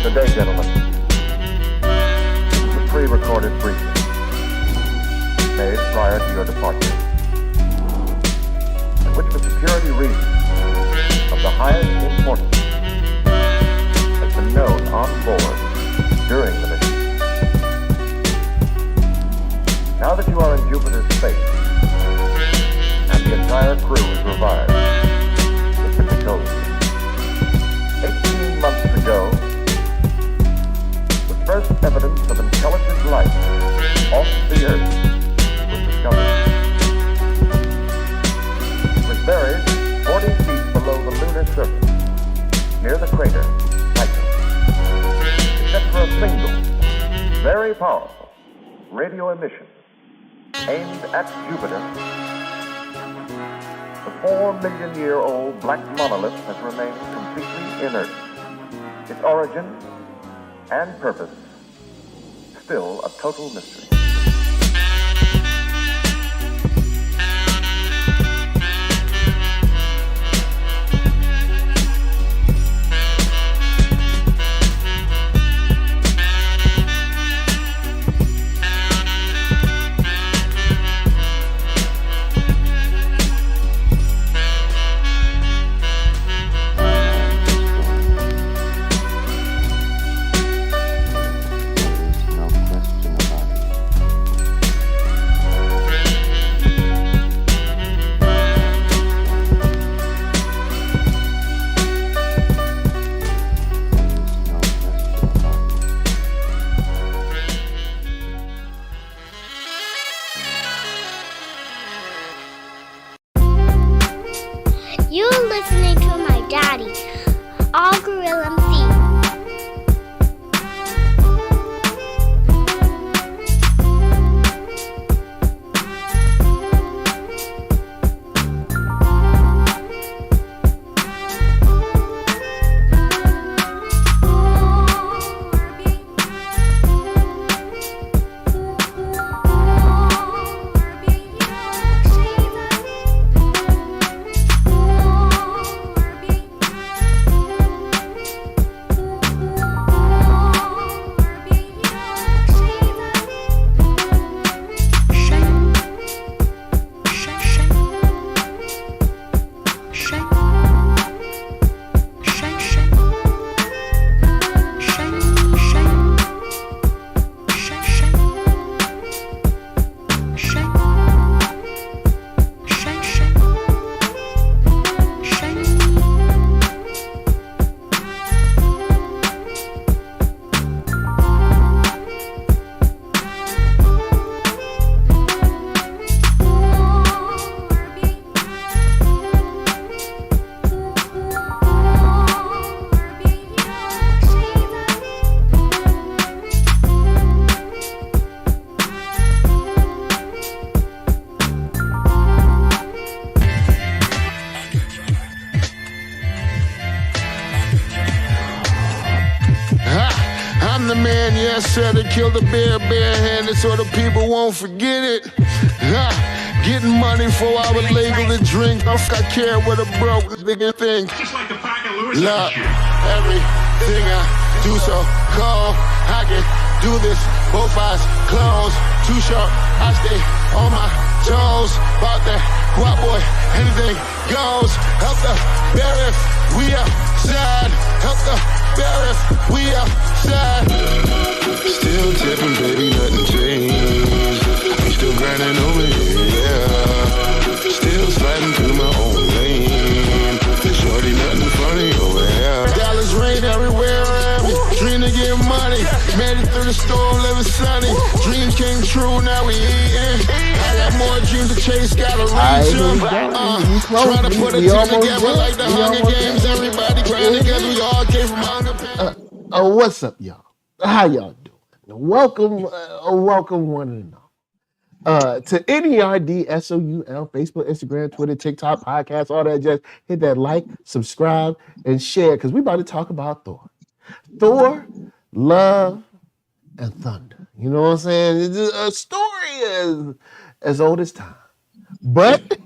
Good day, gentlemen. This is a pre-recorded briefing made prior to your departure, in which, for security reasons of the highest importance, has been known on board during the mission. Now that you are in Jupiter's space and the entire crew is revived, it can be told. 18 months ago, first evidence of intelligent life off the Earth was discovered. It was buried 40 feet below the lunar surface, near the crater Patron. Except for a single, very powerful radio emission aimed at Jupiter, the 4-million-year-old black monolith has remained completely inert. Its origin and purpose, still a total mystery. You're listening to my daddy, All Gorilla MC. I'm the man, yes sir, that killed the bear barehanded so the people won't forget it. Getting money before I was legal to drink. I care what a broke nigga think. Just like the pack of Lewis. Look, everything I do so cold. I can do this, both eyes closed. Too short, I stay on my toes. About that guap boy, anything goes. Help the barrier, we outside. Help the barrier, we outside. Still tipping, baby, nothing changed. I'm still grinding over here, yeah. Still sliding through my own lane. Shorty, nothing funny over here. Dallas rain everywhere around me. Dream to get money. Made it through the storm, living sunny. Dreams came true, now we eating. I got more dreams to chase, gotta reach them. Trying to put a team together like the Hunger Games. Everybody crying together, we all came from Hunger. Oh, what's up, y'all? How y'all doing? Welcome one and all. To NERDSoul, Facebook, Instagram, Twitter, TikTok, podcast, all that jazz. Hit that like, subscribe, and share, because we about to talk about Thor. Thor, Love, and Thunder. You know what I'm saying? It's a story as old as time. But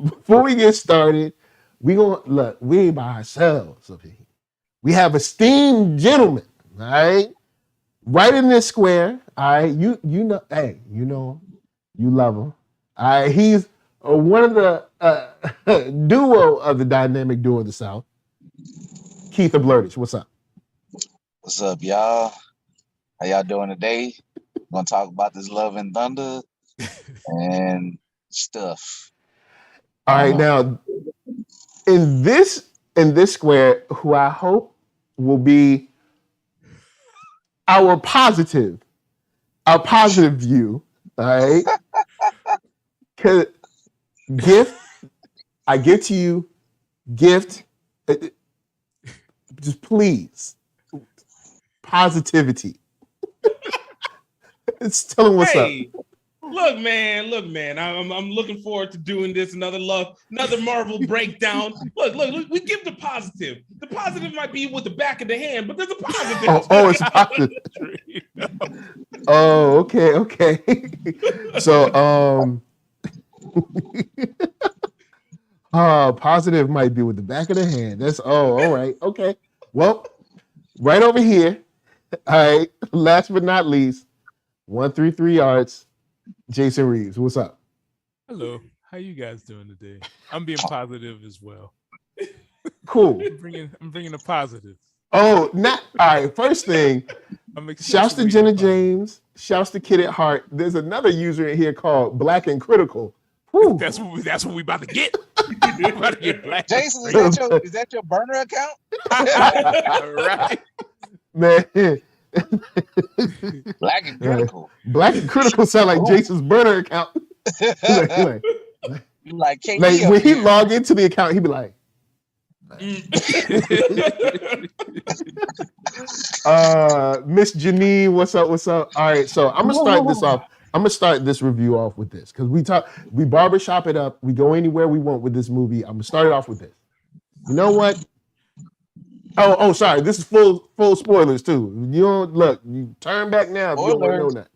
before we get started, we ain't by ourselves up here. We have esteemed gentlemen, all right? Right in this square, all right? You know, hey, you know him. You love him. All right, he's one of the duo of the dynamic duo of the South. Keith and Blerdish, what's up? What's up, y'all? How y'all doing today? We're gonna talk about this Love and Thunder and stuff. All right, now in this square, who I hope will be our positive view. All right. Cause I give to you, gift. Just please, positivity. Tell him what's up. Look, man. I'm looking forward to doing this. Another Marvel breakdown. Look. We give the positive. The positive might be with the back of the hand, but there's a positive. Oh, it's positive. Oh, okay. So, positive might be with the back of the hand. All right. Okay. Well, right over here. All right. Last but not least, 133 yards. Jason Reeves, what's up? Hello. How you guys doing today? I'm being positive as well. Cool. I'm bringing a positive. Oh, all right. First thing, shouts to Jenna James. Shouts to Kid at Heart. There's another user in here called Black and Critical. Whew. That's what we about to get. Black. Jason, is that your burner account? Right. Man. Black and Critical. Black and Critical sound like Jason's burner account. like when he log into the account, he'd be like, Miss Janine, what's up? All right, so I'm gonna start this off. I'm gonna start this review off with this because we barbershop it up. We go anywhere we want with this movie. I'm gonna start it off with this. You know what? Oh, sorry. This is full spoilers too. You don't look. You turn back now if you don't want to know that.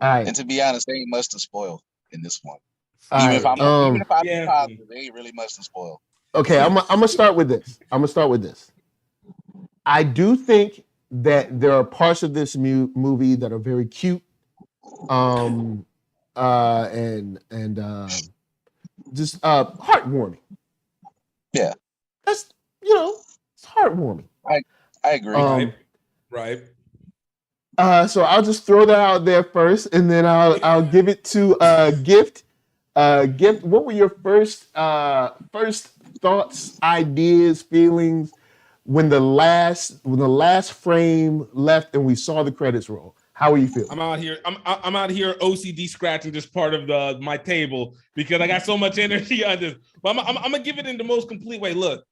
All right. And to be honest, they ain't much to spoil in this one. Even if I'm positive, they ain't really much to spoil. Okay, I'm gonna start with this. I do think that there are parts of this movie that are very cute, and just heartwarming. Yeah, that's it's heartwarming. I agree. Right. So I'll just throw that out there first, and then I'll give it to Gift. Gift, what were your first thoughts, ideas, feelings when the last frame left and we saw the credits roll? How are you feeling? I'm out here OCD scratching this part of my table because I got so much energy on this. But I'm gonna give it in the most complete way. Look.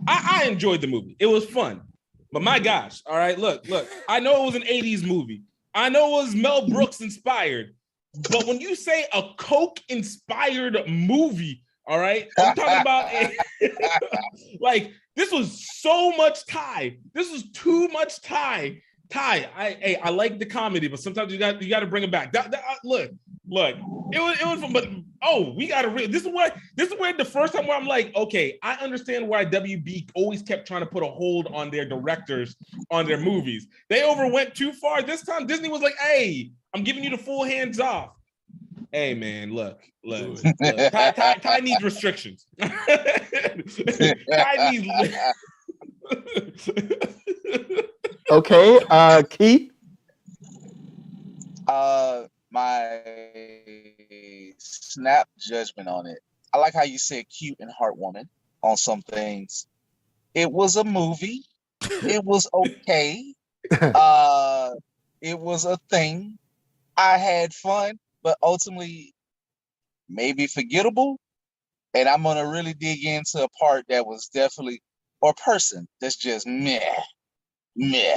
I enjoyed the movie. It was fun. But my gosh, all right, look. I know it was an 80s movie. I know it was Mel Brooks inspired. But when you say a Coke-inspired movie, all right, I'm talking about like, this was so much Thai. This was too much Thai. I like the comedy, but sometimes you got to bring it back. Look, Look, it was fun, but we gotta this is where the first time where I'm like, okay, I understand why WB always kept trying to put a hold on their directors on their movies. They overwent too far. This time Disney was like, hey, I'm giving you the full hands off. Hey man, look. Ty needs restrictions. Ty needs Okay, Keith. My snap judgment on it. I like how you said cute and heartwarming on some things. It was a movie. It was okay. It was a thing. I had fun, but ultimately maybe forgettable. And I'm gonna really dig into a part that was definitely, or person that's just meh.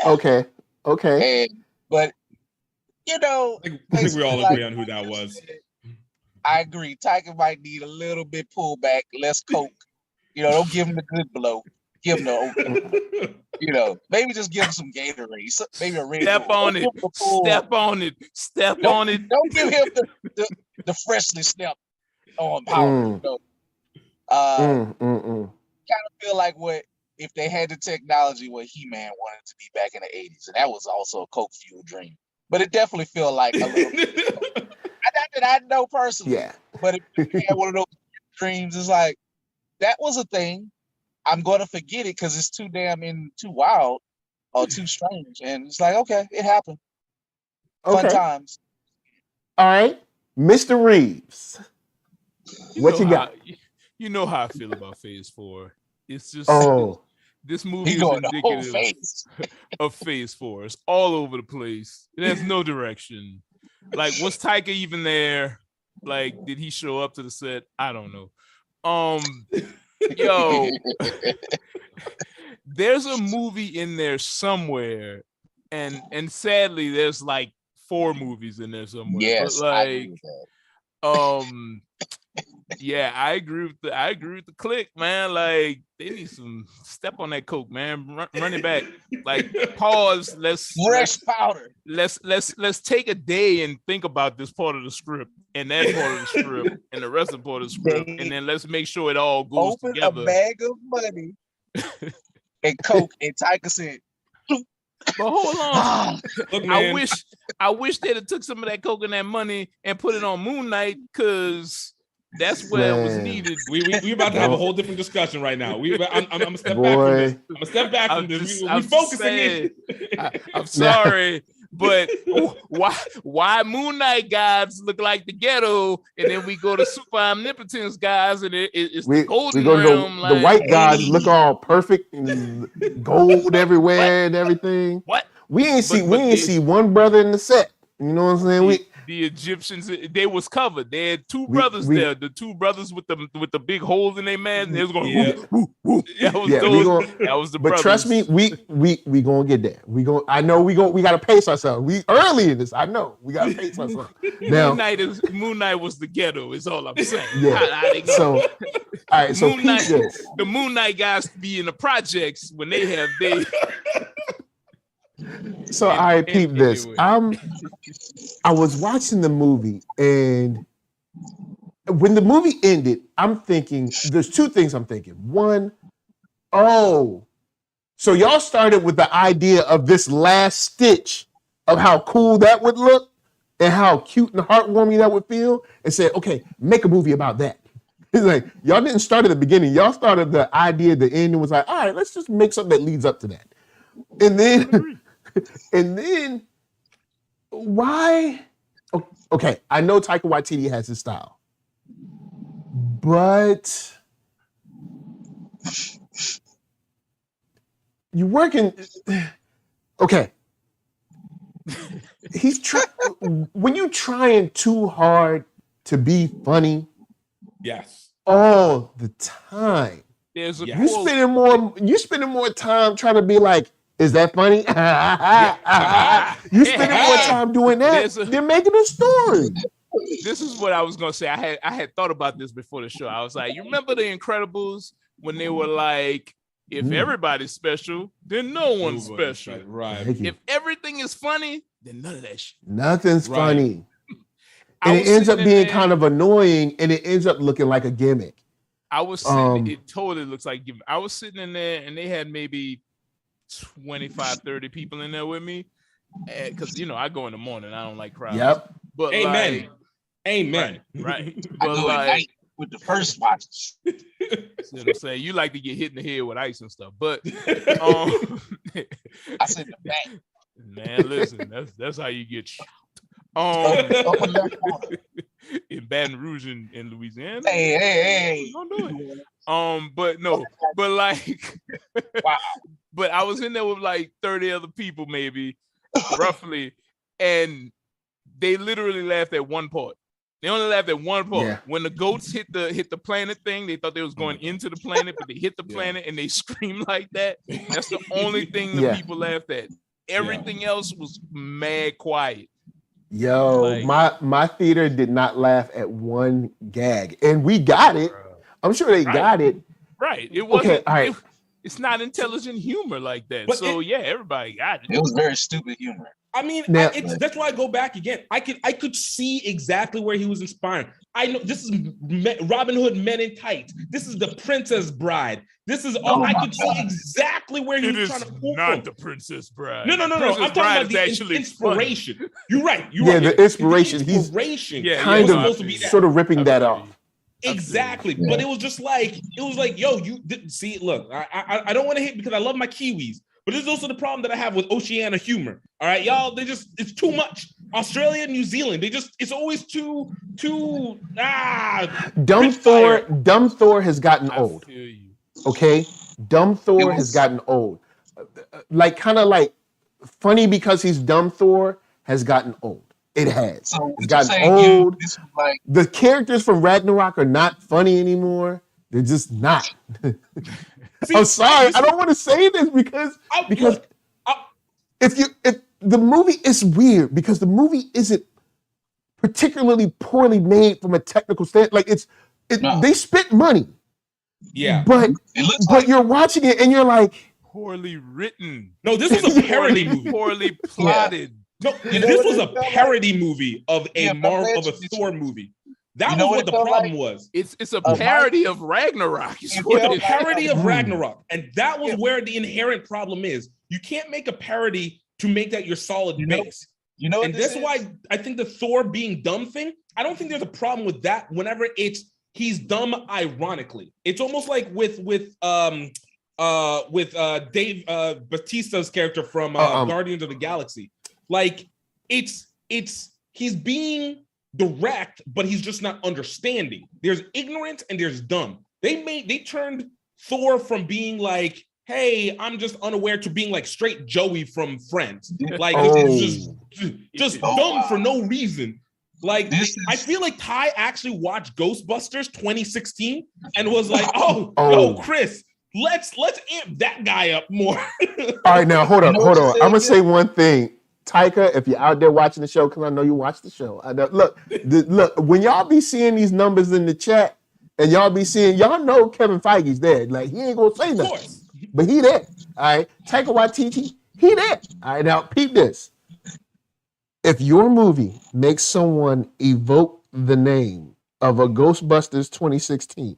Okay. But you know, I think we all agree on who that was. I agree. Tiger might need a little bit pullback, less coke. Don't give him the good blow. Give him the maybe just give him some Gatorade. Maybe a Red Step Bull. on it. Step on it. Step on it. Don't give him the freshly stepped on powder. Kind of feel like what if they had the technology what He-Man wanted to be back in the 80s, and that was also a coke fueled dream. But it definitely felt like a little. Not that I know personally, but if you had one of those dreams, it's like that was a thing. I'm going to forget it because it's too wild or too strange, and it's like okay, it happened. Fun times. All right, Mr. Reeves, what you got? You know how I feel about Phase 4. It's just this movie is indicative of Phase 4. It's all over the place. It has no direction. Like, was Taika even there? Like, did he show up to the set? I don't know. Yo, there's a movie in there somewhere, and sadly, there's like 4 movies in there somewhere. Yes, but like, I agree with that. Yeah, I agree with the click, man. Like they need some step on that coke, man. Run it back. Like pause. Let's powder. Let's take a day and think about this part of the script and that part of the script and the rest of the part of the script, and then let's make sure it all goes together. Open a bag of money and coke, and Taika said. But hold on. Look, I wish they'd have took some of that coke and that money and put it on Moon Knight because that's where it was needed. We about to have a whole different discussion right now. I'm gonna step back from this. I'm gonna step back from this. We focusing in. I'm sorry, but why Moon Knight guys look like the ghetto, and then we go to super omnipotence guys, and it's the golden realm. The white guys look all perfect and gold everywhere and everything. What? We ain't see one brother in the set. You know what I'm saying? The Egyptians, they was covered. They had 2 brothers there. The 2 brothers with the big holes in their mask. They was going, woo. That was the brothers. But trust me, we gonna get there. We gotta pace ourselves. We early in this. I know we gotta pace ourselves. Now, Moon Knight was the ghetto. Is all I'm saying. Yeah. So, all right. So the Moon Knight guys be in the projects when they have they. So I peeped this. I was watching the movie, and when the movie ended, I'm thinking there's 2 things I'm thinking. One, so y'all started with the idea of this last stitch of how cool that would look and how cute and heartwarming that would feel, and said, okay, make a movie about that. It's like y'all didn't start at the beginning. Y'all started the idea at the end and was like, all right, let's just make something that leads up to that. And then why? Okay, I know Taika Waititi has his style, but you working. Okay, when you trying too hard to be funny. Yes. All the time. There's you spending more time trying to be like, is that funny? You spending more time doing that than making a story. This is what I was gonna say. I had thought about this before the show. I was like, you remember the Incredibles when they were like, if everybody's special, then no one's special. Right. If everything is funny, then none of that shit. Nothing's funny. And it ends up being kind of annoying, and it ends up looking like a gimmick. I was sitting, it totally looks like gimmick. I was sitting in there, and they had maybe 25, 30 people in there with me. Because, I go in the morning. I don't like crowds. Yep. But Amen. Amen. Right. I go at night with the first watches. I'm saying? You like to get hit in the head with ice and stuff. But I said the back. Man, listen, that's how you get shot. In Baton Rouge in Louisiana. Hey. Don't do it. But like wow. But I was in there with like 30 other people, maybe, roughly, and they literally laughed at one part. They only laughed at one part. Yeah. When the goats hit the planet thing, they thought they was going into the planet, but they hit the planet and they screamed like that. That's the only thing the people laughed at. Everything else was mad quiet. Yo, my theater did not laugh at one gag, and we got it. I'm sure they got it. Right. It wasn't. Okay, all right. It's not intelligent humor like that. But everybody got it. It was very stupid humor. I mean, that's why I go back again. I could see exactly where he was inspiring. I know this is Robin Hood Men in Tights. This is The Princess Bride. This is all. I could see exactly where he was trying to pull from. Not The Princess Bride. No. I'm talking about the inspiration. Funny. You're right. The inspiration. He's kind of sort of ripping that off. Exactly. Yeah. But it was yo, you see, look, I don't want to hit because I love my Kiwis, but this is also the problem that I have with Oceania humor. All right, y'all, it's too much. Australia, New Zealand, it's always too Dumb Thor has gotten old. Okay? Dumb Thor has gotten old. Like kind of like funny because he's Dumb Thor has gotten old. It has. So it's gotten old. The characters from Ragnarok are not funny anymore. They're just not. I'm sorry. I don't want to say this because if the movie is weird because the movie isn't particularly poorly made from a technical standpoint. Like they spent money. Yeah. But you're watching it and you're like poorly written. No, this was a parody movie. Poorly plotted. No, this was a parody movie of a Thor movie. That was what the problem was. It's a parody of Ragnarok. It's a parody of Ragnarok. And that was where the inherent problem is. You can't make a parody to make that your solid base. And that's why I think the Thor being dumb thing, I don't think there's a problem with that whenever he's dumb ironically. It's almost like with Dave Bautista's character from Guardians of the Galaxy. Like he's being direct, but he's just not understanding. There's ignorance and there's dumb. They turned Thor from being like, hey, I'm just unaware to being like straight Joey from Friends. Like it's just dumb for no reason. Like I feel like Ty actually watched Ghostbusters 2016 and was like, yo, Chris, let's amp that guy up more. All right, now hold on. I'm gonna say one thing. Taika, if you're out there watching the show, because I know you watch the show. I know. Look, when y'all be seeing these numbers in the chat, and y'all know Kevin Feige's there. Like he ain't gonna say nothing, but he there. All right, Taika Waititi, he there. All right, now peep this. If your movie makes someone evoke the name of a Ghostbusters 2016,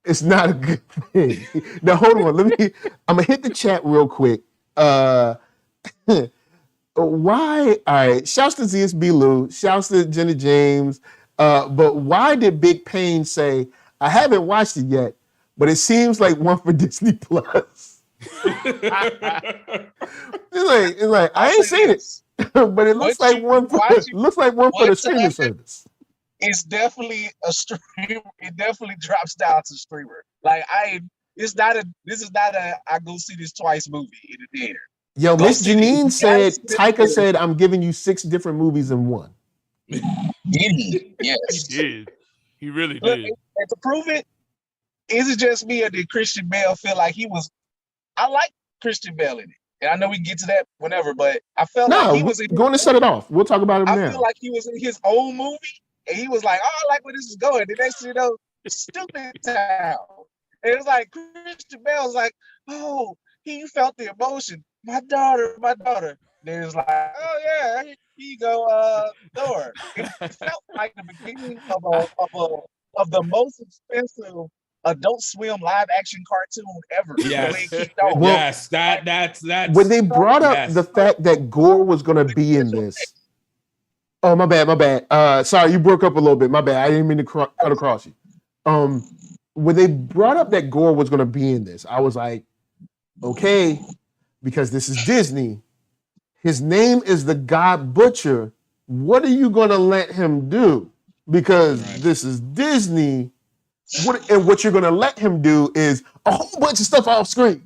it's not a good thing. Now hold on, I'm gonna hit the chat real quick. Why? All right. Shouts to ZSB Lou. Shouts to Jenna James. But why did Big Pain say, I haven't watched it yet, but it seems like one for Disney Plus? It's like I ain't seen it, but it looks like one for the streaming service. It's definitely a streamer. It definitely drops down to streamer. Like this is not a I go see this twice movie in the theater. Yo, Miss Janine said, Taika said, I'm giving you 6 different movies in one. Yes. He did. He really did. And to prove it, is it just me or did Christian Bale feel like I like Christian Bale in it. And I know we can get to that whenever, but I felt like he was going to set it off. We'll talk about it now. I feel like he was in his own movie and he was like, oh, I like where this is going. The next thing you know, Stupid Town. And it was like Christian Bale was like, oh, he felt the emotion. My daughter. Then it was like, oh yeah, you go, Thor. It felt like the beginning of the most expensive Adult Swim live action cartoon ever. Yes, Well, yes, that's when they brought up the fact that Gore was going to be in this. Oh, my bad. Sorry, you broke up a little bit. My bad. I didn't mean to cut across you. When they brought up that Gore was going to be in this, I was like, okay, because this is Disney. His name is the God Butcher. What are you going to let him do? Because this is Disney. What you're going to let him do is a whole bunch of stuff off screen.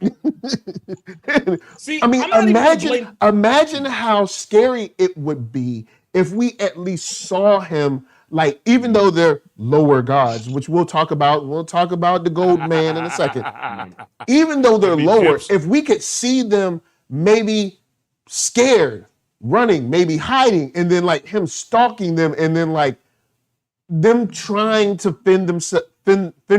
See, I mean, imagine how scary it would be if we at least saw him, like, even though they're lower gods, which we'll talk about the Gold Man in a second. Even though they're lower, if we could see them maybe scared, running, maybe hiding, and then like him stalking them, and then like them trying to fend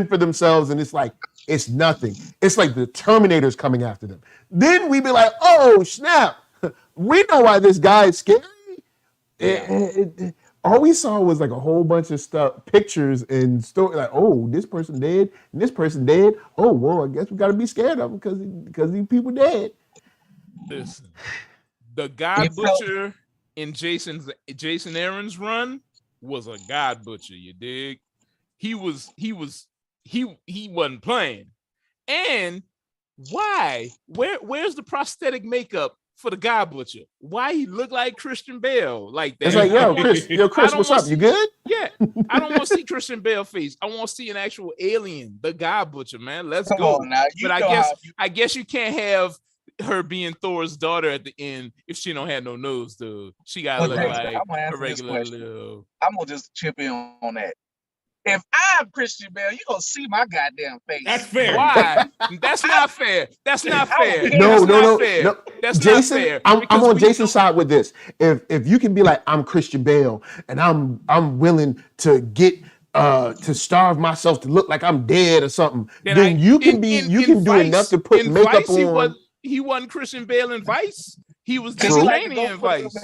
for themselves, and it's like it's nothing. It's like the Terminator's coming after them. Then we'd be like, oh snap, we know why this guy is scary. All we saw was like a whole bunch of stuff, pictures and story. Like, oh, this person dead, and this person dead. Oh, well, I guess we got to be scared of them because these people dead. Listen, the God Butcher in Jason Aaron's run was a God Butcher. You dig? He wasn't playing. And why? Where's the prosthetic makeup for the God Butcher? Why he look like Christian Bale like that? It's like, Chris, what's up? You good? Yeah, I don't want to see Christian Bale face. I want to see an actual alien, the God Butcher, man. Let's go. Now, but I guess you can't have her being Thor's daughter at the end if she don't have no nose, dude. She gotta look like a regular little. I'm gonna just chip in on that. If I'm Christian Bale, you're gonna see my goddamn face. That's fair. Why? That's not fair. That's not fair. No. That's Jason, not fair. I'm on Jason's side with this. If you can be like, I'm Christian Bale and I'm willing to get to starve myself to look like I'm dead or something, then you can do enough to put makeup on. He wasn't Christian Bale in Vice. He was Disneyland in Vice.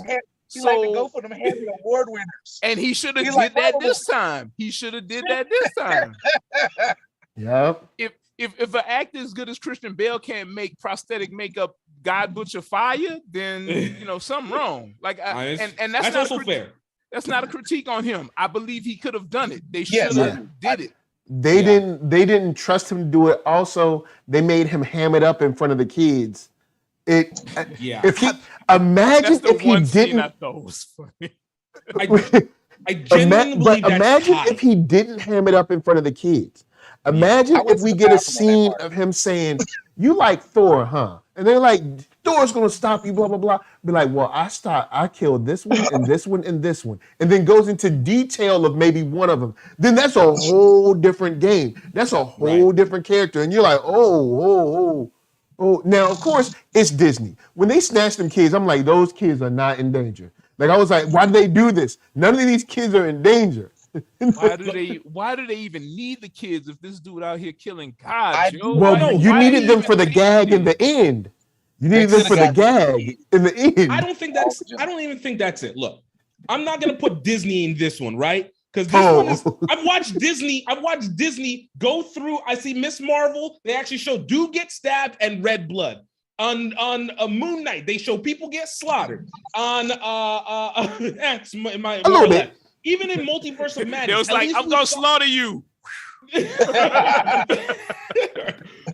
He like to go for them heavy award winners. And he should have did that this time. Yep. If an actor as good as Christian Bale can't make prosthetic makeup God Butcher fire, then something wrong. Like and that's not also fair. That's not a critique on him. I believe he could have done it. They should have did it. They didn't trust him to do it. Also, they made him ham it up in front of the kids. If he imagine if he didn't. I thought was funny. I genuinely believe that's imagine high. if he didn't ham it up in front of the kids. Imagine if we get a scene of him saying, "You like Thor, huh?" And they're like, "Thor's gonna stop you." Blah blah blah. Be like, "Well, I killed this one and this one and this one," and then goes into detail of maybe one of them. Then that's a whole different game. That's a whole different character, and you're like, oh. Now, of course, it's Disney. When they snatch them kids, I'm like, those kids are not in danger. Like, I was like, why do they do this? None of these kids are in danger. Why do they even need the kids if this dude out here killing God? You needed them for the gag in the end. You needed them for the gag in the end. I don't even think that's it. Look, I'm not gonna put Disney in this one, right? Because this one is, I've watched Disney go through. I see Miss Marvel. They actually show dude get stabbed and red blood. On a Moon Knight, they show people get slaughtered. On that's my a little bit. Even in Multiverse of Madness, it was like, I'm gonna slaughter you.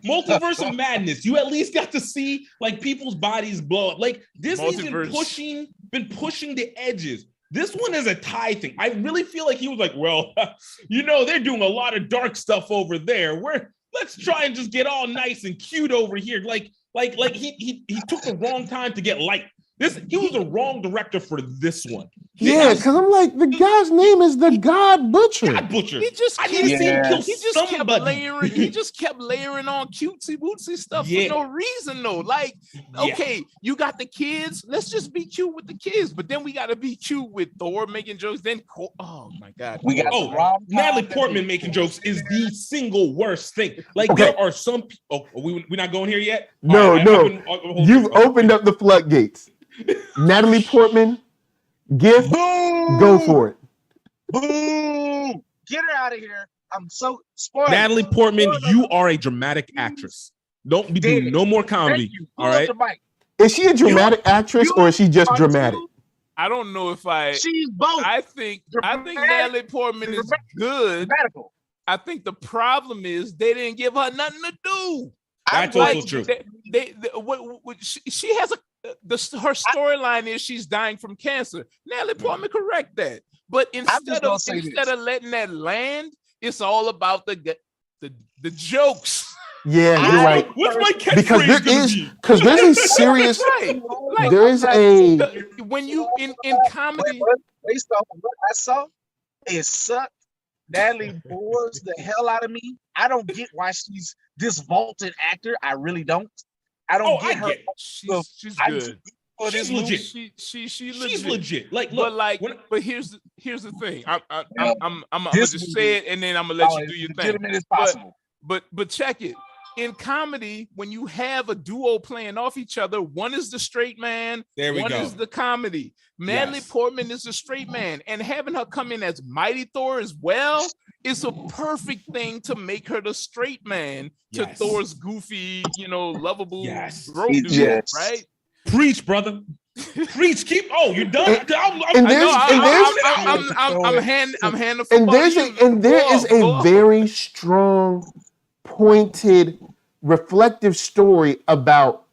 Multiverse of Madness, you at least got to see like people's bodies blow up. Like Disney's been pushing the edges. This one is a tie thing. I really feel like he was like, well, they're doing a lot of dark stuff over there. Let's try and just get all nice and cute over here. Like he took the wrong time to get light. He was the wrong director for this one. Because I'm like, the guy's name is the God Butcher. God Butcher. He just kept layering on cutesy bootsy stuff for no reason though. Like, okay, you got the kids. Let's just be cute with the kids, but then we got to be cute with Thor making jokes. Then, oh my God, Natalie Portman making jokes is the single worst thing. Like there are some. We're not going here yet. No. You've opened up the floodgates. Natalie Portman Gift, Boo! go for it. Boo! Get her out of here. I'm so spoiled. Natalie Portman, you are a dramatic actress. Don't be doing no more comedy. All right. Is she a dramatic actress or is she just dramatic? I don't know if She's both. I think Natalie Portman is good. Radical. I think the problem is they didn't give her nothing to do. That's also true. She has her storyline is she's dying from cancer. Natalie Portman correct that. But instead of letting that land, it's all about the jokes. Yeah, you're right. What's my catchphrase? Because there's a serious. Like, there is a when you in comedy. Based off of what I saw, it sucked. Natalie bores the hell out of me. I don't get why she's this vaulted actor. I really don't. I don't get her. She's good. She's legit. She's legit. Like, look, but here's the thing. I'm gonna just say it and then I'm gonna let you do your thing. But check it. In comedy, when you have a duo playing off each other, one is the straight man, one is the comedy. Natalie Portman is the straight man, and having her come in as Mighty Thor as well is a perfect thing to make her the straight man to Thor's goofy, lovable bro dude, right? Preach, brother. Preach. Keep. Oh, you're done. I'm handing. And there is a very strong, pointed, reflective story about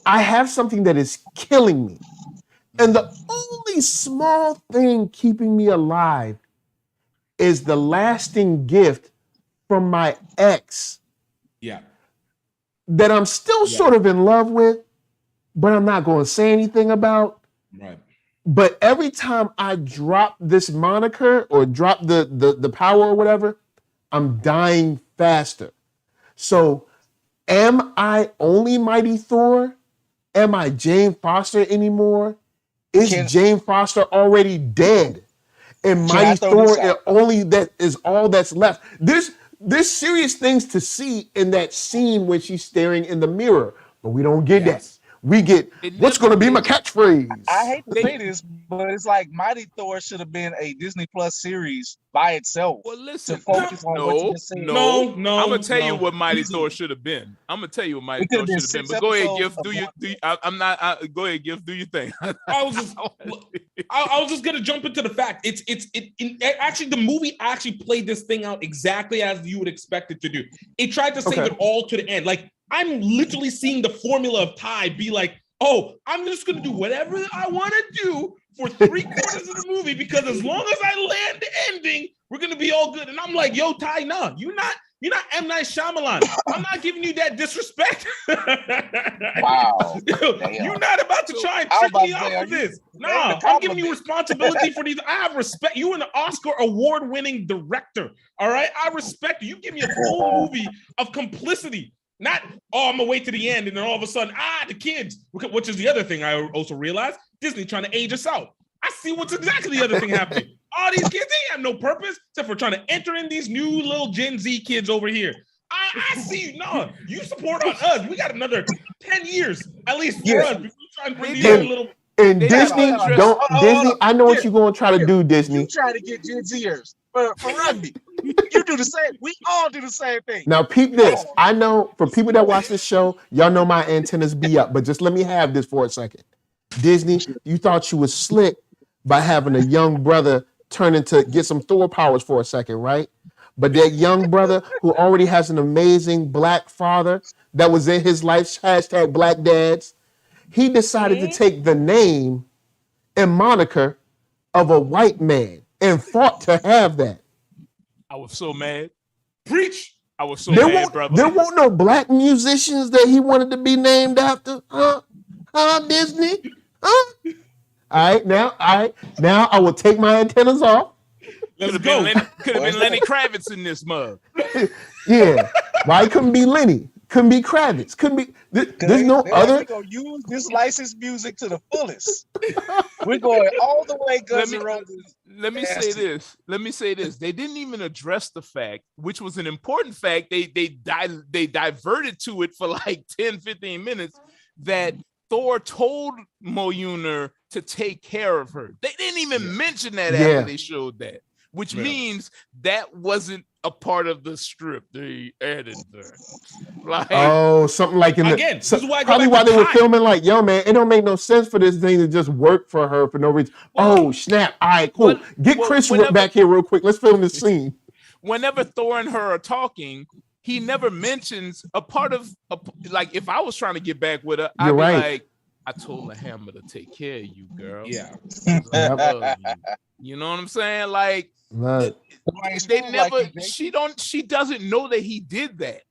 I have something that is killing me. And the only small thing keeping me alive is the lasting gift from my ex. Yeah. That I'm still sort of in love with, but I'm not going to say anything about. Right. But every time I drop this moniker or drop the power or whatever, I'm dying faster. So am I only Mighty Thor? Am I Jane Foster anymore? Is Jane Foster already dead? And Mighty Thor only that is all that's left. There's serious things to see in that scene when she's staring in the mirror, but we don't get that. We get what's going to be my catchphrase. I hate to say this, but it's like Mighty Thor should have been a Disney Plus series by itself. Well, listen, no. I'm gonna tell you what Mighty Thor should have been. I'm gonna tell you what Mighty Thor should have been. But go ahead, Gift. Go ahead, Gift. Do your thing. I was just gonna jump into the fact. Actually, the movie actually played this thing out exactly as you would expect it to do. It tried to save it all to the end. Like, I'm literally seeing the formula of Ty be like, oh, I'm just going to do whatever I want to do for 3/4 of the movie because as long as I land the ending, we're going to be all good. And I'm like, yo, Ty, nah, you're not M. Night Shyamalan. I'm not giving you that disrespect. Wow. You're not about to try and trick me off of this. Nah, I'm giving you responsibility for these. I have respect. You an Oscar award-winning director, all right? I respect you. You give me a full movie of complicity. Not, I'm gonna wait to the end and then all of a sudden, the kids, which is the other thing I also realized, Disney trying to age us out. I see what's exactly the other thing happening. All these kids, they have no purpose except for trying to enter in these new little Gen Z kids over here. I see you. No, you support on us. We got another 10 years, at least for us. Before we try and bring these little... And Disney, Disney, I know what you're going to try to do, Disney. You try to get Gen Zers for rugby. You do the same. We all do the same thing. Now, peep this. I know for people that watch this show, y'all know my antennas be up, but just let me have this for a second. Disney, you thought you was slick by having a young brother turn into get some Thor powers for a second, right? But that young brother who already has an amazing black father that was in his life, hashtag Black Dads, he decided to take the name and moniker of a white man and fought to have that. I was so mad. Preach. I was so mad, brother. There weren't no black musicians that he wanted to be named after. Disney? All right, now I will take my antennas off. Could have been Lenny Kravitz in this mug. Yeah. Why couldn't be Lenny? Couldn't be Kravitz. Couldn't be. There's no other. We're gonna use this licensed music to the fullest. We're going all the way. Guns N' Roses. Let me say this. They didn't even address the fact, which was an important fact. They diverted to it for like 10, 15 minutes. That Thor told Mo Yuner to take care of her. They didn't even mention that after they showed that, which means that wasn't a part of the strip they added there. Like, something like in again, this is why probably while they were filming, like, yo, man, it don't make no sense for this thing to just work for her for no reason. Well, snap. All right, cool. Get Chris back here real quick. Let's film this scene. Whenever Thor and her are talking, he never mentions a part of like, if I was trying to get back with her, I'd be like, I told the hammer to take care of you, girl. Yeah. You know what I'm saying? Like, they never, she doesn't know that he did that.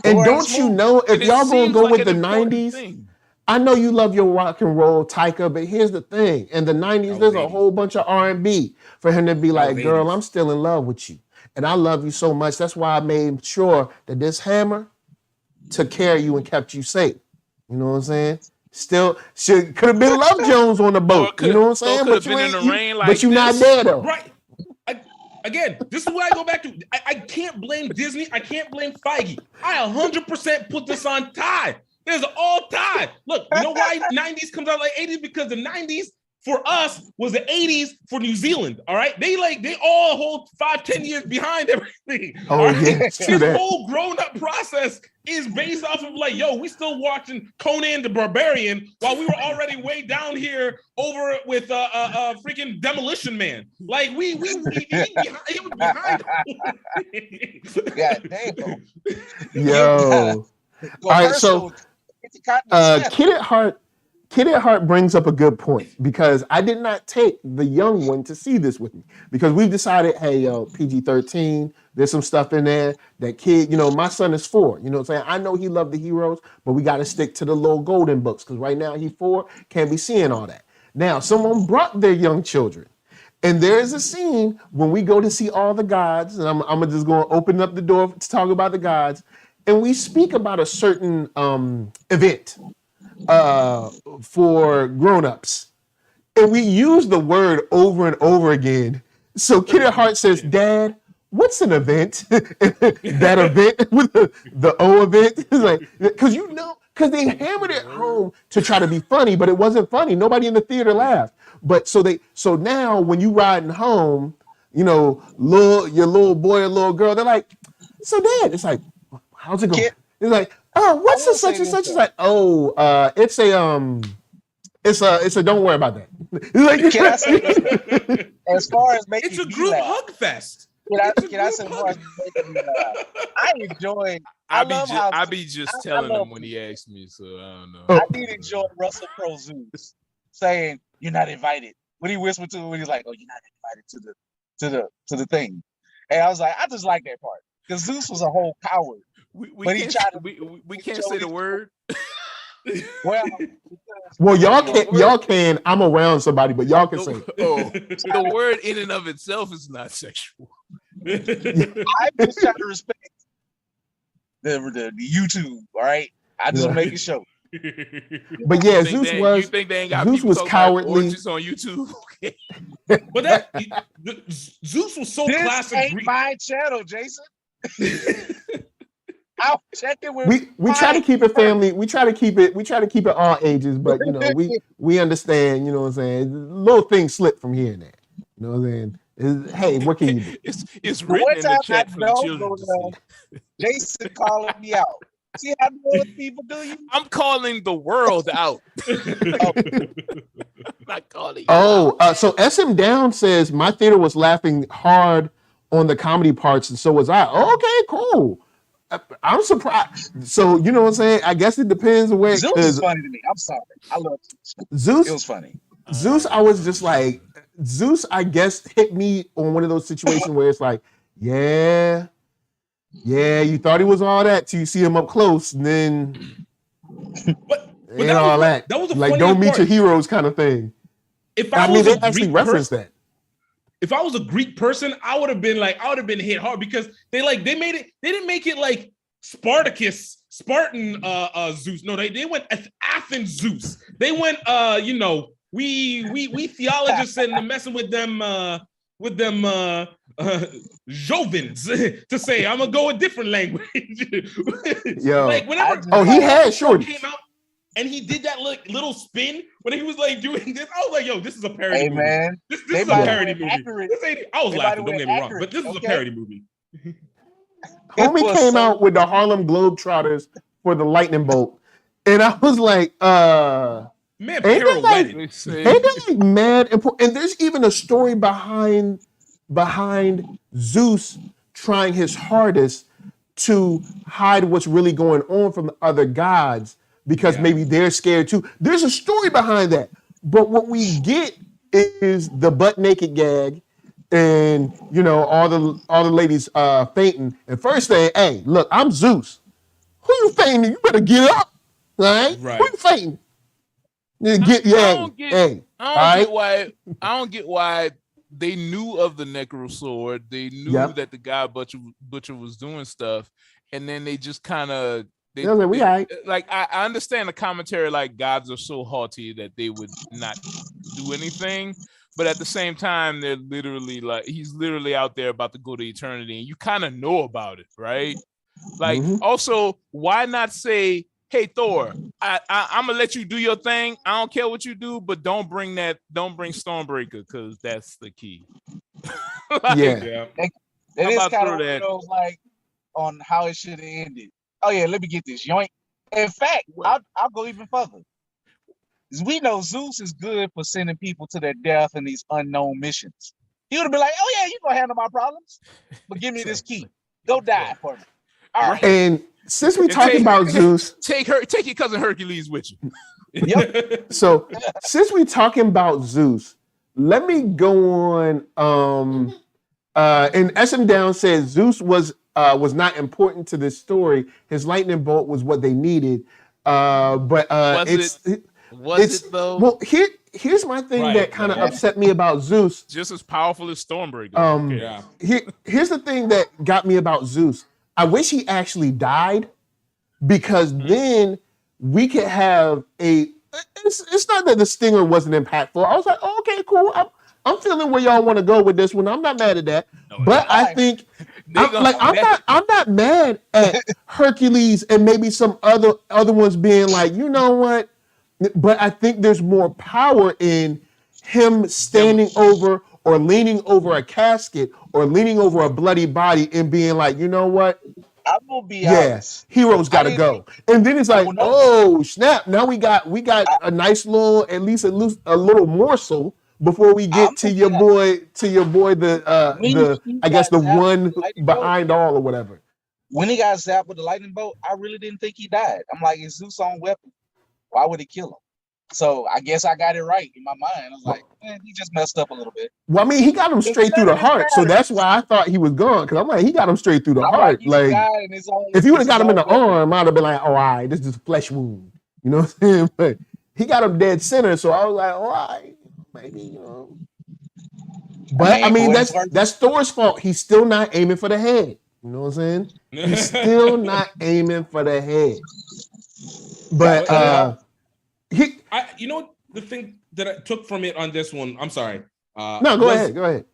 And don't you know, if y'all gonna go with the 90s, I know you love your rock and roll, Taika, but here's the thing. In the 90s, there's a whole bunch of R&B for him to be like, girl, I'm still in love with you. And I love you so much. That's why I made sure that this hammer took care of you and kept you safe. You know what I'm saying? Still, could have been Love Jones on the boat. You know what I'm saying? But you ain't, but you're not there though. Right. Again, this is where I go back to. I can't blame Disney. I can't blame Feige. I 100% put this on Ty. There's all Ty. Look, you know why 90s comes out like 80s? Because the 90s for us was the 80s for New Zealand. All right, they all hold 5-10 years behind everything. Oh right? yeah, this whole grown-up process is based off of like, yo, we still watching Conan the Barbarian while we were already way down here over with freaking Demolition Man. Like he was behind. God damn. Yo. All right, so Kid at Heart brings up a good point, because I did not take the young one to see this with me, because we've decided, hey, yo, PG-13, there's some stuff in there that kid, you know, my son is 4, you know what I'm saying? I know he loved the heroes, but we got to stick to the little golden books, because right now he's 4, can't be seeing all that. Now, someone brought their young children, and there is a scene when we go to see all the gods, and I'm just going to open up the door to talk about the gods, and we speak about a certain event for grown-ups, and we use the word over and over again. So Kid at Heart says, Dad, what's an event? That event with the O event? Like, because they hammered it home to try to be funny, but it wasn't funny. Nobody in the theater laughed. But so now when you riding home, you know, your little boy or little girl, they're like, so Dad, it's like, how's it going? It's like, oh, what's the such and such? It's like, it's a don't worry about that. Like, can I say, as far as making it's a group hug fest. Can I say, as far as making me laugh, I enjoy. I be just telling him when he asks me, so I don't know. I did enjoy Russell Crowe Zeus saying, "You're not invited." When he whispered to him, when he's like, "Oh, you're not invited to the thing," and I was like, I just like that part, because Zeus was a whole coward. We can't say the word. Well, y'all can. I'm around somebody, but y'all can say. The word in and of itself is not sexual. I'm just trying to respect the YouTube. All right, I just make it show. But yeah, Zeus was cowardly. Just on YouTube. But Zeus was so classic. This ain't my channel, Jason. I'll check it with we try to keep it family. We try to keep it all ages, but you know, we understand, you know what I'm saying? Little things slip from here and there. You know what I'm saying? Hey, what can you do? It's written in the chat for the children to see. Jason calling me out. See how most people do you? I'm calling the world out. Not calling you out. So SM Down says my theater was laughing hard on the comedy parts, and so was I. Okay, cool. I'm surprised. So you know what I'm saying? I guess it depends on where. Zeus is funny to me. I'm sorry. I love Zeus. It was funny. Zeus, I was just like, Zeus, I guess, hit me on one of those situations where it's like, yeah, you thought he was all that till you see him up close, and then but all that. That was a like, don't meet your heroes kind of thing. If I mean, they actually referenced that. If I was a Greek person, I would have been hit hard, because they didn't make it like Spartan Zeus. No, they went Athens Zeus. They went we theologists and messing with them Jovans to say, I'm gonna go a different language. Yo. Like whenever he had shorties. Came out, and he did that little spin when he was like doing this. I was like, yo, this is a parody movie. Man, this is a parody movie. I was laughing, don't get me wrong, but this is a parody movie. Homie came out with the Harlem Globetrotters for the lightning bolt. And I was like, man, ain't they like mad important? And there's even a story behind Zeus trying his hardest to hide what's really going on from the other gods because maybe they're scared too. There's a story behind that. But what we get is the butt naked gag and, you know, all the ladies fainting. And first saying, hey, look, I'm Zeus. Who you fainting? You better get up. Right? Who you fainting? I don't get why they knew of the necro sword. They knew that the god Butcher was doing stuff, and then they just kind of I understand the commentary, like gods are so haughty that they would not do anything, but at the same time, they're literally like he's literally out there about to go to eternity, and you kind of know about it, right? Like, also, why not say, hey, Thor, I'm gonna let you do your thing. I don't care what you do, but don't bring Stormbreaker, because that's the key. That is kind of those, like, on how it should have ended. Oh yeah, let me get this yoink. In fact, I'll go even further. We know Zeus is good for sending people to their death in these unknown missions. He would have been like, oh yeah, you gonna handle my problems, but give me this key. Go die for me. All right. And since we talking about Zeus, take your cousin Hercules with you. So since we talking about Zeus, let me go on. And SM Down says Zeus was not important to this story. His lightning bolt was what they needed. But was it though? Well, here's my thing that kind of upset me about Zeus. Just as powerful as Stormbreaker. Here's the thing that got me about Zeus. I wish he actually died, because then we could have it's not that the stinger wasn't impactful. I was like, oh, okay, cool. I'm feeling where y'all want to go with this one. I'm not mad at that. But I think I'm not mad at Hercules and maybe some other ones being like, you know what? But I think there's more power in him standing over or leaning over a casket or leaning over a bloody body and being like, you know what? I'm gonna be honest. Heroes gotta go. And then it's like, oh snap! Now we got a nice little, at least a little morsel before we get to your boy, the I guess the one behind all or whatever. When he got zapped with the lightning bolt, I really didn't think he died. I'm like, is Zeus on weapon? Why would he kill him? So I guess I got it right in my mind. I was like, man, he just messed up a little bit. Well, I mean, he got him straight through the heart, so that's why I thought he was gone. Because I'm like, he got him straight through the heart. Like, if you would have got him in the arm, I'd have been like, oh, all right, this is a flesh wound. You know what I'm saying? But he got him dead center, so I was like, all right, maybe, you know. But I mean, that's Thor's fault. He's still not aiming for the head. You know what I'm saying? He's still not aiming for the head. But you know what, the thing that I took from it on this one, I'm sorry. No, go ahead.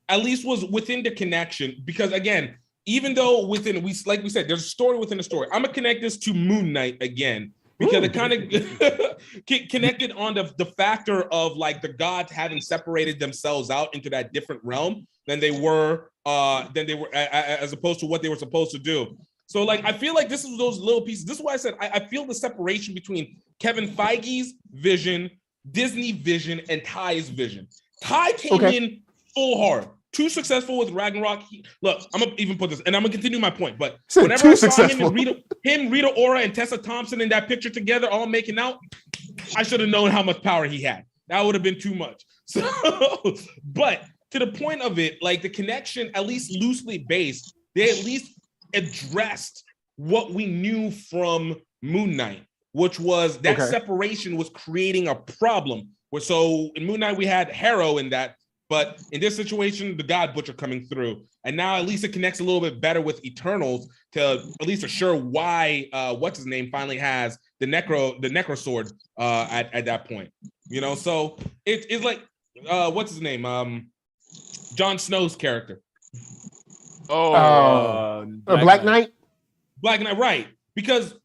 At least was within the connection, because again, even though within like we said, there's a story within a story. I'm gonna connect this to Moon Knight again, because it kind of connected on the factor of like the gods having separated themselves out into that different realm than they were as opposed to what they were supposed to do. So like, I feel like this is those little pieces. This is why I said I feel the separation between Kevin Feige's vision, Disney vision, and Ty's vision. Ty came in full hard. Too successful with Ragnarok. Look, I'm gonna even put this, and I'm gonna continue my point. But whenever I saw Rita Ora, and Tessa Thompson in that picture together, all making out, I should have known how much power he had. That would have been too much. So, but to the point of it, like the connection, at least loosely based, they at least addressed what we knew from Moon Knight, which was that separation was creating a problem. So in Moon Knight, we had Harrow in that, but in this situation, the God Butcher coming through. And now at least it connects a little bit better with Eternals to at least assure why what's his name finally has the necro sword at that point. You know, so it's like what's his name? Jon Snow's character. Black Knight? Black Knight, right. Because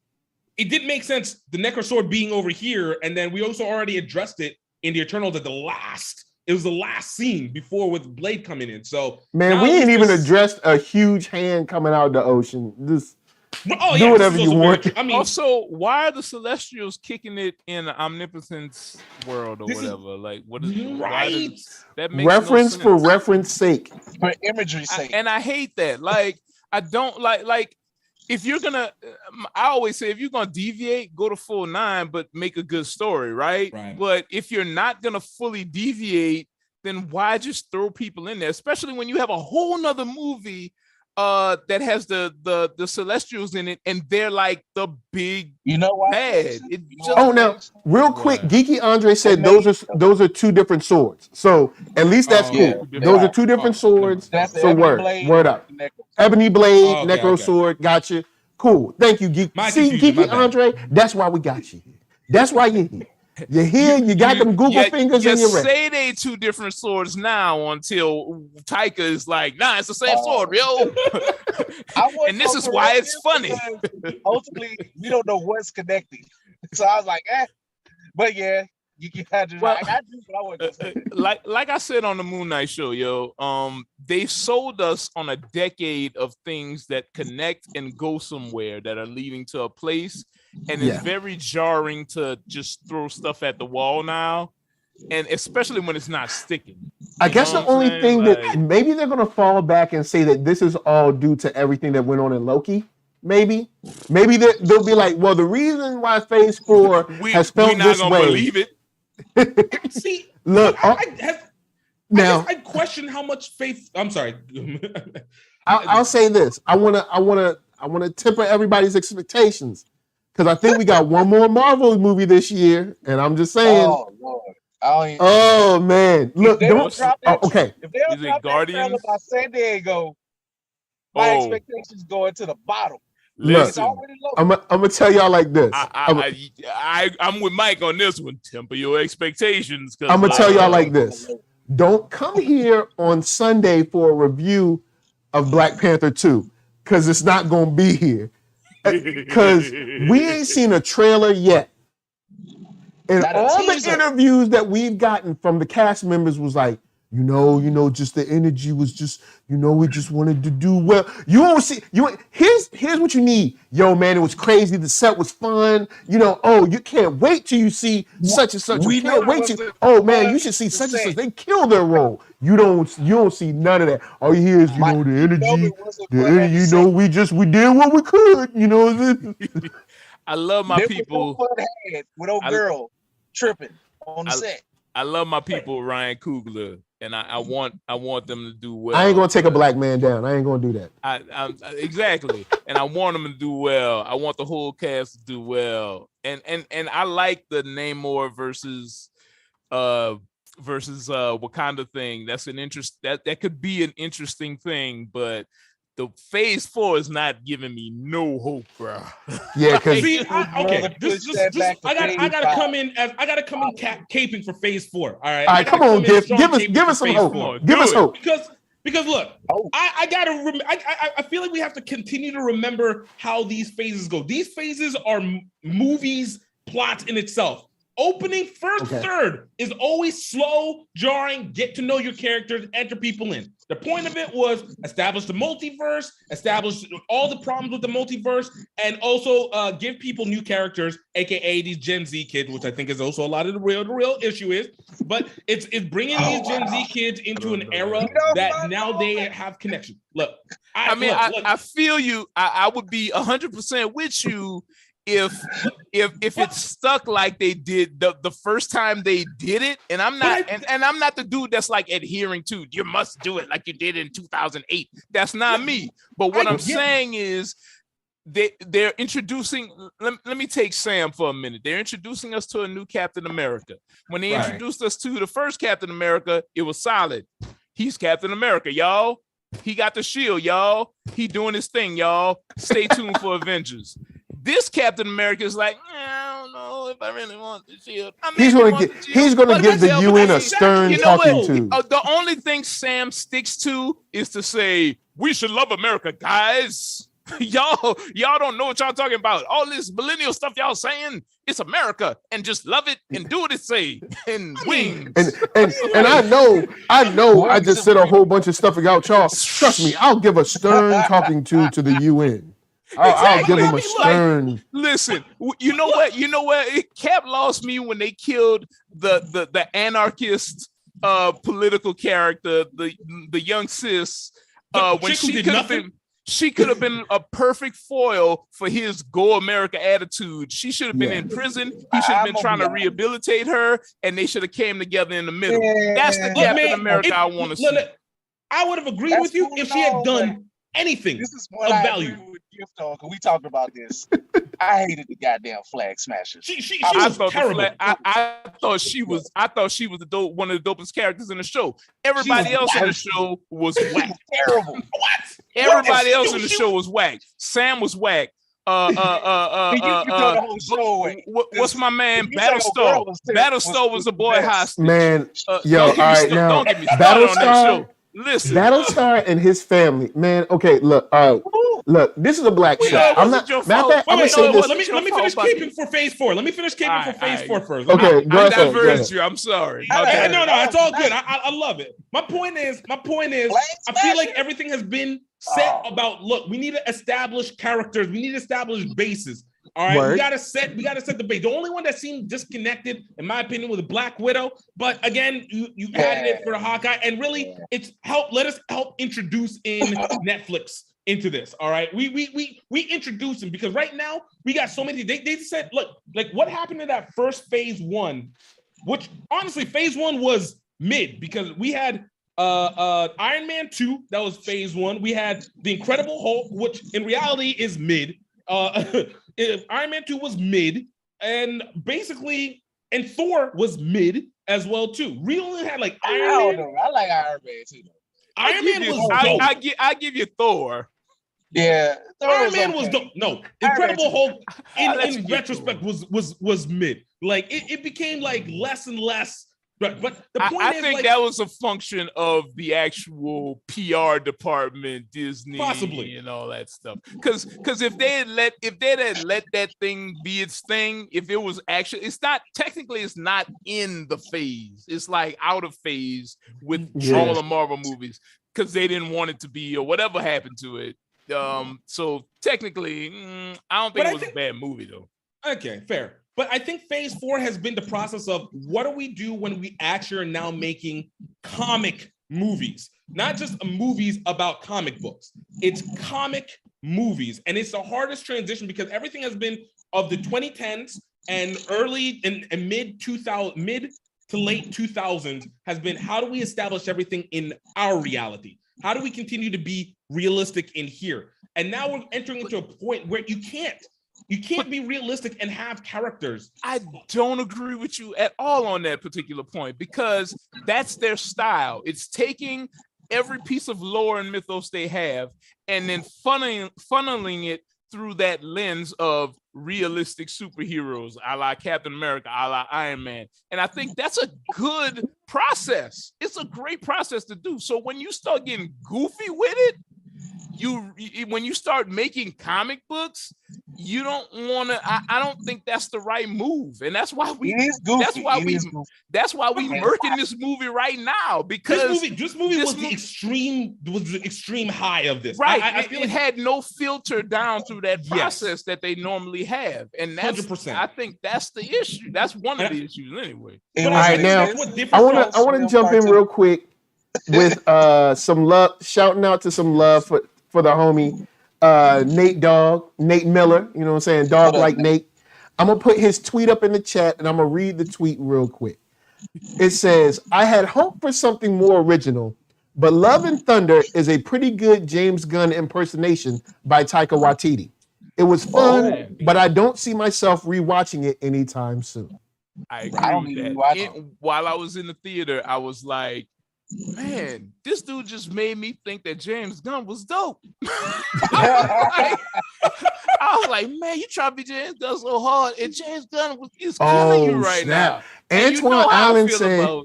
it didn't make sense the Necrosword being over here, and then we also already addressed it in the Eternals at it was the last scene before with Blade coming in. So man, we ain't even addressed a huge hand coming out of the ocean. Just do whatever you want. I mean, also, why are the Celestials kicking it in the Omnipotence world or whatever? Like, what is right? That makes reference no for reference sake, for imagery's sake. And I hate that. Like, I don't like. If you're gonna, I always say, if you're gonna deviate, go to full 9, but make a good story, right? But if you're not gonna fully deviate, then why just throw people in there? Especially when you have a whole nother movie that has the Celestials in it, and they're like the big bad. Now real quick, Geeky Andre said those are 2 different swords. So at least that's cool. Those are 2 different swords. So word up. Ebony Blade, Necro Sword, gotcha. Cool. Thank you, Geek. See, Geeky Andre, that's why we got you here. That's why you're here. You're here, you got them Google fingers in your ready. Say they 2 different swords now until Taika is like, nah, it's the same sword, yo. And this is why it's funny. Ultimately, we don't know what's connecting. So I was like, but yeah. You had to like I said on the Moon Knight show, yo. They sold us on a decade of things that connect and go somewhere that are leading to a place, and it's very jarring to just throw stuff at the wall now, and especially when it's not sticking. I guess the only thing that maybe they're gonna fall back and say that this is all due to everything that went on in Loki. Maybe they'll be like, well, the reason why Phase 4 has felt this way. Believe it. See, look, I question how much faith. I'm sorry. I'll say this. I wanna temper everybody's expectations because I think we got one more Marvel movie this year, and I'm just saying. Oh Lord. Oh man, look. Okay. If they don't drop Guardians by San Diego, my expectations going to the bottom. Look, I'm gonna tell y'all like this. I'm with Mike on this one. Temper your expectations. I'm gonna tell y'all like this. Don't come here on Sunday for a review of Black Panther 2 because it's not gonna be here. Because we ain't seen a trailer yet. And all the interviews that we've gotten from the cast members was like, just the energy was just, we just wanted to do well. Here's what you need. Yo, man, it was crazy. The set was fun. You can't wait till you see such and such. You can't wait man, you should see such and such. They killed their role. You don't see none of that. All you hear is, the energy. We did what we could, I love my people. With old girl tripping on the set. I love my people, Ryan Coogler, and I want them to do well. I ain't gonna take a black man down. I ain't gonna do that. Exactly, and I want them to do well. I want the whole cast to do well, and I like the Namor versus Wakanda thing. That's an interest that could be an interesting thing, but the Phase 4 is not giving me no hope, bro. Yeah, because I gotta come in caping for Phase 4. All right, come on, give us some hope. Give us hope. Because look, I feel like we have to continue to remember how these phases go. These phases are movies, plots in itself. Opening first third is always slow, jarring, get to know your characters, enter people in. The point of it was establish the multiverse, establish all the problems with the multiverse, and also give people new characters, aka these Gen Z kids, which I think is also a lot of the real issue is. But it's bringing these Gen Z kids into an era that now they have connection. Look, I feel you. I would be 100% with you. If it's stuck like they did the first time they did it, and I'm not and I'm not the dude that's like adhering to you must do it like you did in 2008. That's not me. But what I'm saying is they're introducing. Let me take Sam for a minute. They're introducing us to a new Captain America. When they introduced us to the first Captain America, it was solid. He's Captain America, y'all. He got the shield, y'all. He doing his thing, y'all. Stay tuned for Avengers. This Captain America is like, I don't know if I really want the shield. He's going to give the UN a stern talking to. The only thing Sam sticks to is to say, we should love America, guys. y'all don't know what y'all talking about. All this millennial stuff y'all saying, it's America, and just love it and do what it say and wings. And I know I just said a whole bunch of stuff about y'all. Trust me, I'll give a stern talking to the UN. I'll give them a stern. Listen, you know what? It Cap lost me when they killed the anarchist political character, the young sis. When she could have been a perfect foil for his Go America attitude. She should have been in prison. He should have been trying to rehabilitate her, and they should have came together in the middle. That's the Captain America I want to see. I would have agreed with you if she had done anything of value. Gift on, because we talked about this. I hated the goddamn flag smasher. She was terrible. I thought she was one of the dopest characters in the show. Everybody else in the show was whack. Terrible. What? Everybody else in the show was whack. Sam was whack. What's my man? Battlestar. Battlestar was a boy hostage. Man, yo, all right now. Don't get me started on that show. Listen, Battlestar and his family, man. Okay, look, this is a black show. I'm not. Let me finish caping for Phase 4. Let me finish caping for Phase 4 first. Okay, go ahead. I diverted you. I'm sorry. Okay. No, it's all good. I love it. My point is, I feel like everything has been said about. Look, we need to establish characters. We need to establish bases. All right, we gotta set the base. The only one that seemed disconnected, in my opinion, was the Black Widow. But again, you added it for the Hawkeye, and really, let us help introduce in Netflix into this. All right, we introduce him because right now we got so many. They said, look, like what happened in that first Phase 1, which honestly, Phase 1 was mid because we had Iron Man 2, that was Phase 1. We had the Incredible Hulk, which in reality is mid. Iron Man 2 was mid, and Thor was mid as well too. We only had like Iron Man. I like Iron Man too. Iron Man was dope. I give you Thor. Yeah, Iron Man was dope. No, Incredible Hulk in retrospect was mid. Like it became like less and less. But the point I think that was a function of the actual PR department, Disney, possibly, and all that stuff. Because if they had let that thing be its thing, if it was actually, it's not in the phase. It's like out of phase with all the Marvel movies because they didn't want it to be or whatever happened to it. So technically, I don't think it was a bad movie though. Okay, fair. But I think Phase 4 has been the process of what do we do when we actually are now making comic movies, not just movies about comic books. It's comic movies, and it's the hardest transition because everything has been of the 2010s and early and mid to late 2000s has been how do we establish everything in our reality? How do we continue to be realistic in here? And now we're entering into a point where you can't be realistic and have characters. I don't agree with you at all on that particular point because that's their style. It's taking every piece of lore and mythos they have and then funneling it through that lens of realistic superheroes, a la Captain America, a la Iron Man. And I think that's a good process. It's a great process to do. So when you start getting goofy with it, when you start making comic books, you don't want to. I don't think that's the right move, and that's why we murking this movie right now because this movie was the extreme high of this. Right, I feel it had no filter down through that process that they normally have, and that's 100%. I think that's the issue. That's one of the issues anyway. All right, now I want to jump in real quick with some love, shouting out to some love for the homie Nate Miller, you know what I'm saying? Dog like Nate. I'm gonna put his tweet up in the chat and I'm gonna read the tweet real quick. It says, I had hoped for something more original, but Love and Thunder is a pretty good James Gunn impersonation by Taika Waititi. It was fun, but I don't see myself rewatching it anytime soon. I agree with that. While I was in the theater, I was like, man, this dude just made me think that James Gunn was dope. I was like, man, you try to be James Gunn so hard, and James Gunn is killing you right now. Antoine Allen said,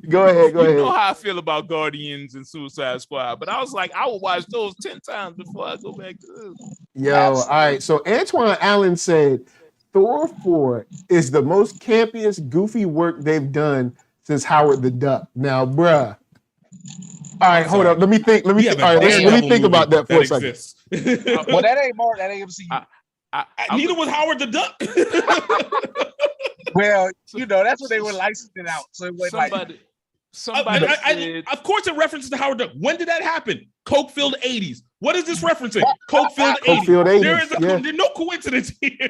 Go ahead. You know how I feel about Guardians and Suicide Squad, but I was like, I will watch those 10 times before I go back to this. Yo, all right. So Antoine Allen said Thor 4 is the most campiest, goofy work they've done since Howard the Duck. Now, bruh. All right, hold up. Let me think. Let me think about that for a second. Well, that ain't Mark. That ain't MCU. Neither was Howard the Duck. Well, that's what they were licensing out. So it was somebody said, of course, it references to Howard Duck. When did that happen? Coke-filled 80s. What is this referencing? Coke-filled 80s. There is there's no coincidence here.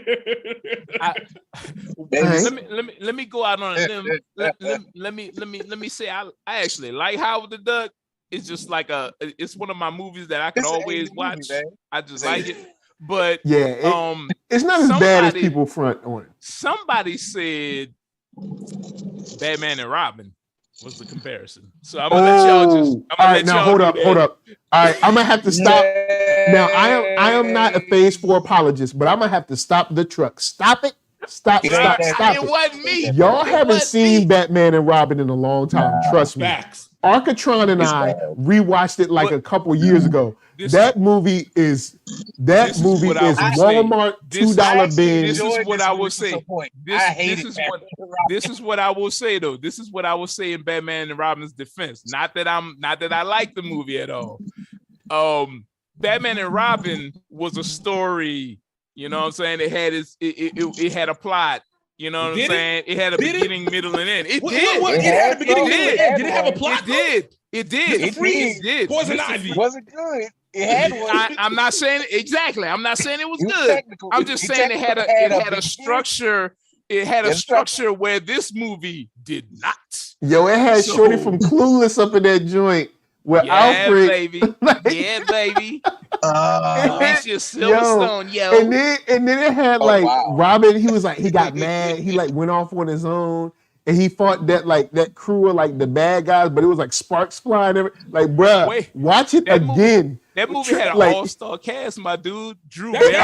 Let me go out on a limb. Let me say I actually like Howard the Duck. It's just like it's one of my movies that I can always watch. I just like it. But it's not as bad as people front on it. Somebody said Batman and Robin was the comparison. So I'm gonna let y'all hold up. All right, I'm gonna have to stop. Now I am not a Phase 4 apologist, but I'm gonna have to stop the truck. Stop it. Stop it. It wasn't me. Y'all haven't seen Batman and Robin in a long time. Trust me. Facts. Arcatron and I rewatched it like a couple years ago. That movie is Walmart $2 binge. This is what I will say. This is what I will say though. This is what I will say in Batman and Robin's defense. Not that I like the movie at all. Batman and Robin was a story. You know what I'm saying? It had a plot. You know what I'm saying? It had a beginning, middle, and end. It did. It had a beginning, middle, and end. Did it have a plot? It did. Poison Ivy. Wasn't good. It had one. I'm not saying exactly. I'm not saying it was good. I'm just saying it had a structure. It had a structure where this movie did not. Yo, it had Shorty from Clueless up in that joint. Alfred, baby. Baby. It's your Silverstone, yo. And then it had Robin. He was like, he got mad. He went off on his own, and he fought that crew of the bad guys. But it was like sparks flying. Bruh, watch it again. That movie had an all-star cast, my dude. Drew Barrymore. It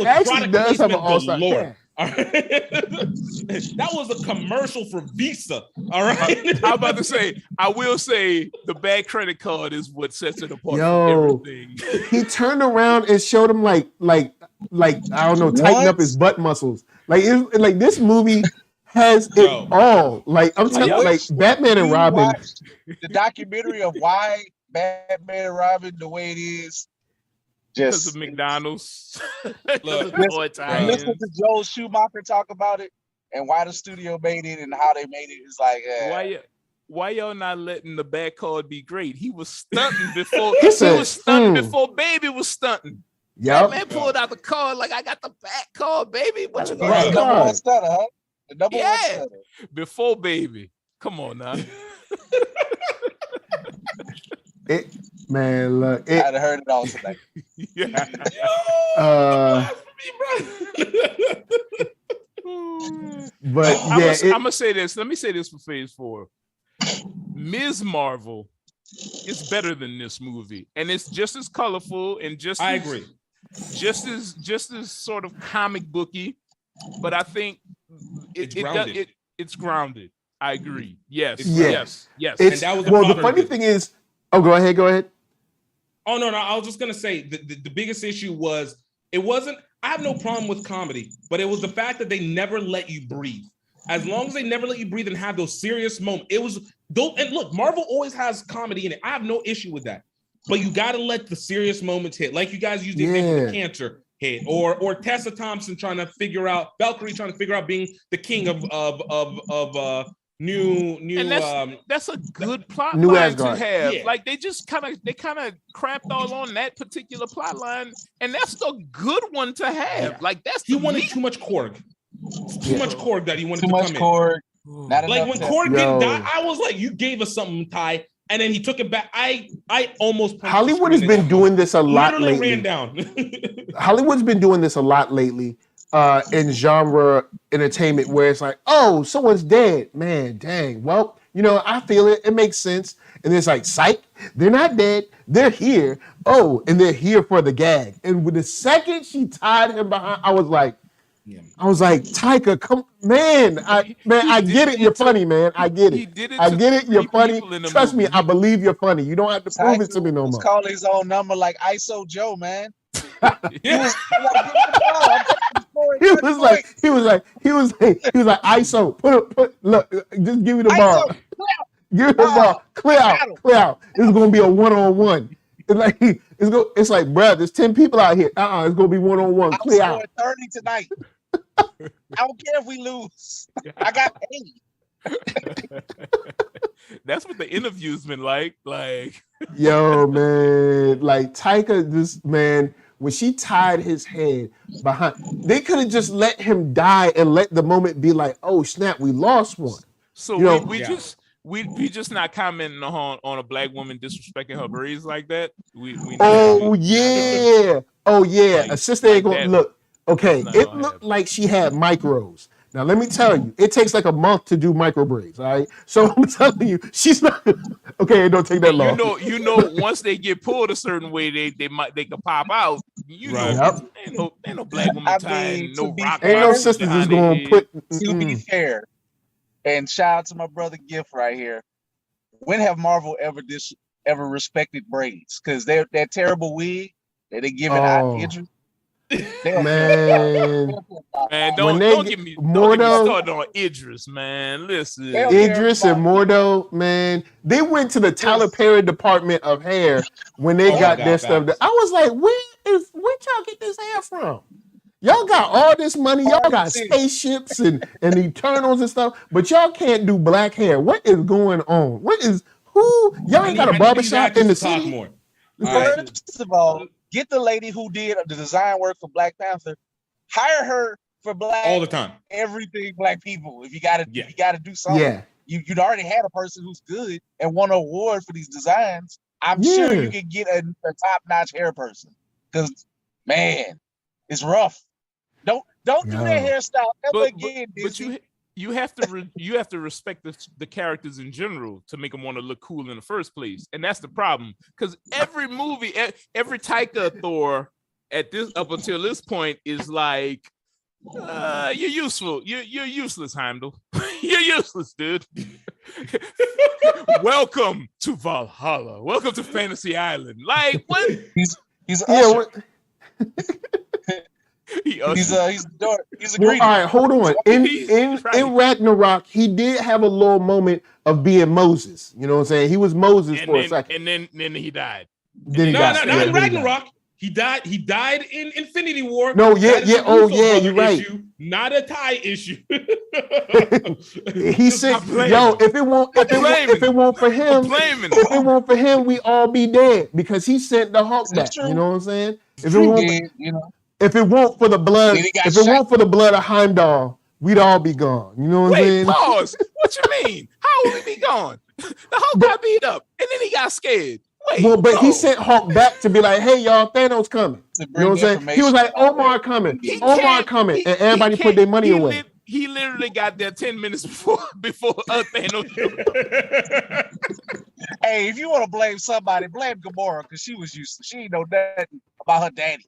actually does have an all-star cast. That was a commercial for Visa. All right. I'm about to say, I will say the bad credit card is what sets it apart from everything. He turned around and showed him I don't know, tighten up his butt muscles. This movie has it all. I'm telling you, Batman and Robin. The documentary of why Batman and Robin the way it is. Because of McDonald's. Listen to Joel Schumacher talk about it and why the studio made it and how they made it. It's like why y'all not letting the back card be great? He was stunting before before Baby was stunting. Yeah, man pulled out the card like I got the back card, baby. What you got? The number one stunner, huh? The number one stunner. Before Baby. Come on now. Man, look. I'd have heard it all tonight. But I'm gonna say this. Let me say this for Phase 4. Ms. Marvel is better than this movie, and it's just as colorful and I agree. Just as sort of comic booky, but I think it's grounded. I agree. Yes. And that was the funny thing is. Oh, go ahead. Oh, no. I was just going to say the biggest issue was it wasn't, I have no problem with comedy, but it was the fact that they never let you breathe. As long as they never let you breathe and have those serious moments, and look, Marvel always has comedy in it. I have no issue with that, but you got to let the serious moments hit. Like you guys used the example of the cancer hit or Tessa Thompson Valkyrie trying to figure out being the king of new and that's a good plot New line Asgard. to have. Yeah. Like they kind of crapped all on that particular plot line, and that's a good one to have. Yeah. Like he wanted too much Korg. Too much Korg that he wanted too to much come Korg. in. Like when Korg didn't die, I was like, you gave us something, Ty. And then he took it back. I almost Hollywood has been doing this a lot lately. Ran down. Hollywood's been doing this a lot lately. In genre entertainment where it's like, oh, someone's dead. Man, dang. Well, I feel it. It makes sense. And it's like, psych, they're not dead. They're here. Oh, and they're here for the gag. And with the second she tied him behind, I was like, I was like, Taika, come, man, I get it. You're funny, man. I get it. I get it. You're funny. Trust me, I believe you're funny. You don't have to prove it to me no more. Call his own number like ISO Joe, man. He was like, ISO, look, just give me the ball. Give me the ball. Clear out. This is gonna be a one-on-one. It's like, bruh, there's 10 people out here. It's gonna be one-on-one. Clear out. 30 tonight. I don't care if we lose. I got 80. That's what the interview's been like. Yo, man, like Taika, this man, when she tied his head behind, they could have just let him die and let the moment be like, oh snap, we lost one. So we just not commenting on a black woman disrespecting her braids like that. Oh yeah. A sister ain't gonna look. Okay, it looked like she had micros. Now let me tell you, it takes like a month to do micro braids. All right, so I'm telling you, she's not okay. It don't take that long. You know, once they get pulled a certain way, they can pop out. Ain't no black woman tying no rock. Ain't no sisters is gonna put. To be fair, and shout out to my brother Gift right here. When have Marvel ever respected braids? Because they're that terrible wig that they give it out Idris. Man, don't get me started on Idris, man. Listen, Idris and Mordo, man, they went to the Tyler Perry department of hair when they got their stuff. I was like, where y'all get this hair from? Y'all got all this money, y'all got spaceships and Eternals and stuff, but y'all can't do black hair. What is going on? Y'all ain't got a barbershop in the city? More. First of all, get the lady who did the design work for Black Panther, hire her for black all the time. Everything black people. If you gotta do something, you'd already had a person who's good and won an award for these designs. I'm sure you can get a top-notch hair person. Because man, it's rough. Don't do that hairstyle ever again. But you have to respect the characters in general to make them want to look cool in the first place, and that's the problem. Because every movie, every Taika Thor up until this point is like, you're useful. You're useless, Heimdall. You're useless, dude. Welcome to Valhalla. Welcome to Fantasy Island. Like what? He's Usher. He's a greedy. All right, hold on. In Ragnarok, he did have a little moment of being Moses. You know what I'm saying? He was Moses for a second, and then he died. Not in Ragnarok. He died in Infinity War. No, you're right. Not a tie issue. He said, "Yo, if it won't for him, we all be dead because he sent the Hulk back." You know what I'm saying? If it won't for the blood, of Heimdall, we'd all be gone. You know what I'm saying? Pause. What you mean? How would we be gone? The Hulk got beat up, and then he got scared. He sent Hulk back to be like, "Hey, y'all, Thanos coming." You know what I'm saying? He was like, "Omar coming, and everybody put their money away. He literally got there 10 minutes before Thanos. Hey, if you want to blame somebody, blame Gamora because she was useless. She ain't know nothing about her daddy.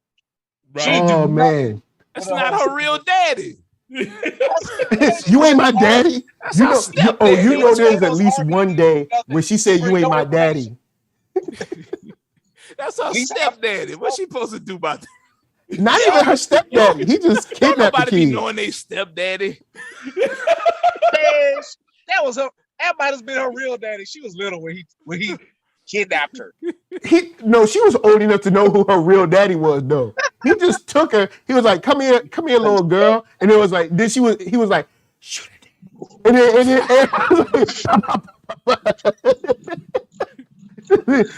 Right. Oh man, that's not her real daddy. You ain't my daddy. You know there's at least one day when she said you ain't my daddy. That's her stepdaddy. What's she supposed to do about that? Not even her stepdaddy. He just kidnapped the nobody kid. Be knowing they stepdaddy. That was her. That might have been her real daddy. She was little when he kidnapped her. She was old enough to know who her real daddy was, though. He just took her. He was like, "Come here, little girl." And it was like, he was like, "Shoot it." And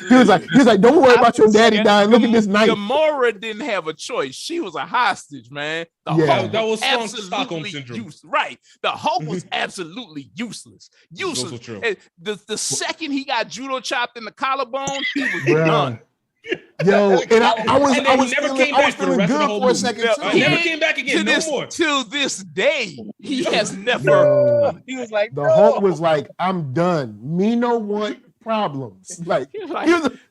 he was like, "Don't worry about your daddy dying. Look at this knife." Gamora didn't have a choice. She was a hostage, man. Hulk that was strong Stockholm syndrome. Right. The Hulk was absolutely useless. Also true. The second he got judo chopped in the collarbone, he was done. Yo, and I was feeling good for a second. He never came back again. No more. Till this day, he has never. He was like, the Hulk was like, "I'm done. Me no want problems." Like,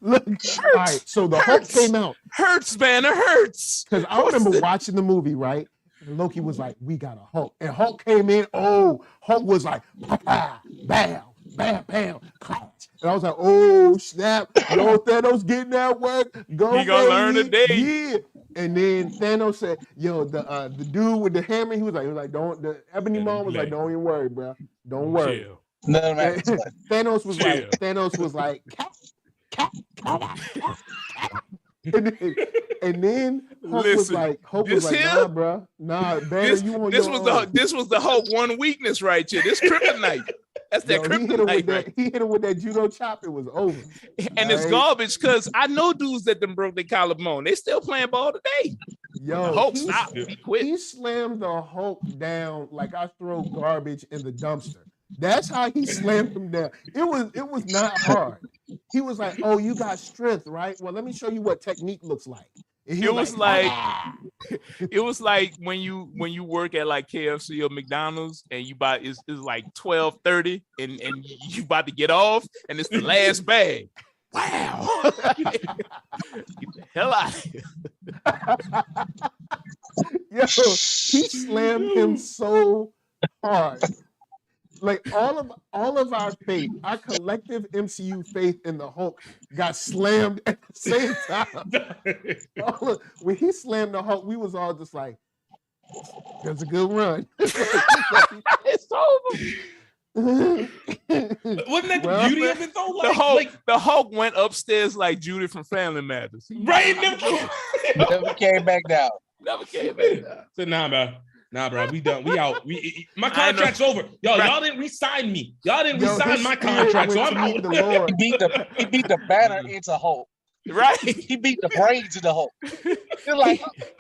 look, all right. So the Hulk came out. Hurts, man. It hurts. Because I remember watching the movie, right? And Loki was like, we got a Hulk. And Hulk came in. Oh, Hulk was like, bam, bam, bam, bam, clash. And I was like, oh, snap. Yo, Thanos getting that work. Go, he gonna learn today. Yeah. And then Thanos said, yo, the dude with the hammer, he was like, don't, the Ebony Maw was like, don't even worry, bro. Don't worry. Chill. No, Thanos was like, cat. And then Hulk was like, nah, bro. Nah, Banner, you on this your was own. This was the Hulk one weakness right here. This kryptonite. That's that kryptonite. He hit him with that judo chop. It was over. And it's garbage because I know dudes that them broke their collarbone. They still playing ball today. Yo, the Hulk stopped. He quit. He slammed the Hulk down like I throw garbage in the dumpster. That's how he slammed him down. It was not hard. He was like, "Oh, you got strength, right? Well, let me show you what technique looks like." It was like when you work at like KFC or McDonald's and you buy it's like 12:30 and you about to get off and it's the last bag. Wow. Get the hell out of here. Yo, he slammed him so hard. Like all of our faith, our collective MCU faith in the Hulk got slammed at the same time. When he slammed the Hulk, we was all just like, "That's a good run." It's over. Wasn't that the beauty of it though? The Hulk went upstairs like Judy from Family Matters. Right? Never came back down. Never came back down. So nah, bro, we done. We out. My contract's over. Y'all didn't re-sign me. Y'all didn't re-sign my contract, so I'm out. He beat the Banner into Hulk. Right? He beat the brains of the Hulk.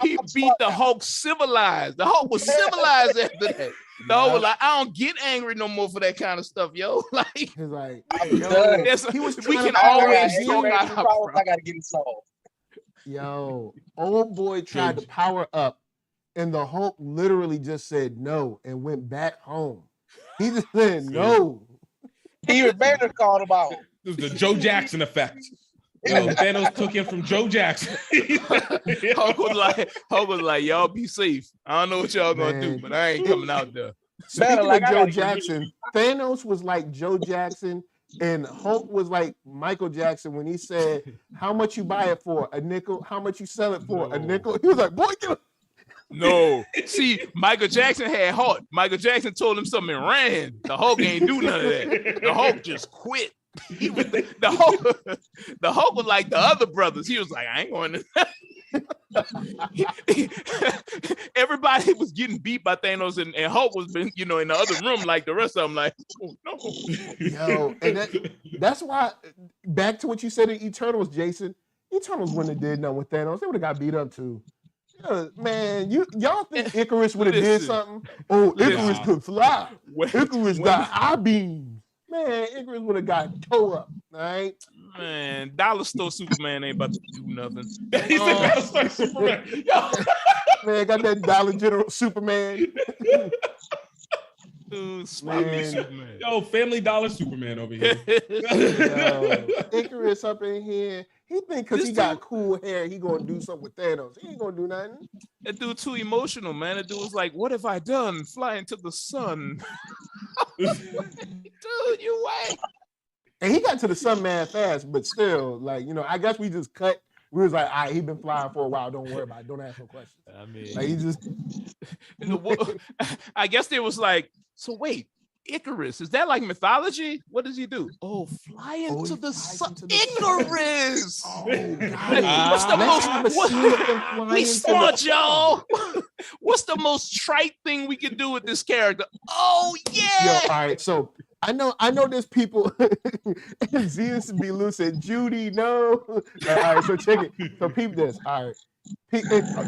He beat the Hulk civilized. The Hulk was civilized after that. The Hulk was like, I don't get angry no more for that kind of stuff, yo. Like, he's like, he was. We can always talk out. I gotta get it solved. Yo, old boy tried to power up. And the Hulk literally just said no and went back home. He just said no. Even Banner called him out. It was the Joe Jackson effect. Yo, Thanos took him from Joe Jackson. Hulk was like, y'all be safe. I don't know what y'all gonna do, but I ain't coming out there. Speaking of Joe Jackson, Thanos was like Joe Jackson, and Hulk was like Michael Jackson when he said, "How much you buy it for? A nickel? How much you sell it for? A nickel?" He was like, "Boy, get No, see, Michael Jackson had heart. Michael Jackson told him something and ran. The Hulk ain't do none of that. The Hulk just quit. The Hulk was like the other brothers. He was like, I ain't going to. Everybody was getting beat by Thanos, and Hulk was been, in the other room like the rest of them. Like, oh no. Yo, and that's why. Back to what you said in Eternals, Jason. Eternals wouldn't have did nothing with Thanos. They would have got beat up too. Man, y'all think Icarus would have did something? Oh, Icarus could fly. Icarus got eye beams. Man, Icarus would have got toe up. All right. Man, Dollar Store Superman ain't about to do nothing. He said Dollar Store Superman. Yo. Man, got that Dollar General Superman. Dude, Superman. Yo, Family Dollar Superman over here. Yo, Icarus up in here. He think because he got cool hair, he gonna do something with Thanos. He ain't gonna do nothing. That dude too emotional, man. That dude was like, "What have I done? Flying to the sun." Dude, you wait. And he got to the sun man fast, but still, like, I guess we just cut. We was like, all right, he been flying for a while. Don't worry about it. Don't ask no questions. I mean, like, he just. I guess they was like, so wait. Icarus, is that like mythology? What does he do? Oh, flying to the sun. Icarus! Oh, God. He's smart, y'all. What's the most trite thing we can do with this character? Oh, yeah. Yo, all right, so I know there's people. Zeus be loose and Judy, no. All right, so check it. So peep this. All right.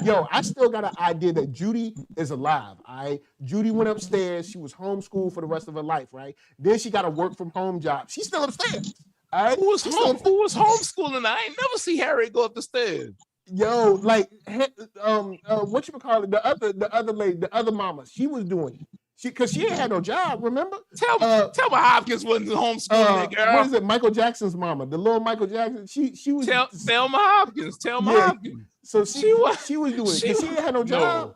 Yo, I still got an idea that Judy is alive. All right, Judy went upstairs. She was homeschooled for the rest of her life, right? Then she got a work from home job. She's still upstairs. All right, who was homeschooling? I ain't never see Harry go up the stairs. Yo, like, what you call it? The other lady, the other mama, she was doing it. Because she ain't had no job, remember? Tell me Hopkins wasn't homeschooling that girl. What is it? Michael Jackson's mama, the little Michael Jackson. She was Thelma Hopkins. Hopkins. So she was doing it because she ain't had no job.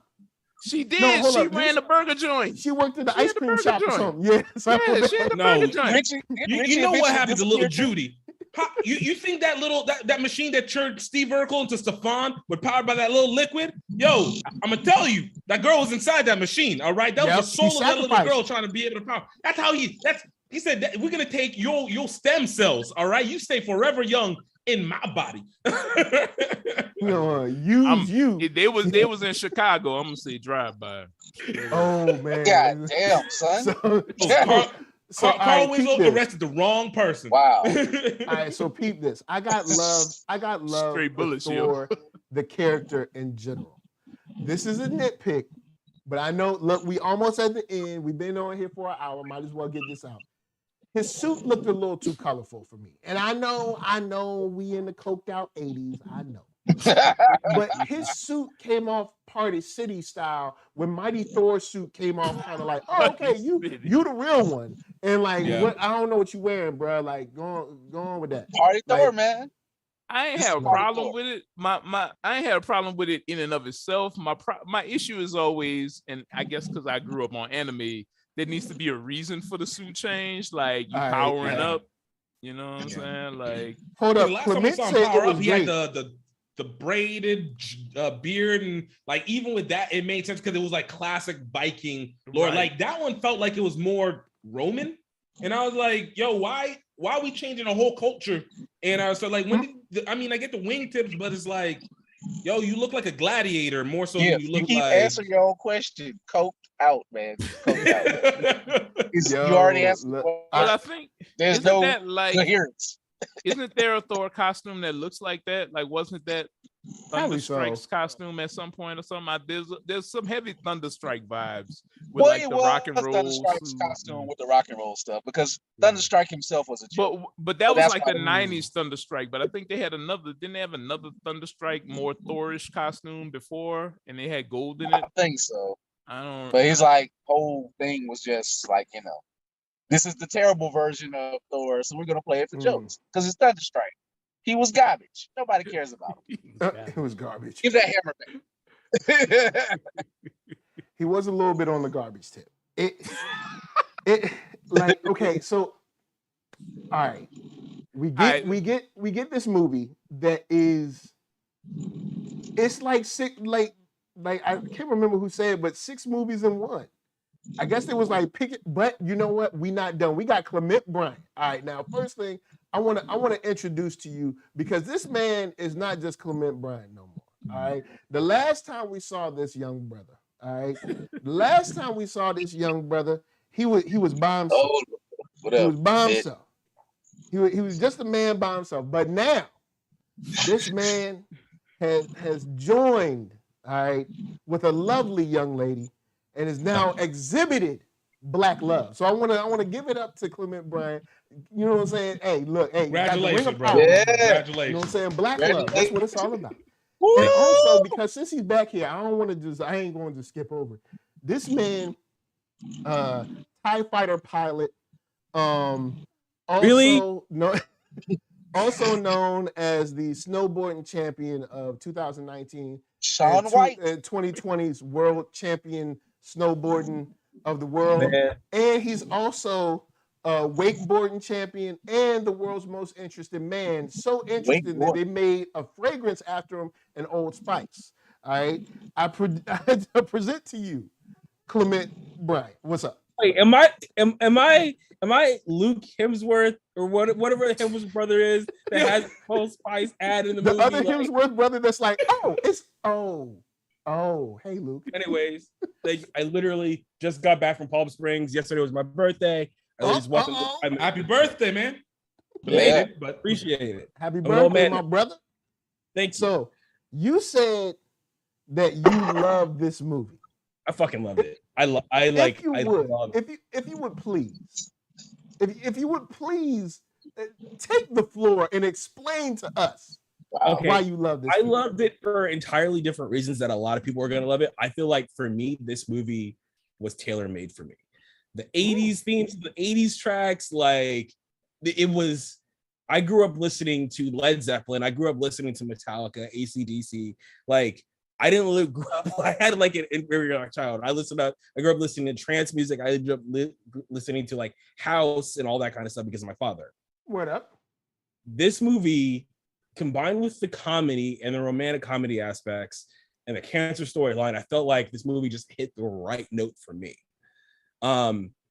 She did. She ran the burger joint. She worked in the ice cream shop or something. Yeah, she had the burger joint. You know what happened to little Judy? You think that little that machine that turned Steve Urkel into Stefan was powered by that little liquid? Yo, I'm gonna tell you, that girl was inside that machine. All right, that was the soul of that little girl trying to be able to power. That's how he said that we're gonna take your stem cells. All right, you stay forever young in my body. They was in Chicago. I'm gonna say drive by. Oh man! God damn, son. Carl Winslow arrested the wrong person. Wow. All right, so peep this. I got love Straight bullets for the character in general. This is a nitpick, but I know. Look, we almost at the end. We've been on here for an hour. Might as well get this out. His suit looked a little too colorful for me, and I know, we in the coked out 80s. I know. But his suit came off Party City style when Mighty Thor's suit came off kind of like, oh, okay, you the real one. And like, what? I don't know what you wearing, bro. Like, go on with that. Party Thor, man. I ain't had a problem with it. I ain't had a problem with it in and of itself. My issue is always, and I guess because I grew up on anime, there needs to be a reason for the suit change, like you powering up. You know what I'm saying? Like, hold up. Last time we saw him power up, he had the braided beard, and like even with that, it made sense because it was like classic Viking lore. Like that one felt like it was more Roman, and I was like, yo, why are we changing the whole culture? And I was like, I get the wingtips, but it's like, yo, you look like a gladiator more so than you look keep like. Answer your own question. Coked out, man. Coked out. You already answered. But I think there's no coherence. Isn't there a Thor costume that looks like that? Like, wasn't that Thunderstrike's costume at some point or something? There's some heavy Thunderstrike vibes with the rock and roll Thunderstrike's costume with the rock and roll stuff, because Thunderstrike himself was a joke. But that was like the 90s Thunderstrike. But I think they had didn't they have another Thunderstrike, more Thorish costume before, and they had gold in it? I think so. I don't. But his like whole thing was just like, this is the terrible version of Thor, so we're gonna play it for jokes because it's Thunderstrike. He was garbage. Nobody cares about him. It was garbage. Give that hammer back. He was a little bit on the garbage tip. It like, okay, so all right, we get this movie that is, it's like like I can't remember who said it, but 6 movies in one. I guess it was like pick it, but you know what? We not done. We got Clement Bryant. All right, now first thing I want to introduce to you, because this man is not just Clement Bryant no more. All right, the last time we saw this young brother, he was by himself. He was by himself. He was just a man by himself. But now this man has joined, all right, with a lovely young lady, and is now exhibited black love. So I want to give it up to Clement Bryant. You know what I'm saying? Hey, look, hey, congratulations, bro. Congratulations. You know what I'm saying? Black love. That's what it's all about. And also, because since he's back here, I ain't going to skip over it. This man, TIE fighter pilot, also known as the snowboarding champion of 2019, Shaun White, 2020's world champion snowboarding of the world, and he's also wakeboarding champion and the world's most interested man. So interested that they made a fragrance after him in Old Spice. All right, I present to you Clement Bryant. What's up? Wait, am I Luke Hemsworth or whatever Hemsworth's brother is that has Old Spice ad in the movie? The other Hemsworth brother that's like, hey Luke. Anyways, I literally just got back from Palm Springs. Yesterday was my birthday. Happy birthday, man. Belated, but appreciate it. Happy birthday, my brother. Thanks. So you said that you love this movie. I fucking loved it. If you would please take the floor and explain to us why you love this. I loved it for entirely different reasons that a lot of people are going to love it. I feel like for me, this movie was tailor-made for me. The 80s themes, the 80s tracks, like it was. I grew up listening to Led Zeppelin. I grew up listening to Metallica, AC/DC. Like I didn't live. I had like an inferior child. I grew up listening to trance music. I ended up listening to like house and all that kind of stuff because of my father. What up? This movie, combined with the comedy and the romantic comedy aspects and the cancer storyline, I felt like this movie just hit the right note for me.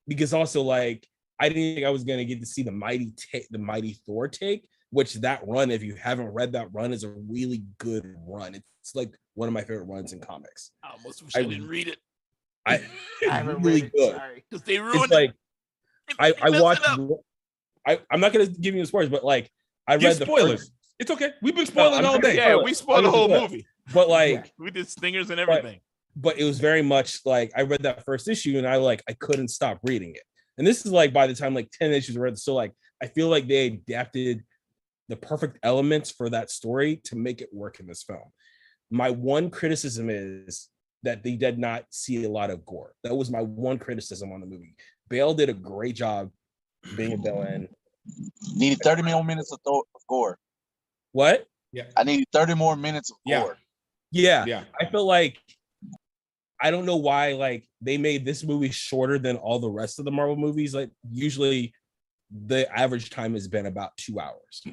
Because also like I didn't think I was gonna get to see the mighty Thor take, which that run, if you haven't read that run, is a really good run. It's like one of my favorite runs in comics. I almost wish I didn't read it. I haven't really read it. good. Sorry. Because they ruined it. Like I watched. I'm not gonna give you the spoilers, but like I read the spoilers. It's okay. We've been spoiling all day. Yeah, we spoiled the whole movie. But like we did stingers and everything. But it was very much like I read that first issue and I couldn't stop reading it. And this is like by the time like 10 issues were read, so like I feel like they adapted the perfect elements for that story to make it work in this film. My one criticism is that they did not see a lot of gore. That was my one criticism on the movie. Bale did a great job being a villain. Needed 30 more minutes of gore. What? Yeah. I needed 30 more minutes of gore. Yeah. I feel like I don't know why like they made this movie shorter than all the rest of the Marvel movies. Like usually the average time has been about 2 hours.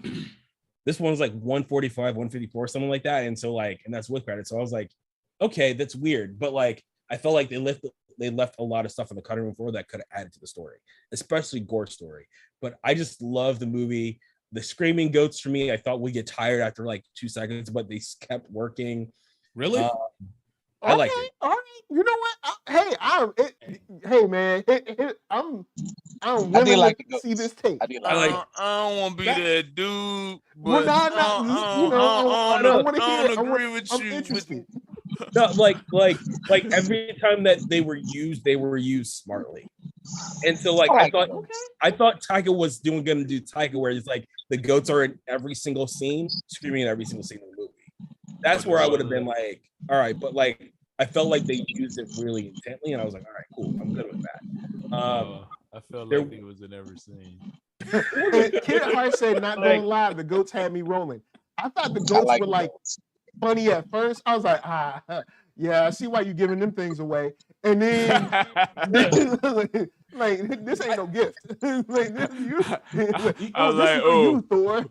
This one's like 145, 154, something like that. And so like, and that's with credits. So I was like, okay, that's weird. But like, I felt like they left a lot of stuff on the cutting room floor that could have added to the story, especially gore story. But I just love the movie. The screaming goats for me, I thought would get tired after like 2 seconds, but they kept working. Really? I like it. All right. You know what? Hey, man. I'm willing to see this tape. I don't want to be that dude. But I don't agree with you. Interested. No, like every time that they were used smartly. And so like I thought Taika was gonna do Taika, where it's like the goats are in every single scene, screaming in every single scene of the movie. That's where I would have been like, all right, but like I felt like they used it really intently, and I was like, all right, cool, I'm good with that. I felt like it was in every scene. Kid Hart said, not going live, the goats had me rolling. I thought the goats were like funny at first. I was like, yeah, I see why you giving them things away. And then like this ain't no gift. I was like, oh, you, Thor.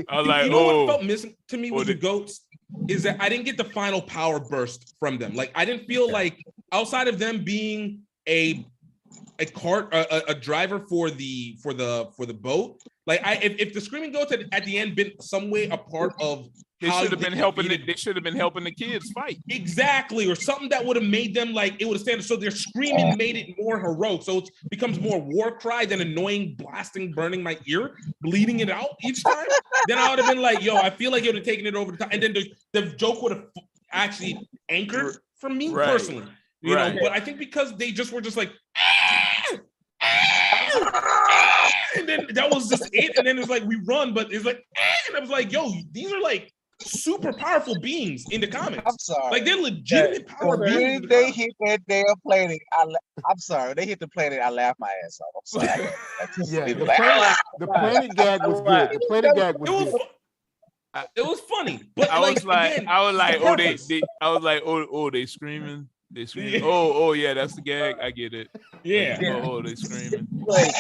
I was like, what felt missing to me with the goats is that I didn't get the final power burst from them. Like I didn't feel like outside of them being a driver for the boat. Like if the screaming goats had at the end been some way a part of they should have been helping the kids fight. Exactly, or something that would have made them like it would have stand. So their screaming made it more heroic. So it becomes more war cry than annoying blasting, burning my ear, bleeding it out each time. Then I would have been like, yo, I feel like it would have taken it over the top. And then the joke would have actually anchored for me personally. You know, but I think because they just were just like and then that was just it. And then it was like we run, but it's like and I was like, yo, these are like super powerful beings in the comics. I'm sorry. Like they're legitimate power beings. When they hit that damn planet, I'm sorry. When they hit the planet, I laughed my ass off. I'm sorry. The planet gag was good. The planet gag was good. It was funny, but I was like, oh, they screaming. They screaming. Oh, yeah, that's the gag. I get it. Yeah. Oh, they screaming. Like,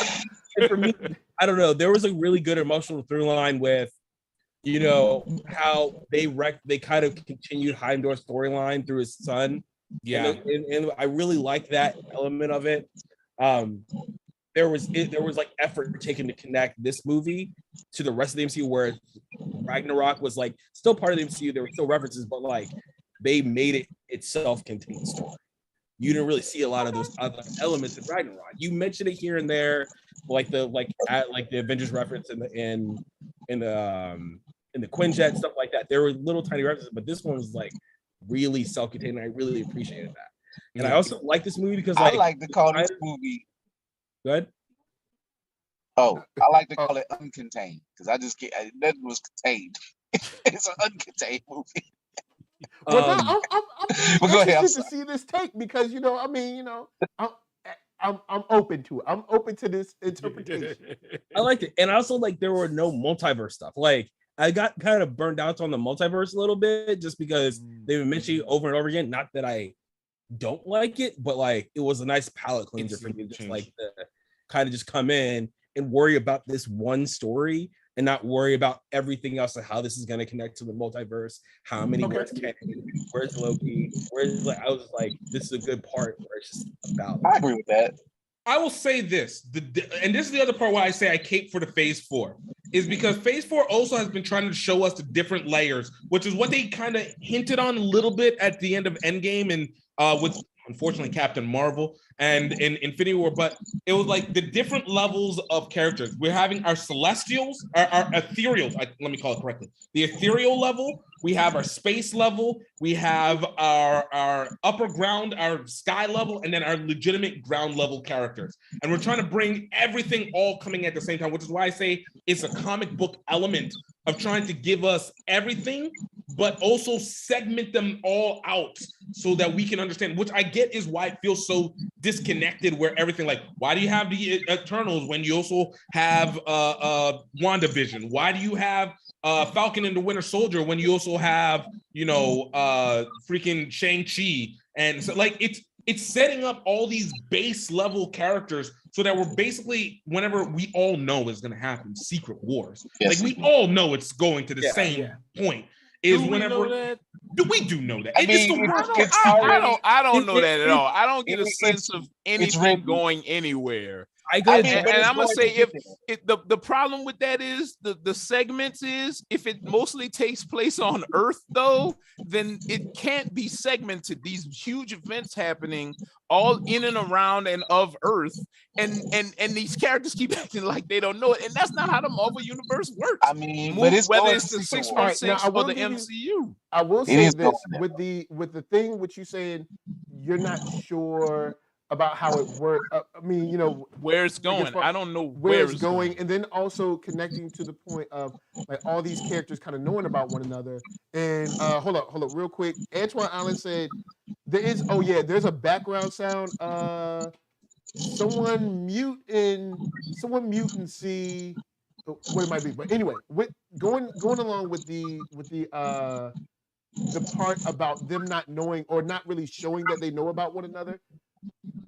for me, I don't know. There was a really good emotional through line with, you know, how they kind of continued Heimdall's storyline through his son. Yeah, and I really like that element of it. There was like effort taken to connect this movie to the rest of the MCU, where Ragnarok was like still part of the MCU. There were still references, but like they made it itself contained story. You didn't really see a lot of those other elements in Ragnarok. You mentioned it here and there, like the Avengers reference in the Quinjet, stuff like that. There were little tiny references, but this one was like really self-contained. And I really appreciated that. And I also like this movie because I like to call this movie. Good. Oh, I like to call it uncontained because I just can't. That was contained. It's an uncontained movie. I'm go ahead, interested to see this take because I'm open to it. I'm open to this interpretation. I liked it, and I also like there were no multiverse stuff. Like I got kind of burned out on the multiverse a little bit just because they've been mentioning over and over again. Not that I don't like it, but like it was a nice palate cleanser for me, just like to kind of just come in and worry about this one story and not worry about everything else and how this is going to connect to the multiverse. How many where's Kenny, where's Loki, where's like I was like, this is a good part where it's just about. I agree with that. I will say this, and this is the other part why I say I cape for the Phase 4, is because Phase 4 also has been trying to show us the different layers, which is what they kind of hinted on a little bit at the end of Endgame and with, unfortunately, Captain Marvel and in Infinity War, but it was like the different levels of characters. We're having our Celestials, our Ethereals, let me call it correctly. The Ethereal level, we have our space level, we have our upper ground, our sky level, and then our legitimate ground level characters. And we're trying to bring everything all coming at the same time, which is why I say it's a comic book element of trying to give us everything, but also segment them all out so that we can understand, which I get is why it feels so disconnected, where everything, like, why do you have the Eternals when you also have WandaVision? Why do you have Falcon and the Winter Soldier when you also have, freaking Shang-Chi? And so, like, it's setting up all these base level characters so that we're basically, whenever we all know is going to happen, Secret Wars. Yes. Like, we all know it's going to the same point. Is whenever we do know that. I don't know that at all. I don't get a sense of anything going anywhere. And I'm gonna say if the problem with that is the segments is if it mostly takes place on Earth though, then it can't be segmented. These huge events happening all in and around and of Earth, and these characters keep acting like they don't know it, and that's not how the Marvel universe works. I mean, whether it's the 616 or the MCU. I will say this with the thing which you saying you're not sure about how it works. I mean, where it's going. I don't know where it's going, and then also connecting to the point of like all these characters kind of knowing about one another. And hold up, real quick. Antoine Allen said there's a background sound. Someone mute and see what it might be. But anyway, going along with the part about them not knowing or not really showing that they know about one another.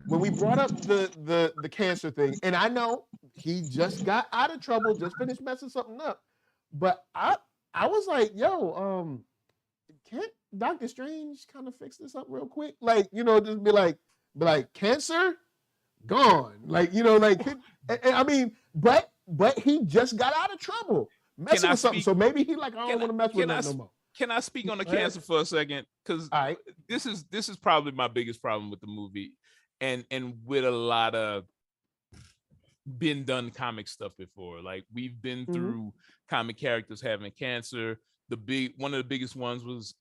When we brought up the cancer thing, and I know he just got out of trouble, just finished messing something up, but I was like, yo, can't Doctor Strange kind of fix this up real quick? Like, just be like cancer gone, like, I mean, but he just got out of trouble messing with something, so maybe he like, I don't want to mess with that no more. Can I speak on the cancer for a second? Because this is probably my biggest problem with the movie, and with a lot of been done comic stuff before. Like we've been through comic characters having cancer. One of the biggest ones was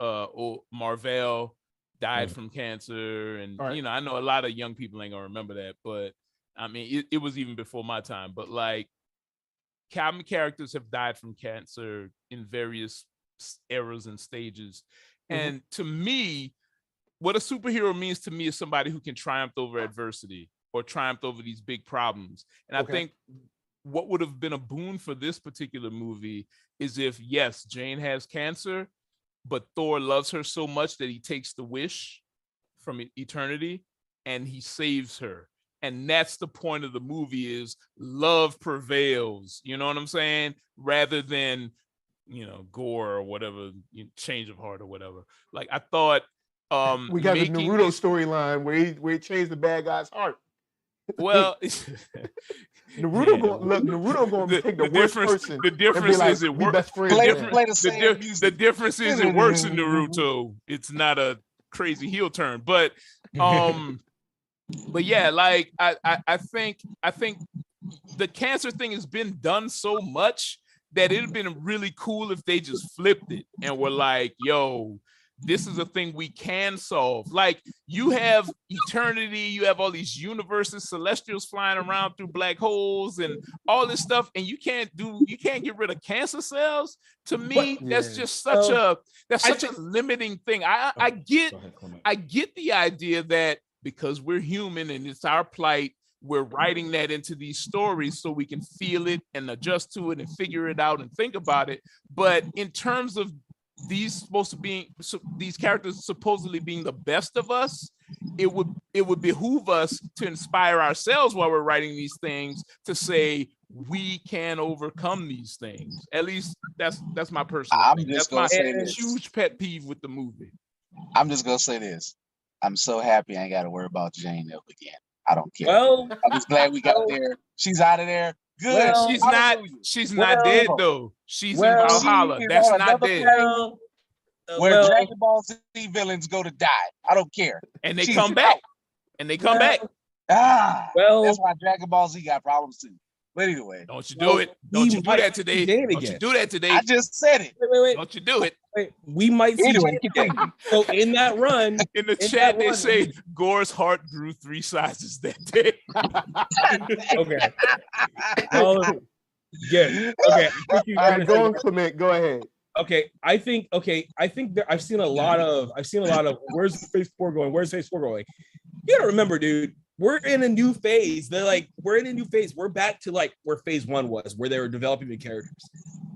Marvel died from cancer, and I know a lot of young people ain't gonna remember that, but I mean it was even before my time. But like comic characters have died from cancer in various eras and stages, and to me, what a superhero means to me is somebody who can triumph over adversity or triumph over these big problems. And I think what would have been a boon for this particular movie is if, yes, Jane has cancer, but Thor loves her so much that he takes the wish from eternity and he saves her. And that's the point of the movie, is love prevails. You know what I'm saying? Rather than, gore or whatever, change of heart or whatever. Like I thought we got the Naruto storyline where he changed the bad guy's heart. Well, Naruto going to take the worst person. The difference is it works. The difference is it works in Naruto. It's not a crazy heel turn, but yeah, like I think the cancer thing has been done so much that it'd have been really cool if they just flipped it and were like, yo, this is a thing we can solve. Like you have eternity, you have all these universes, celestials flying around through black holes and all this stuff, and you can't get rid of cancer cells. To me, that's just such a limiting thing. I get the idea that because we're human and it's our plight, we're writing that into these stories so we can feel it and adjust to it and figure it out and think about it. But in terms of these characters supposedly being the best of us, it would behoove us to inspire ourselves while we're writing these things to say we can overcome these things. At least that's my personal thing. That's my huge pet peeve with the movie. I'm just gonna say this. I'm so happy I ain't got to worry about Jane up again. I don't care. Well, I'm just glad we got there. She's out of there. Good. Well, she's not dead though. She's in Valhalla. That's not dead. Where Dragon Ball Z villains go to die. I don't care. And they come back. And they come back. That's why Dragon Ball Z got problems too. But anyway. Don't you do it. Don't you do that today. Don't you do that today. I just said it. Wait. Don't you do it. Wait. We might see So in that run. In the chat, they say Gore's heart grew 3 sizes that day. Okay. Good. Okay. All right, go on, Clement. Go ahead. Okay, I think that I've seen a lot of where's phase 4 going? Where's phase 4 going? You gotta remember, dude, we're in a new phase. We're in a new phase. We're back to like where phase 1 was, where they were developing the characters.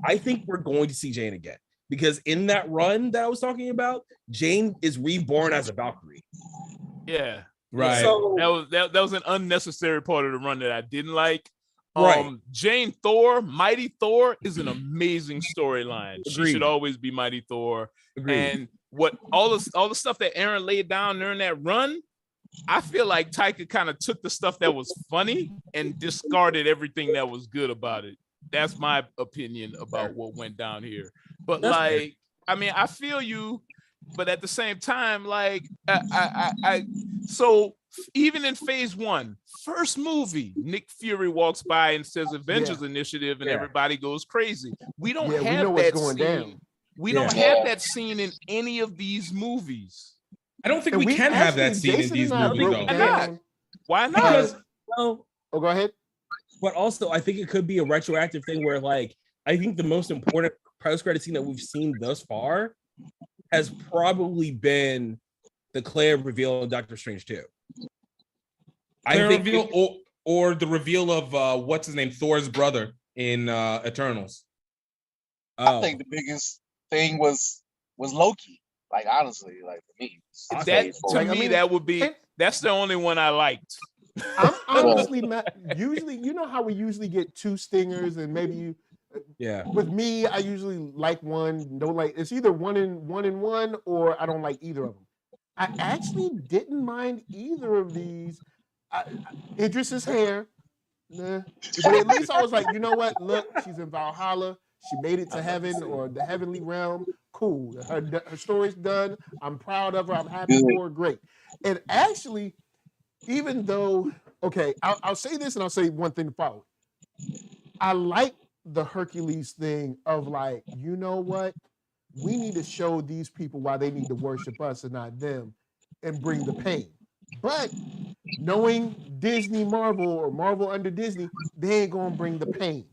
I think we're going to see Jane again because in that run that I was talking about, Jane is reborn as a Valkyrie. Yeah, right. So that was an unnecessary part of the run that I didn't like. Right. Jane Thor, Mighty Thor is an amazing storyline. She should always be Mighty Thor. Agreed. And what all the stuff that Aaron laid down during that run, I feel like Taika kind of took the stuff that was funny and discarded everything that was good about it. That's my opinion about what went down here. But I feel you, but at the same time, so even in phase 1, first movie, Nick Fury walks by and says Avengers Initiative and everybody goes crazy. We don't have that scene. Down. We don't have that scene in any of these movies. I don't think we can have that scene in these movies, though. Why not? Go ahead. But also, I think it could be a retroactive thing where, I think the most important post-credit scene that we've seen thus far has probably been the Claire reveal of Doctor Strange 2. Claire reveal or the reveal of what's his name, Thor's brother in Eternals. I think the biggest thing was Loki. Honestly, for me, that would be. That's the only one I liked. I'm honestly not. Usually, you know how we usually get 2 stingers, and maybe you. Yeah. With me, I usually like one. Don't like. It's either one in one, or I don't like either of them. I actually didn't mind either of these. Idris's hair, nah. But at least I was like, you know what? Look, she's in Valhalla. She made it to heaven or the heavenly realm. Cool. Her story's done. I'm proud of her. I'm happy for her. Great. And actually, even though, I'll say this and I'll say one thing to follow. I like the Hercules thing of you know what? We need to show these people why they need to worship us and not them and bring the pain. But knowing Disney Marvel or Marvel under Disney, they ain't gonna bring the pain.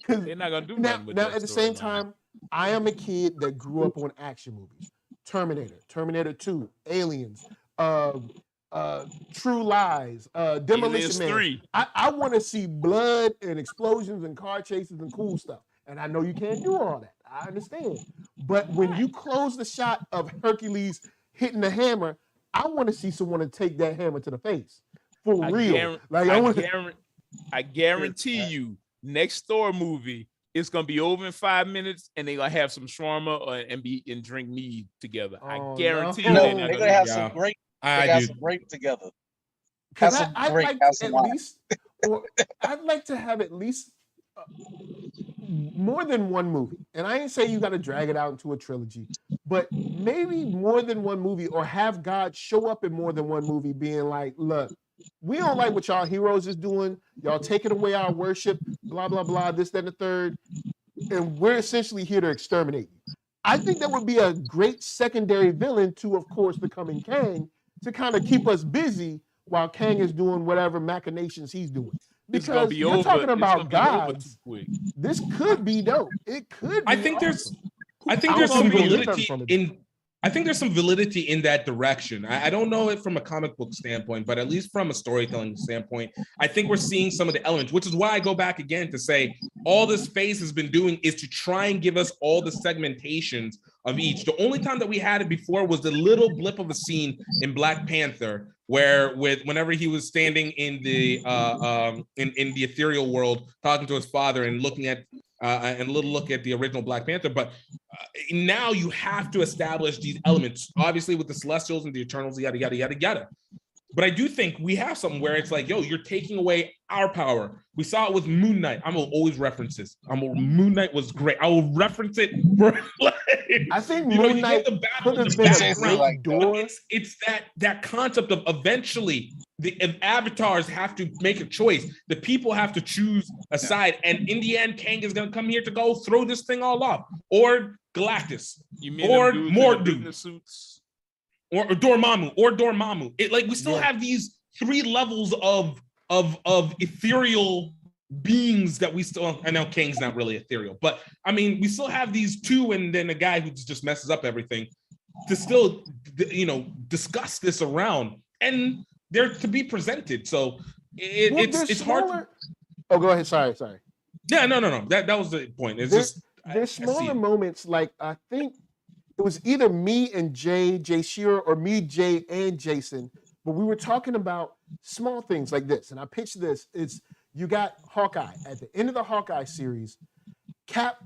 They're not gonna do nothing with now that at the same time, I am a kid that grew up on action movies. Terminator 2, Aliens, True Lies, Demolition Man. 3. I want to see blood and explosions and car chases and cool stuff. And I know you can't do all that. I understand. But when you close the shot of Hercules hitting the hammer, I want to see someone take that hammer to the face. For real. I guarantee you, next Thor movie, it's gonna be over in 5 minutes, and they're gonna have some shawarma and drink mead together. I guarantee you. They're gonna have some great. Some great together. I'd like to have at least more than one movie. And I ain't say you got to drag it out into a trilogy, but maybe more than one movie, or have God show up in more than one movie being like, look, we don't like what y'all heroes is doing. Y'all taking away our worship, blah, blah, blah, this, that, and the third. And we're essentially here to exterminate you. I think that would be a great secondary villain to, of course, becoming Kang, to kind of keep us busy while Kang is doing whatever machinations he's doing. Because you're talking about gods. This could be dope. It could be. I think there's some validity in I think there's some validity in that direction. I don't know it from a comic book standpoint, but at least from a storytelling standpoint, I think we're seeing some of the elements, which is why I go back again to say all this phase has been doing is to try and give us all the segmentations of each. The only time that we had it before was the little blip of a scene in Black Panther, where whenever he was standing in the in the ethereal world, talking to his father and looking at and a little look at the original Black Panther. But now you have to establish these elements, obviously with the Celestials and the Eternals, yada, yada, yada, yada. But I do think we have something where it's like, yo, you're taking away our power. We saw it with Moon Knight. I'm gonna always reference this. Moon Knight was great. I will reference it for I think Moon Knight could have been a great door. It's that concept of eventually the avatars have to make a choice. The people have to choose a side, and in the end, Kang is gonna come here to go throw this thing all off, or Galactus, or Mordu, or Dormammu. It like we still have these 3 levels of ethereal beings that we still. I know Kang's not really ethereal, but I mean we still have these 2, and then a guy who just messes up everything to still, discuss this around, and they're to be presented. So it's hard. Oh, go ahead. Sorry. Yeah, no. That was the point. There's smaller moments. Like I think it was either me and Jay Shearer, or me, Jay, and Jason, but we were talking about small things like this. And I pitched this. It's you got Hawkeye at the end of the Hawkeye series. Cap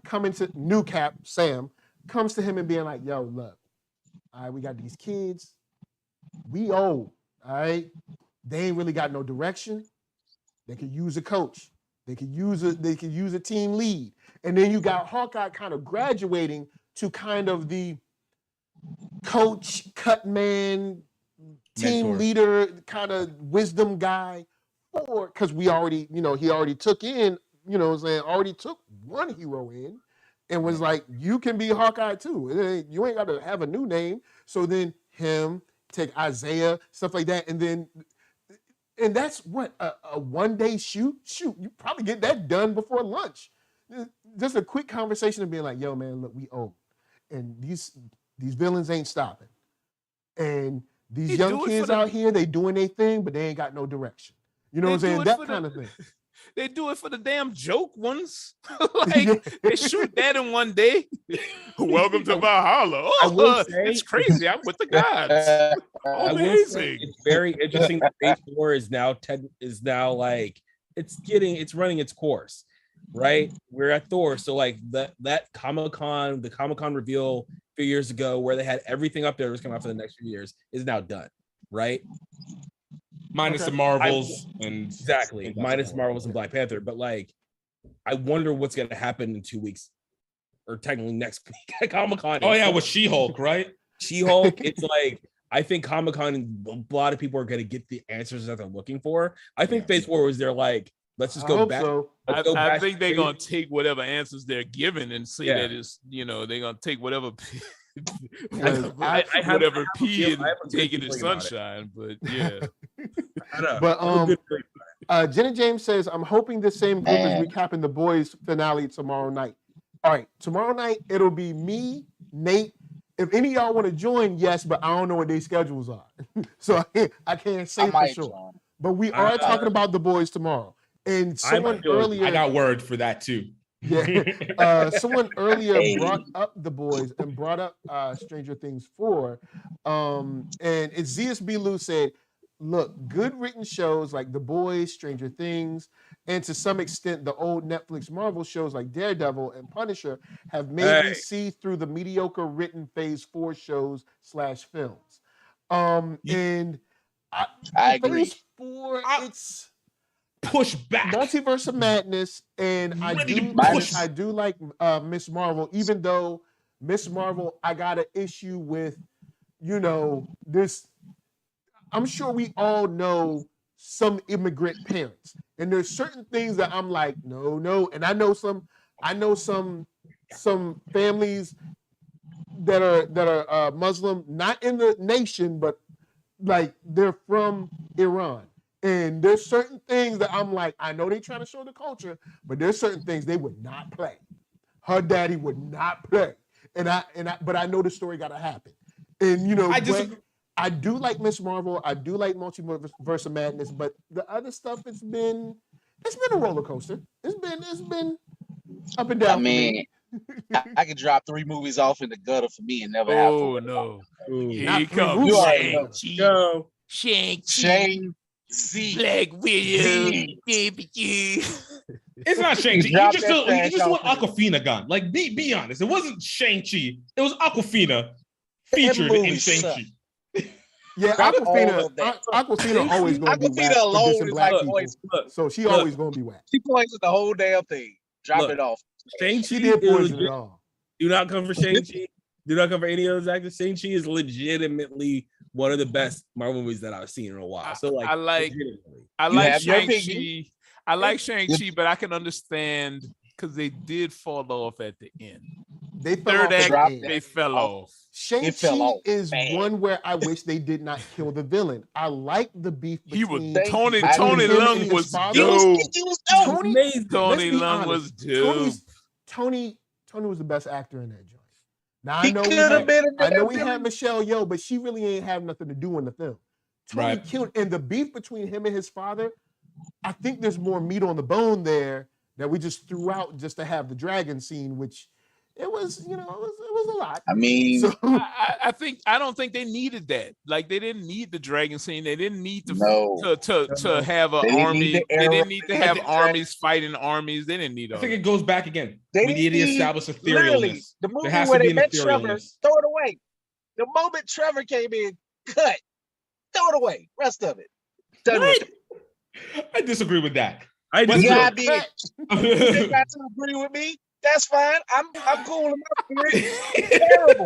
new Cap, Sam, comes to him and being like, "Yo, look, all right, we got these kids. We old, all right. They ain't really got no direction. They could use a coach. They could use a team lead." And then you got Hawkeye kind of graduating to kind of the coach, cut man, team leader, kind of wisdom guy, because we already, he already took in, already took one hero in and was like, you can be Hawkeye too. You ain't got to have a new name. So then him, take Isaiah, stuff like that. And that's what, a one-day shoot, you probably get that done before lunch. Just a quick conversation of being like, yo, man, look, we old. And these villains ain't stopping. And these young kids out here, they doing their thing, but they ain't got no direction. You know what I'm saying? That kind of thing. They do it for the damn joke ones. They shoot that in one day. Welcome to Valhalla. Oh, it's crazy. I'm with the gods. Amazing. It's very interesting that Phase 4 is now like it's running its course, right? We're at Thor, so like that Comic-Con, the Comic-Con reveal a few years ago where they had everything up there that was coming out for the next few years is now done, right? Minus the Marvels minus Marvels and Black Panther. But like, I wonder what's going to happen in 2 weeks, or technically next week at Comic-Con. Oh yeah, with She-Hulk, right? She-Hulk. It's like I think Comic-Con and a lot of people are going to get the answers that they're looking for. I think Phase 4 was they're like, let's just go back. So. I think they're going to take whatever answers they're given and say that is, they're going to take whatever. Whatever P and take it as sunshine, but yeah. But Jenna James says, I'm hoping the same group is recapping the Boys finale tomorrow night. All right, tomorrow night it'll be me, Nate. If any of y'all want to join, yes, but I don't know what their schedules are, so I can't say for sure. But we are talking about the Boys tomorrow, and someone earlier I got word for that too. Yeah, someone earlier brought up the Boys and brought up Stranger Things 4, and it's ZSB Lou said, look, good written shows like The Boys, Stranger Things, and to some extent the old Netflix Marvel shows like Daredevil and Punisher have made me see through the mediocre written Phase 4 shows / films. And I agree. Phase 4, it's push back. Multiverse of Madness, and I do like Miss Marvel, even though Miss Marvel, I got an issue with, this. I'm sure we all know some immigrant parents, and there's certain things that I'm like, no, and I know some families that are Muslim, not in the nation, but like they're from Iran. And there's certain things that I'm like, I know they're trying to show the culture, but there's certain things they would not play. Her daddy would not play. But I know the story got to happen. And I do like Miss Marvel. I do like Multiverse of Madness, but the other stuff it's been a roller coaster. It's been up and down. I mean, I could drop 3 movies off in the gutter for me and never have to. Oh no! Here comes Shang-Chi. Black Widow. It's not Shang-Chi. You just want Awkwafina gone. Like, be honest. It wasn't Shang-Chi. It was Awkwafina featured in Shang-Chi. Yeah, Awkwafina always going to be whack. Alone is black like people. So she always going to be whack. She poisoned the whole damn thing. Drop it off. Shang-Chi did poison it all. Do not come for Shang-Chi. Do not come for any of those actors. Shang-Chi is legitimately one of the best Marvel movies that I've seen in a while. So like, I like Shang-Chi. I like Shang-Chi, but I can understand because they did fall off at the end. They fell off. Shang-Chi is one where I wish they did not kill the villain. I like the beef between Tony Leung was dope. Tony Leung was dope. Tony was the best actor in that joint. Now I know we had Michelle Yeoh, but she really ain't have nothing to do in the film. Tony killed, and the beef between him and his father, I think there's more meat on the bone there that we just threw out just to have the dragon scene, which it was a lot. I mean, I don't think they needed that. Like, they didn't need the dragon scene. They didn't need to have an army. They didn't need to have armies fighting armies. They didn't need. I think it goes back again. We need to establish etherealness. The movie where they met Trevor, throw it away. The moment Trevor came in, cut, throw it away. Rest of it, done with it. I disagree with that. You got to agree with me. That's fine. I'm cool enough. Terrible.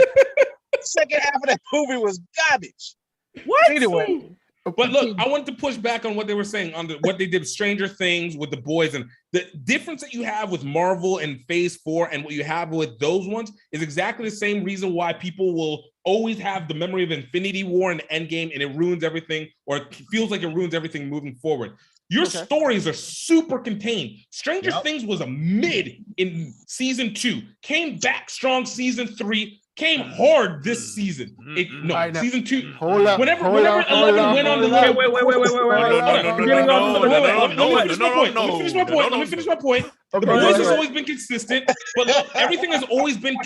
Second half of that movie was garbage. What? Anyway. But look, I wanted to push back on what they were saying on what they did Stranger Things with the boys, and the difference that you have with Marvel and Phase 4 and what you have with those ones is exactly the same reason why people will always have the memory of Infinity War and Endgame, and it ruins everything, or it feels like it ruins everything moving forward. Your stories are super contained. Stranger Things was a mid in season 2, came back strong season 3, came hard this season. Season 2. Whenever 11 went on the wait. Let me finish my point. The boys has always been consistent, but look, everything has always been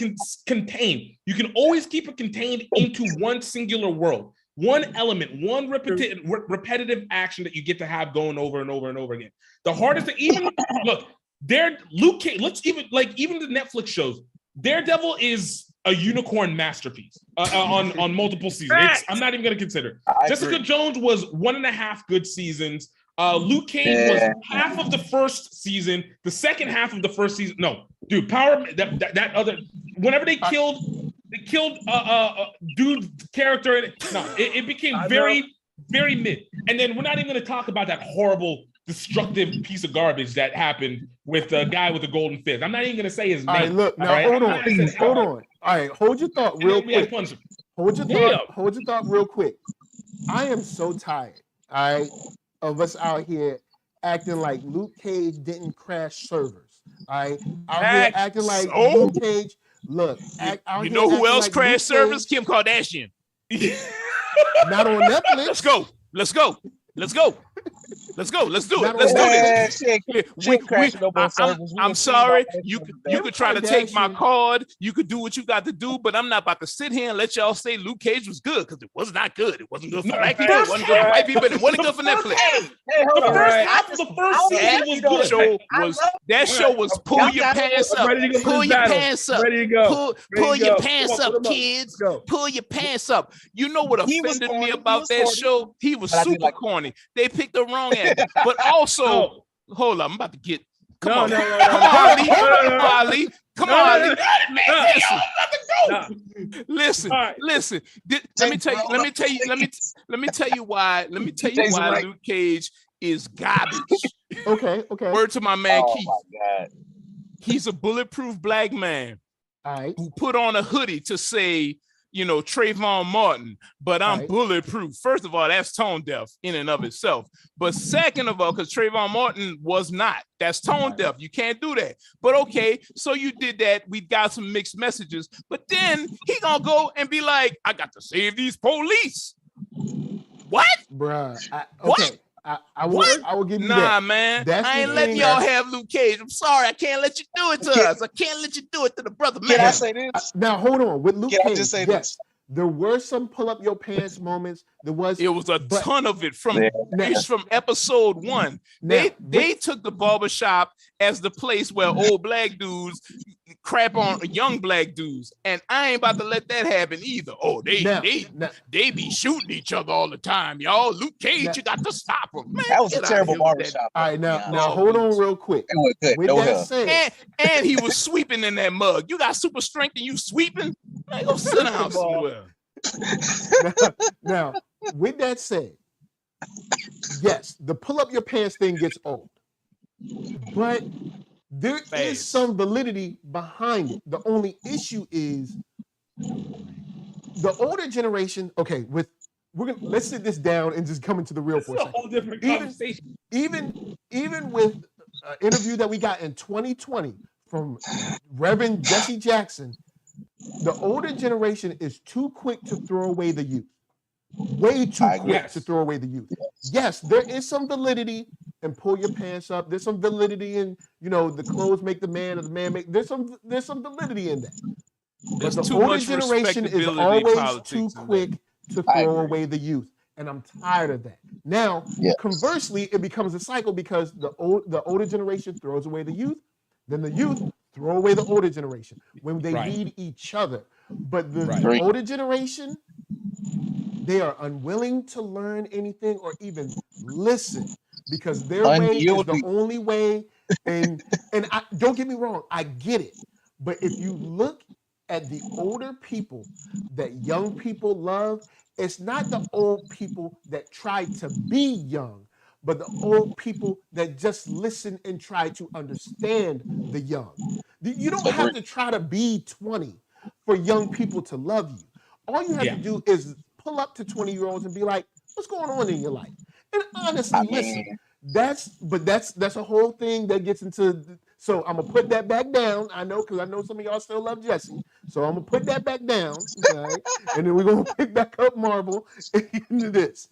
contained. You can always keep it contained into one singular world. One element, one repetitive action that you get to have going over and over and over again. The hardest to even look, Luke Cage, even the Netflix shows, Daredevil is a unicorn masterpiece on multiple seasons. I'm not even going to consider. Jessica Jones was 1.5 good seasons. Luke Cage was half of the first season. The second half of the first season. No, dude, that other. Whenever they killed dude's character. It became very, very mid. And then we're not even going to talk about that horrible, destructive piece of garbage that happened with the guy with the golden fist. I'm not even going to say his name. All right, look, now hold on. All right, hold your thought real quick. Hold your thought real quick. I am so tired, all right, of us out here acting like Luke Cage didn't crash servers. All right, out here acting like Luke Cage. Look, you know who else crashed servers? Kim Kardashian. Not on Netflix. Let's go. Let's do it. I'm sorry. You could try to take my card. You could do what you got to do, but I'm not about to sit here and let y'all say Luke Cage was good, because it was not good. It wasn't good for black people. It wasn't good for white people. It wasn't good for Netflix. The first half of the first season was good. That show was pull your pants up. Pull your pants up. Pull your pants up, kids. Pull your pants up. You know what offended me about that show? He was super corny. They picked the wrong actor. But also, hold up, I'm about to get. Come on, Ali. Come on, Ali. Listen. Let me tell you why Luke Cage is garbage. Okay. Word to my man Keith. My God. He's a bulletproof black man who put on a hoodie to say, Trayvon Martin, but I'm bulletproof. First of all, that's tone deaf in and of itself. But second of all, because Trayvon Martin was not, that's tone deaf. You can't do that. But okay, so you did that. We got some mixed messages. But then he gonna go and be like, I got to save these police. What? Bruh. What? I will give you that. Nah, man. I ain't letting y'all have Luke Cage. I'm sorry. I can't let you do it to us. I can't let you do it to the brother, man. Can I say this? Now, hold on. With Luke Can Cage, I just say yes, this? there were some pull up your pants moments. It was a ton of it from episode 1. They took the barbershop as the place where old black dudes crap on young black dudes, and I ain't about to let that happen either. Oh, they be shooting each other all the time, y'all. Luke Cage, you got to stop him. Man, that was a terrible barbershop. All right, now hold on real quick. With that said, and he was sweeping in that mug. You got super strength and you sweeping? Man, go sit down somewhere. Now, with that said, yes, the pull up your pants thing gets old, but there is some validity behind it. The only issue is the older generation. Okay, let's sit this down and just come into the real for a second. Whole different conversation. Even with an interview that we got in 2020 from Reverend Jesse Jackson, the older generation is too quick to throw away the youth. Way too quick to throw away the youth. Yes, there is some validity in pull your pants up. There's some validity in, the clothes make the man or the man make. There's some validity in that. But the older generation is always too quick to throw away the youth. And I'm tired of that. Now, conversely, it becomes a cycle because the older generation throws away the youth, then the youth throw away the older generation when they need each other. But the older generation, they are unwilling to learn anything or even listen because their way is the only way. And don't get me wrong, I get it. But if you look at the older people that young people love, it's not the old people that try to be young, but the old people that just listen and try to understand the young. You don't have to try to be 20 for young people to love you. All you have to do is pull up to 20-year-olds and be like, what's going on in your life? And honestly, listen, that's a whole thing that gets into, so I'm gonna put that back down. I know, because I know some of y'all still love Jesse. So I'm gonna put that back down, okay? And then we're gonna pick back up Marvel into this.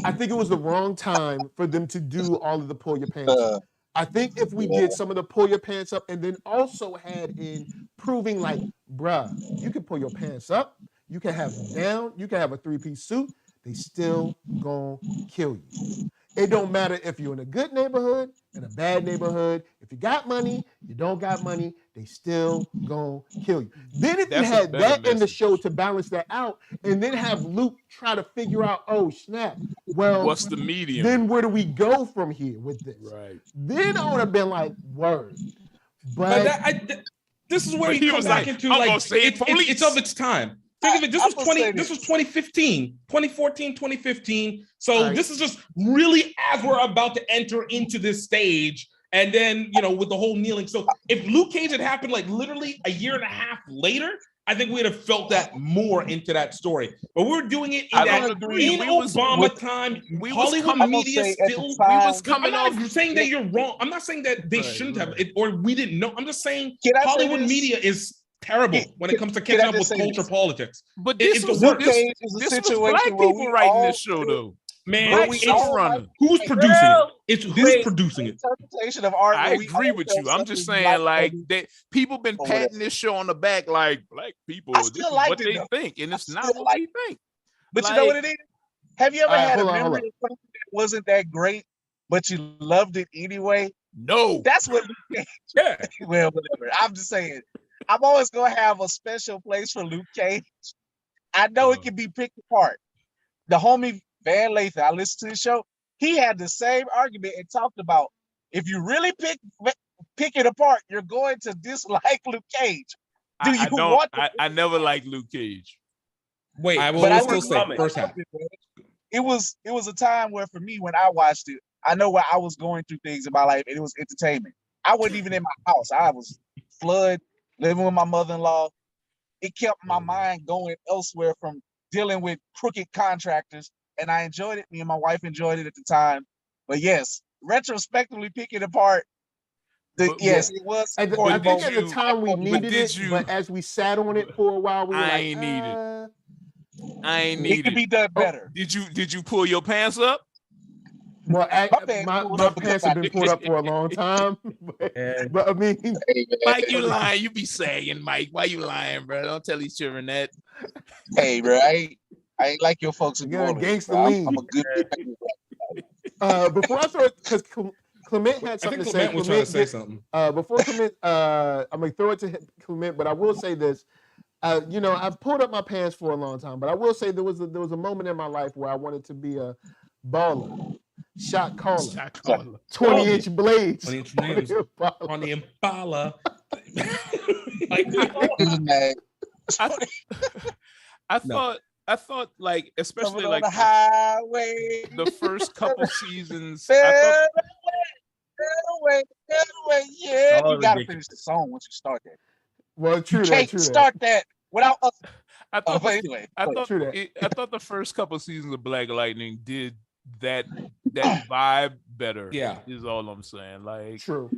I think it was the wrong time for them to do all of the pull your pants up. I think if we did some of the pull your pants up and then also had in proving like, bruh, you can pull your pants up, you can have them down, you can have a 3-piece suit, they still gonna kill you. It don't matter if you're in a good neighborhood, in a bad neighborhood. If you got money, you don't got money, they still gonna kill you. Then if you had that in the show to balance that out, and then have Luke try to figure out, oh snap, well, what's the medium? Then where do we go from here with this? Right. Then I would have been like, word. This is where he comes back into like it's of its time. Think of it, this was 2015, 2014, 2015. So this is just really as we're about to enter into this stage. And then, with the whole kneeling. So if Luke Cage had happened like literally a year and a half later, I think we'd have felt that more into that story. But we're doing it in Obama time. Hollywood media still. I'm not saying that you're wrong. I'm not saying that they shouldn't have it or we didn't know. I'm just saying Hollywood media is terrible when it comes to catching up with culture politics. But this was black people writing this show, though. Man, who's producing it? It's who's producing it. Interpretation of art. I agree with you. I'm just saying, like, people been patting this show on the back, like black people. This is what they think, and it's not what we think. But you know what it is? Have you ever had a memory of something that wasn't that great, but you loved it anyway? No, that's what. Yeah. Well, whatever. I'm just saying. I'm always gonna have a special place for Luke Cage. I know it can be picked apart. The homie Van Lathan, I listened to the show. He had the same argument and talked about if you really pick it apart, you're going to dislike Luke Cage. I never liked Luke Cage. Wait, I will still say first half. It was a time where for me when I watched it, I know where I was going through things in my life, and it was entertainment. I wasn't even in my house. I was flood, living with my mother-in-law. it kept my mind going elsewhere from dealing with crooked contractors, and I enjoyed it. Me and my wife enjoyed it at the time. But yes, retrospectively picking apart, yes, it was. I think at the time we needed it, but as we sat on it for a while, we were like, ain't need it. I ain't need it. It could be done better. Did you pull your pants up? Well, my pants have been pulled up for a long time, but I mean, Mike, you lying? You be saying, Mike, why you lying, bro? Don't tell these children that. Hey, bro, I ain't like your folks. You're gangster lean. I'm a good. Before I start, because Clement had something to say. Clement was trying to say something. Before Clement, I'm gonna throw it to Clement, but I will say this. I've pulled up my pants for a long time, but I will say there was a moment in my life where I wanted to be a baller. Shot caller. 20-inch blades. 20-inch names. On the Impala. I thought like, especially like the highway. The first couple seasons. Get away. Yeah, you gotta finish the song once you start that. Well, true. You can't start that without us. I thought the first couple seasons of Black Lightning did that vibe better. Yeah, is all I'm saying. Like, true.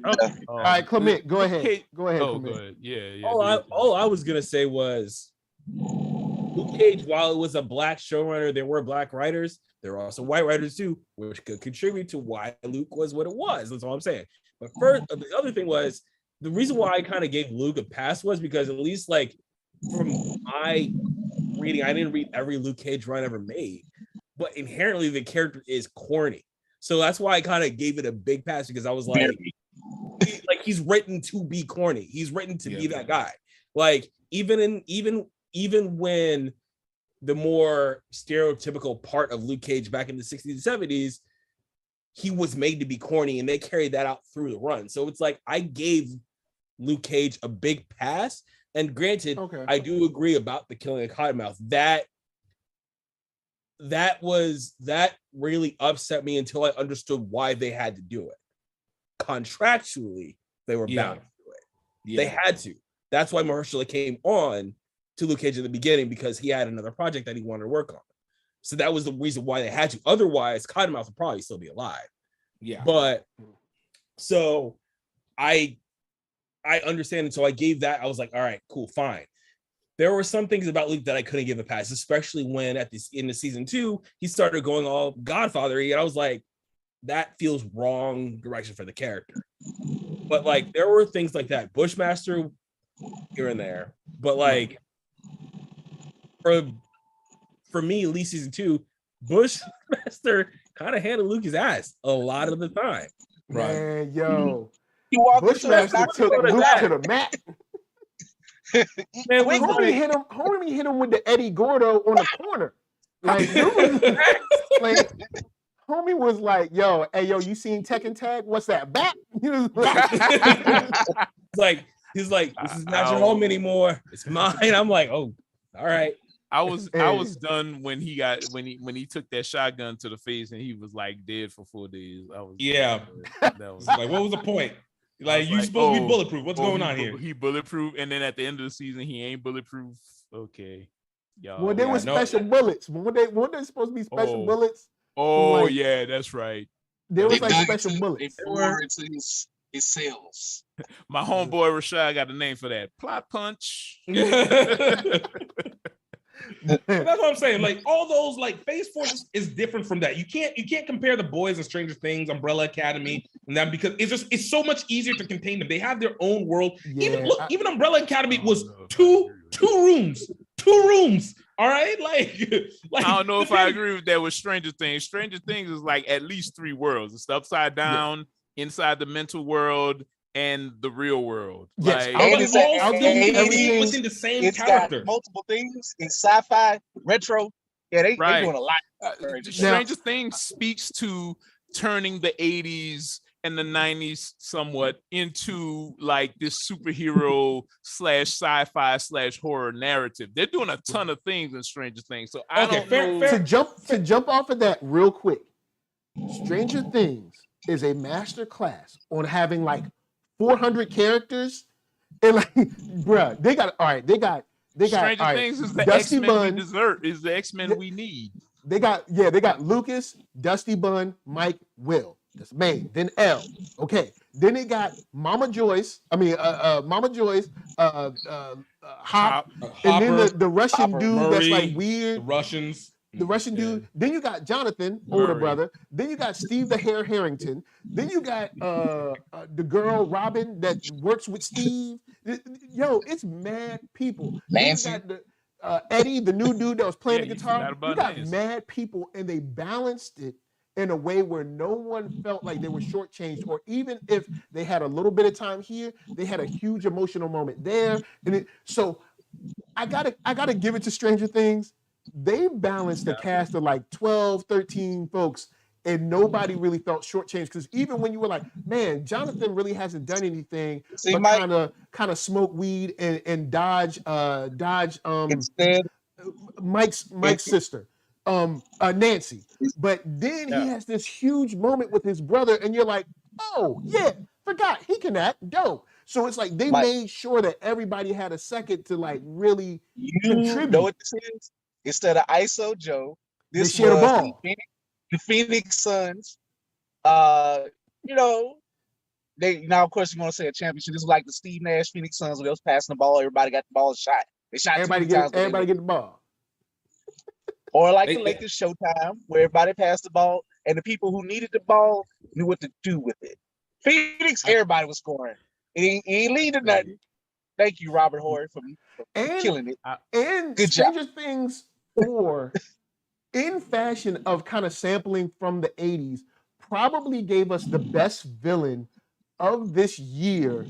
All right, Clement, go ahead. Go ahead. Yeah. All I was gonna say was, Luke Cage, while it was a black showrunner, there were black writers. There were also white writers too, which could contribute to why Luke was what it was. That's all I'm saying. But first, the other thing was, the reason why I kind of gave Luke a pass was because, at least like from my reading, I didn't read every Luke Cage run ever made, but inherently the character is corny. So that's why I kind of gave it a big pass, because I was like, he's written to be corny. He's written to be that guy. Like even when the more stereotypical part of Luke Cage back in the 60s and 70s, he was made to be corny, and they carried that out through the run. So it's like, I gave Luke Cage a big pass. And granted, I do agree about the killing of Cottonmouth. That really upset me until I understood why they had to do it. Contractually, they were bound to do it. Yeah. They had to. That's why Mahershala came on to Luke Cage in the beginning, because he had another project that he wanted to work on. So that was the reason why they had to. Otherwise, Cottonmouth would probably still be alive. Yeah. But so I understand it. So I gave that. I was like, all right, cool, fine. There were some things about Luke that I couldn't give a pass, especially when in the season 2, he started going all Godfather-y, and I was like, that feels wrong direction for the character. But like, there were things like that. Bushmaster here and there. But like, for me, at least season 2, Bushmaster kind of handled Luke's ass a lot of the time. Man, yo. Bushmaster took Luke to the mat. Man, homie hit him with the Eddie Gordo on the corner. Like, homie was like, yo, hey, yo, you seen Tekken Tag? What's that? Bat? He's like, this is not your home anymore. It's mine. I'm like, oh, all right. I was done when he took that shotgun to the face and he was like dead for 4 days. That was like, what was the point? Like, you supposed to be bulletproof. What's going on here? He bulletproof, and then at the end of the season, he ain't bulletproof. Okay, y'all. Well, they were special bullets. Weren't they supposed to be special bullets? Oh, yeah, that's right. They was like special bullets. They were into his cells. My homeboy Rashad got a name for that. Plot punch. That's what I'm saying. Like, all those, like, Phase 4 is different from that. You can't compare The Boys and Stranger Things, Umbrella Academy, and that, because it's so much easier to contain them. They have their own world. Yeah, even Umbrella Academy was two rooms. All right, like I don't know if I agree with that with Stranger Things. Stranger Things is like at least 3 worlds. It's upside down, inside the mental world, and the real world. Yes, everything within the same character. Got multiple things in sci-fi, retro. Yeah, they doing a lot. Stranger Things speaks to turning the 80s and the 90s somewhat into like this superhero / sci-fi / horror narrative. They're doing a ton of things in Stranger Things. So I don't know. To jump off of that real quick, Stranger Things is a master class on having like 400 characters, and like, bruh, they got They got Stranger Things is the Dusty X-Men Bun. we deserve. Is the X-Men we need. They got Lucas, Dusty Bun, Mike, Will. That's main. Then L. Okay. Then they got Mama Joyce. Mama Joyce, Hop, and then the Russian dude Murray, that's like weird. The Russian dude. Then you got Jonathan, older brother. Then you got Steve the Hare Harrington. Then you got the girl Robin that works with Steve. Yo, it's mad people. Nancy. Then you got Eddie, the new dude that was playing the guitar. You got Nancy. mad people, and they balanced it in a way where no one felt like they were shortchanged, or even if they had a little bit of time here, they had a huge emotional moment there. And so I gotta give it to Stranger Things. They balanced the cast of like 12, 13 folks, and nobody really felt shortchanged. Because even when you were like, man, Jonathan really hasn't done anything but kind of smoke weed and dodge instead Mike's sister, Nancy. But then he has this huge moment with his brother, and you're like, oh yeah, forgot he can act, dope. So it's like they made sure that everybody had a second to like really contribute. You know what this is? Instead of ISO Joe, this was the Phoenix Suns. You know, they now of course you're gonna say a championship. This was like the Steve Nash Phoenix Suns when they was passing the ball, everybody got the ball and shot. They shot everybody get the ball. Or like the Lakers Showtime, where everybody passed the ball and the people who needed the ball knew what to do with it. Phoenix, everybody was scoring. It ain't leading to nothing. Thank you, Robert Horry, for killing it. And good Stranger job. Things 4, in fashion of kind of sampling from the 80s, probably gave us the best villain of this year,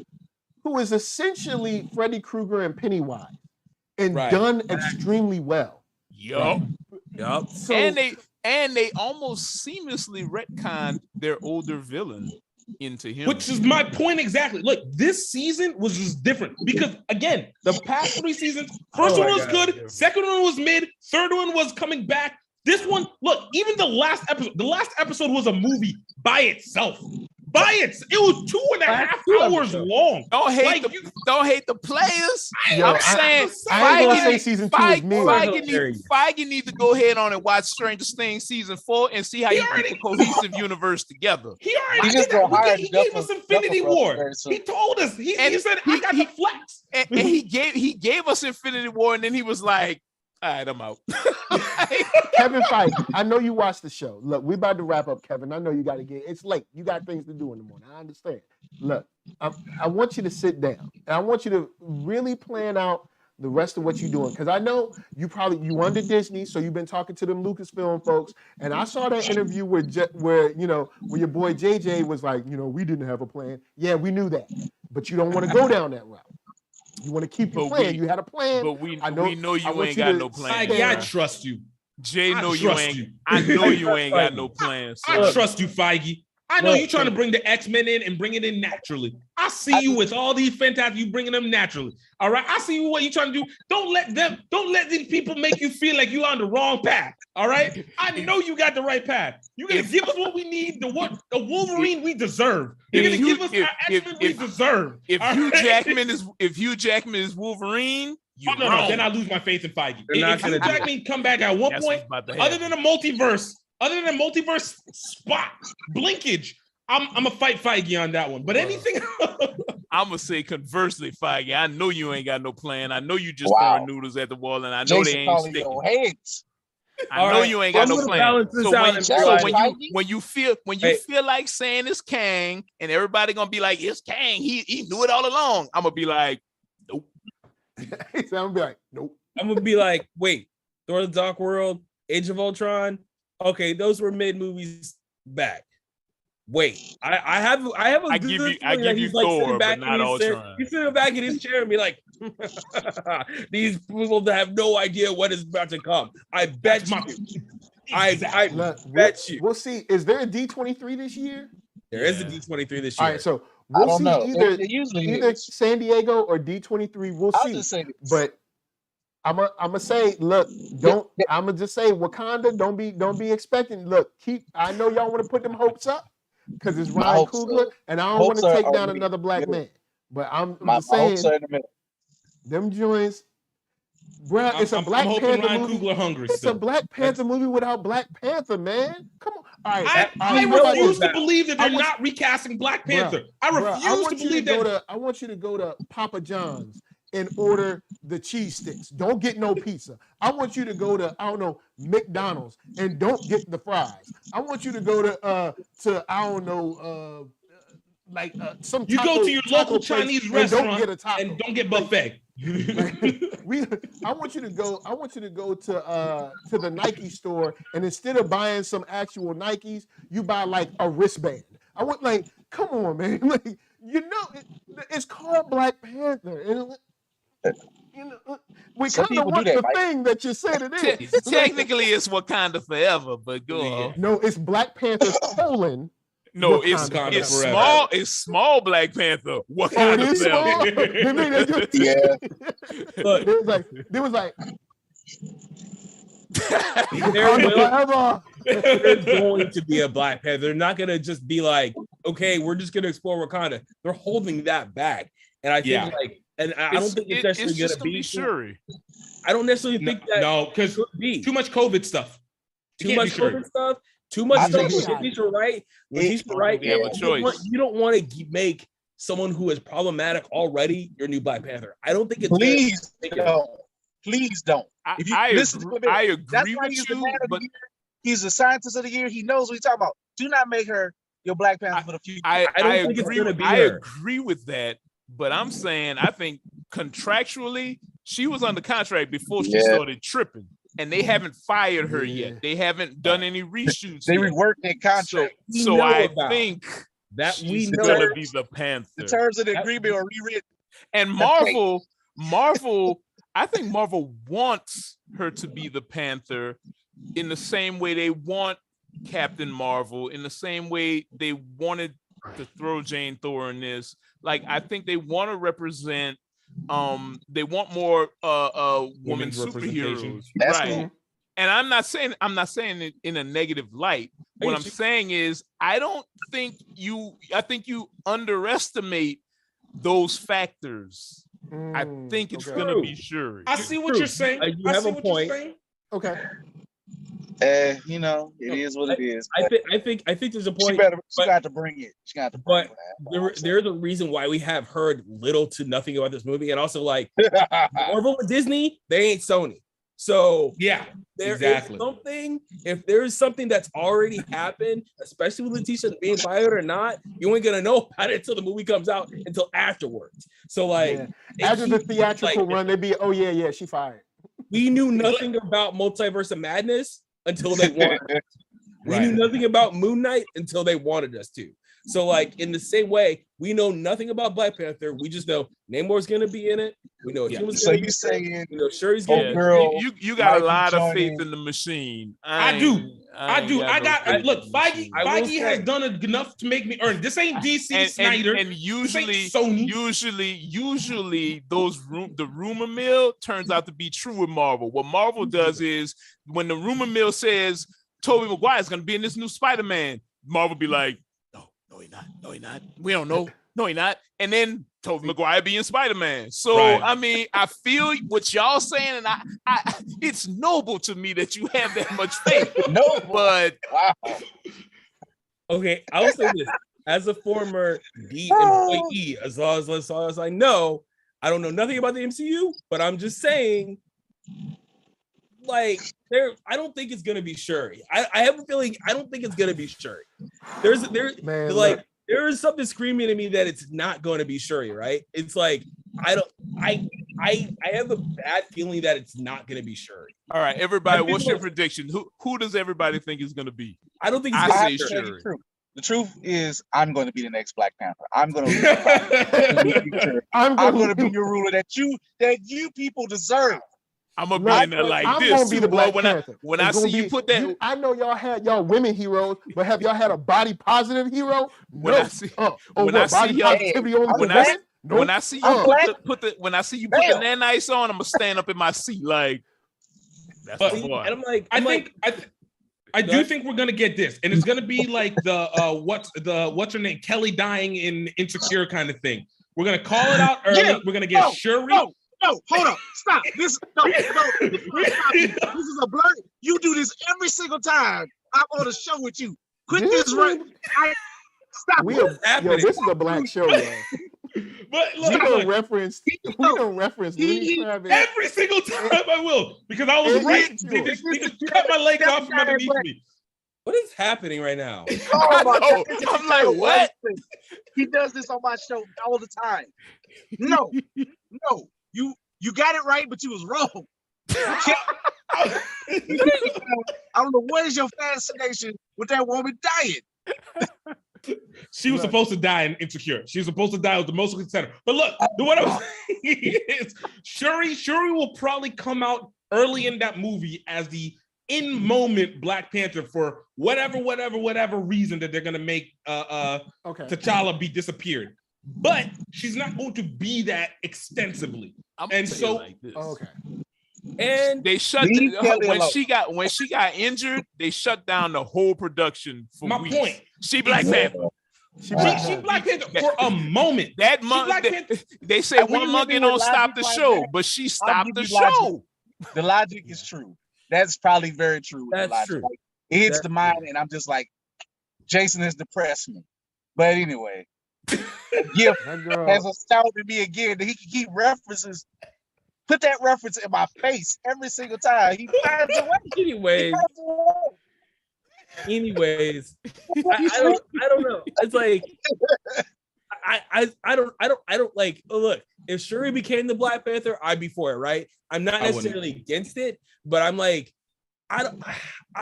who is essentially Freddy Krueger and Pennywise, and done extremely well. Yup. So, and they almost seamlessly retconned their older villain into him. Which is my point exactly. Look, this season was just different because again, the past 3 seasons, first one was good, second one was mid, third one was coming back. This one, look, even the last episode was a movie by itself. It was 2.5 hours long. Don't hate the players. I'm saying Feige needs to go ahead on and watch Stranger Things season 4 and see how you put a cohesive universe together. He gave us Infinity War. He told us. He said I got the flex. And he gave us Infinity War, and then he was like, all right, I'm out. Kevin Feige, I know you watched the show. Look, we about to wrap up, Kevin. I know you got to it's late. You got things to do in the morning. I understand. Look, I want you to sit down. And I want you to really plan out the rest of what you're doing. Because I know you under Disney, so you've been talking to them Lucasfilm folks. And I saw that interview where your boy JJ was like, we didn't have a plan. Yeah, we knew that. But you don't want to go down that route. You want to keep your plan. You had a plan. But we know you ain't got no plan. I trust you. Jay, I know you ain't got no plan. So. I trust you, Feige. I know you're trying to bring the X-Men in and bring it in naturally. I see you with all these fantastic, you bringing them naturally. All right. I see what you're trying to do. Don't let these people make you feel like you're on the wrong path. All right. I know you got the right path. You're gonna give us what we need, the Wolverine we deserve. You're gonna give us our X-Men we deserve. If Hugh Jackman is Wolverine, no, then I lose my faith in Feige. If Hugh Jackman come back at one point, other than a multiverse spot blinkage, I'm gonna fight Feige on that one. But anything I'm gonna say conversely, Feige. I know you ain't got no plan. I know you just throwing noodles at the wall, and I know they ain't sticking. I know you ain't got no plan. So when you feel like saying it's Kang, and everybody gonna be like, it's Kang. He knew it all along. I'm gonna be like, nope. I'm gonna be like, nope. I'm gonna be like, wait, Thor: The Dark World, Age of Ultron. Okay, those were mid movies back. Wait, I have a I give you Thor, but not Ultron. He's sitting back in his chair and be like, these people have no idea what is about to come. I bet you. I bet you. We'll see. Is there a D23 this year? There is a D23 this year. All right, so we'll see either San Diego or D23. We'll see. But I'm gonna say, look, I'm gonna just say, Wakanda, don't be expecting. Look, I know y'all want to put them hopes up because it's Ryan Coogler, and I don't want to take down another black man. But I'm just saying, them joints, Bruh, it's a Black Panther movie. Coogler hungry. It's a Black Panther movie without Black Panther, man. Come on. All right. I refuse to believe that they're not recasting Black Panther. I refuse to believe that. I want you to go to Papa John's and order the cheese sticks. Don't get no pizza. I want you to go to, I don't know, McDonald's and don't get the fries. I want you to go to I don't know, some you taco, go to your local Chinese restaurant and don't get a taco. And don't get buffet. I want you to go to the Nike store, and instead of buying some actual Nikes, you buy like a wristband. I want come on, man. It's called Black Panther. And, we kind of want the thing that you said it is. Technically, it's Wakanda Forever, but go on. No, it's Black Panther colon. No, it's small. It's small Black Panther. Wakanda Forever. Yeah. There was like. There's going to be a Black Panther. They're not gonna just be like, okay, we're just gonna explore Wakanda. They're holding that back, and I think I don't think it's necessarily gonna be Shuri. I don't necessarily think that. Because too much COVID stuff. Too much COVID stuff. Too much stuff. Latisha right. Latisha right. You have a choice. You don't want to make someone who is problematic already your new Black Panther. I don't think it's. Please don't. I agree with you, but he's the scientist of the year. He knows what he's talking about. Do not make her your Black Panther for the future. I agree with that, but I'm saying I think contractually she was under contract before she started tripping, and they haven't fired her yet. They haven't done any reshoots. They reworked their contract, so I think that she's gonna be the Panther. The terms of the agreement are rewritten. And Marvel. I think Marvel wants her to be the Panther in the same way they want Captain Marvel, in the same way they wanted to throw Jane Thor in this. Like, I think they want to represent, they want more women superheroes. Right. Cool. And I'm not saying it in a negative light. What I'm saying is I think you underestimate those factors. I think it's gonna be Shuri. I see what you're saying. You have a point. Okay. It is what it is. I think there's a point. She got to bring it. She got to bring it. There's a reason why we have heard little to nothing about this movie, and also like Marvel and Disney, they ain't Sony. So there is something. If there's something that's already happened, especially with Latisha being fired or not, you ain't gonna know about it until the movie comes out until afterwards. So like after the theatrical run, they'd be, she fired. We knew nothing about Multiverse of Madness until they wanted us. We knew nothing about Moon Knight until they wanted us to. So like in the same way, we know nothing about Black Panther. We just know Namor's gonna be in it. We know Human's gonna be saying, you know, Shuri's gonna be. You got a lot of faith in the machine. I do. Look, Feige has done enough to make me earn. This ain't DC Snyder. And usually the rumor mill turns out to be true with Marvel. What Marvel does is when the rumor mill says Tobey Maguire is gonna be in this new Spider-Man, Marvel be like, No, he not. We don't know. No, he not. And then Tobey Maguire being Spider-Man. So, I mean, I feel what y'all saying, and I it's noble to me that you have that much faith. But okay, I'll say this. As a former D employee, as long as I know, I don't know nothing about the MCU, but I'm just saying, like, I don't think it's gonna be Shuri. I have a feeling I don't think it's gonna be Shuri. There is something screaming at me that it's not going to be Shuri, right? It's like I have a bad feeling that it's not going to be Shuri. All right, everybody, what's your prediction? Who does everybody think is going to be? I don't think it's going to be Shuri. The truth is, I'm going to be the next Black Panther. I'm going to I'm going to be your ruler that you people deserve. I'm gonna be in there like I'm this. I'm gonna be the Black Panther. When I see you put that, I know y'all had y'all women heroes, but have y'all had a body positive hero? When I see you put the nanites on, I'm gonna stand up in my seat like. That's the boy. And I do think we're gonna get this, and it's gonna be like what's her name, Kelly dying in Insecure kind of thing. We're gonna call it out early. We're gonna get Shuri. No, hold up, stop. This is a blur. You do this every single time I'm on a show with you. Quit this right. Stop. This is a black show, y'all. But look, we don't reference Lenny Kravitz every single time. I will, because I was right. They just cut my leg off from underneath me. What is happening right now? Oh my God. I'm like, what? He does this on my show all the time. No, you got it right, but you was wrong. I don't know what is your fascination with that woman dying. She was supposed to die in Insecure. She was supposed to die with the most center. But look, what I'm saying is Shuri will probably come out early in that movie as the in-moment Black Panther for whatever reason that they're gonna make T'Challa be disappeared. But she's not going to be that extensively. And so like this. And they shut when she got injured, they shut down the whole production for my weeks. point. She Black Panther. She Black Panther for a moment. That monkey, they say one monkey don't stop the show, but she stopped the show. The logic is true. That's probably very true. That's true. Like, it hits the mind, and I'm just like, Jason has depressed me. But anyway, Gift has astounded me again that he can keep references. Put that reference in my face every single time. He finds a way. Anyways, I don't know. It's like I don't like. Oh, look, if Shuri became the Black Panther, I'd be for it, right? I'm not necessarily against it, but I'm like, I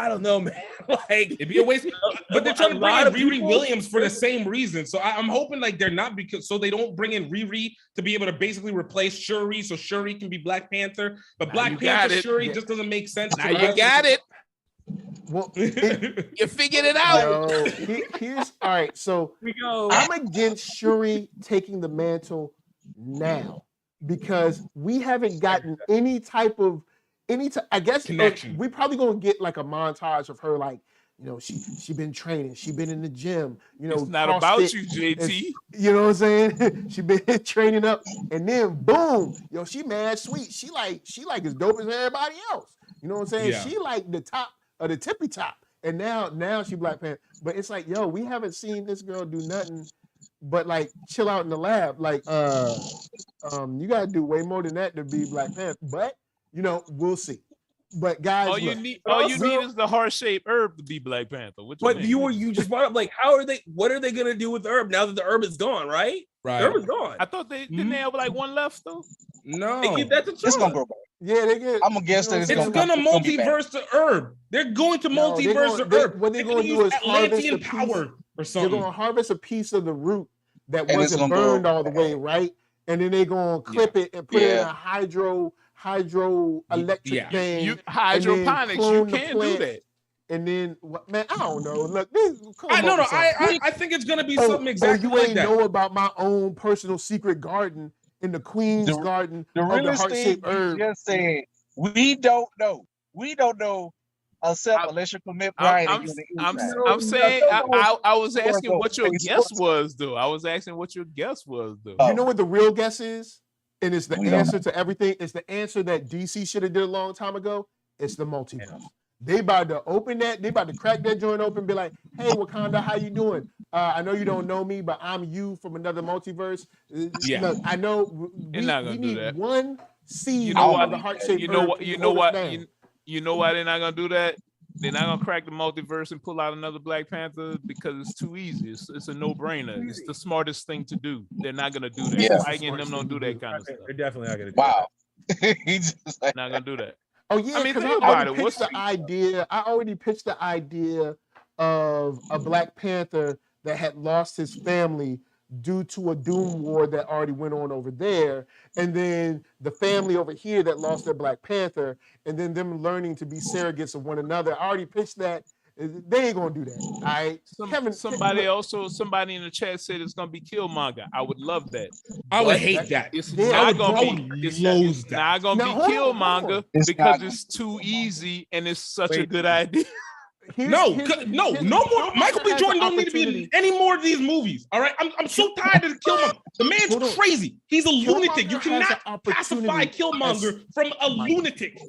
don't know, man. Like, it'd be a waste. But they're trying to bring in Riri Williams for the same reason. So I'm hoping like they're not, because so they don't bring in Riri to be able to basically replace Shuri, so Shuri can be Black Panther. But Black Panther Shuri just doesn't make sense. Now you got it. Well, you figured it out. Here's all right. So I'm against Shuri taking the mantle now because we haven't gotten any type of I guess connection. We probably gonna get like a montage of her, like, you know, she been training, she been in the gym, you know. It's not about you, JT. You know what I'm saying? She been training up, and then boom, yo, she mad sweet. She like as dope as everybody else. You know what I'm saying? Yeah. She like the top of the tippy top, and now she Black Panther. But it's like, yo, we haven't seen this girl do nothing but like chill out in the lab. Like, you gotta do way more than that to be Black Panther. But you know, we'll see. But guys, all you need is the heart-shaped herb to be Black Panther. But you just brought up, like, what are they gonna do with the herb now that the herb is gone, right? Right. The herb is gone. I thought they didn't they have like one left though? No. They give that to it's gonna go back. Yeah, they get. I'm gonna guess that it's gonna multiverse the herb. They're going to multiverse the herb. What they're gonna do is harvest a power or something. They're gonna harvest a piece of the root that wasn't burned all the way, right? And then they're gonna clip it and put it in a hydroelectric thing. Hydroponics, you can't do that. And then, man, I don't know. Look, I think it's gonna be something exactly you ain't know about my own personal secret garden in the Queen's garden the of the heart-shaped herb. Just said, we don't know. Unless you commit Brian. I'm saying I was asking what your guess was, though. You know what the real guess is? And it's the answer to everything. It's the answer that DC should have did a long time ago. It's the multiverse. Yeah. They about to open that. They about to crack that joint open. Be like, hey, Wakanda, how you doing? I know you don't know me, but I'm you from another multiverse. Yeah, look, I know we need one seed of the heart-shaped herb. You know why they're not gonna do that? They're not gonna crack the multiverse and pull out another Black Panther because it's too easy. It's a no-brainer. It's the smartest thing to do. They're not gonna do that. Yeah. Feige and them don't do that kind of stuff. They're definitely not gonna do that. He's just like, not gonna do that. Oh yeah, because I already pitched the idea of a Black Panther that had lost his family due to a doom war that already went on over there, and then the family over here that lost their Black Panther, and then them learning to be surrogates of one another. I already pitched that. They ain't gonna do that. All right. Somebody in the chat said it's gonna be Killmonger. I would love that. I would hate that. It's not gonna be Killmonger because it's too easy and it's such a good idea. No more. Michael B. Jordan don't need to be in any more of these movies. All right, I'm so tired of Killmonger. The man's crazy. He's a lunatic. You cannot pacify Killmonger from a lunatic.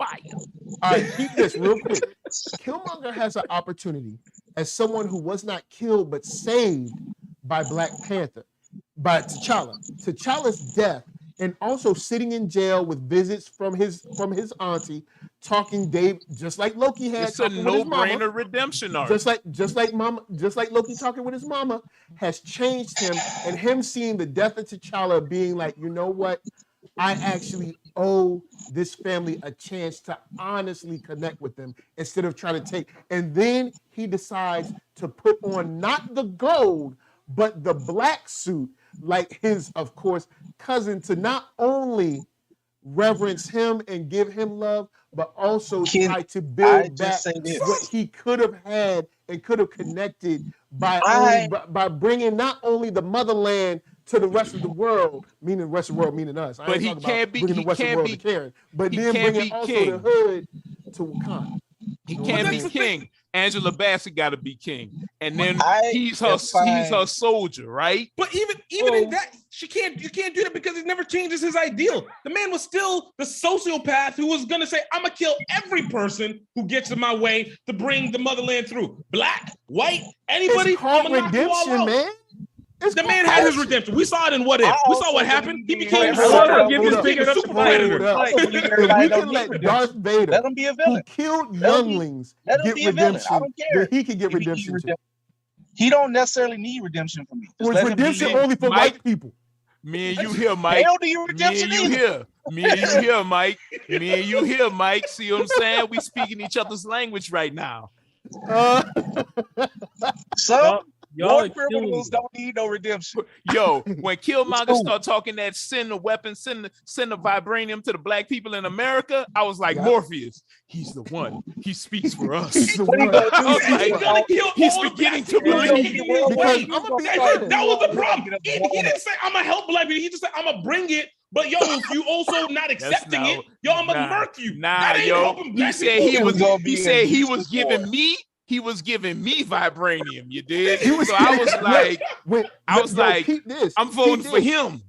All right, keep this real quick. Killmonger has an opportunity as someone who was not killed but saved by Black Panther, by T'Challa. T'Challa's death, and also sitting in jail with visits from his auntie, talking Dave, just like Loki had. It's a no-brainer redemption arc. Just like Loki talking with his mama has changed him, and him seeing the death of T'Challa being like, you know what? I actually owe this family a chance to honestly connect with them instead of trying to take. And then he decides to put on not the gold, but the black suit, like his, of course, cousin, to not only reverence him and give him love, but also try to build back what he could have had and could have connected by bringing not only the motherland to the rest of the world, meaning the rest of the world, meaning us. But he can't be Karen, but then bringing also king. The hood to Wakanda. He can't be king. Angela Bassett got to be king, and then he's her soldier, right? But even in that, you can't do that because it never changes his ideal. The man was still the sociopath who was gonna say, "I'm gonna kill every person who gets in my way to bring the motherland through. Black, white, anybody." It's called redemption, man. The man had his redemption. We saw it in What If. We saw what happened. He became We can let Darth Vader, let him be a villain, who killed younglings, get redemption. He can get redemption too. He don't necessarily need redemption from me. It's redemption only for white people. Me and you here, Mike. Me and you here. Me and you here, Mike. Me and you here, Mike. See what I'm saying? We speaking each other's language right now. Y'all criminals don't need no redemption. Yo, when Killmonger started talking that send the weapon, send the vibranium to the black people in America, I was like, Morpheus, he's the one. He speaks for us. He's beginning to believe. That was the problem. He didn't say, I'm going to help black people. He just said, I'm going to bring it. But yo, if you also not accepting it, yo, I'm going to murk you. He said he was giving me. He was giving me vibranium, you did. So I was like, keep this. I'm voting for him.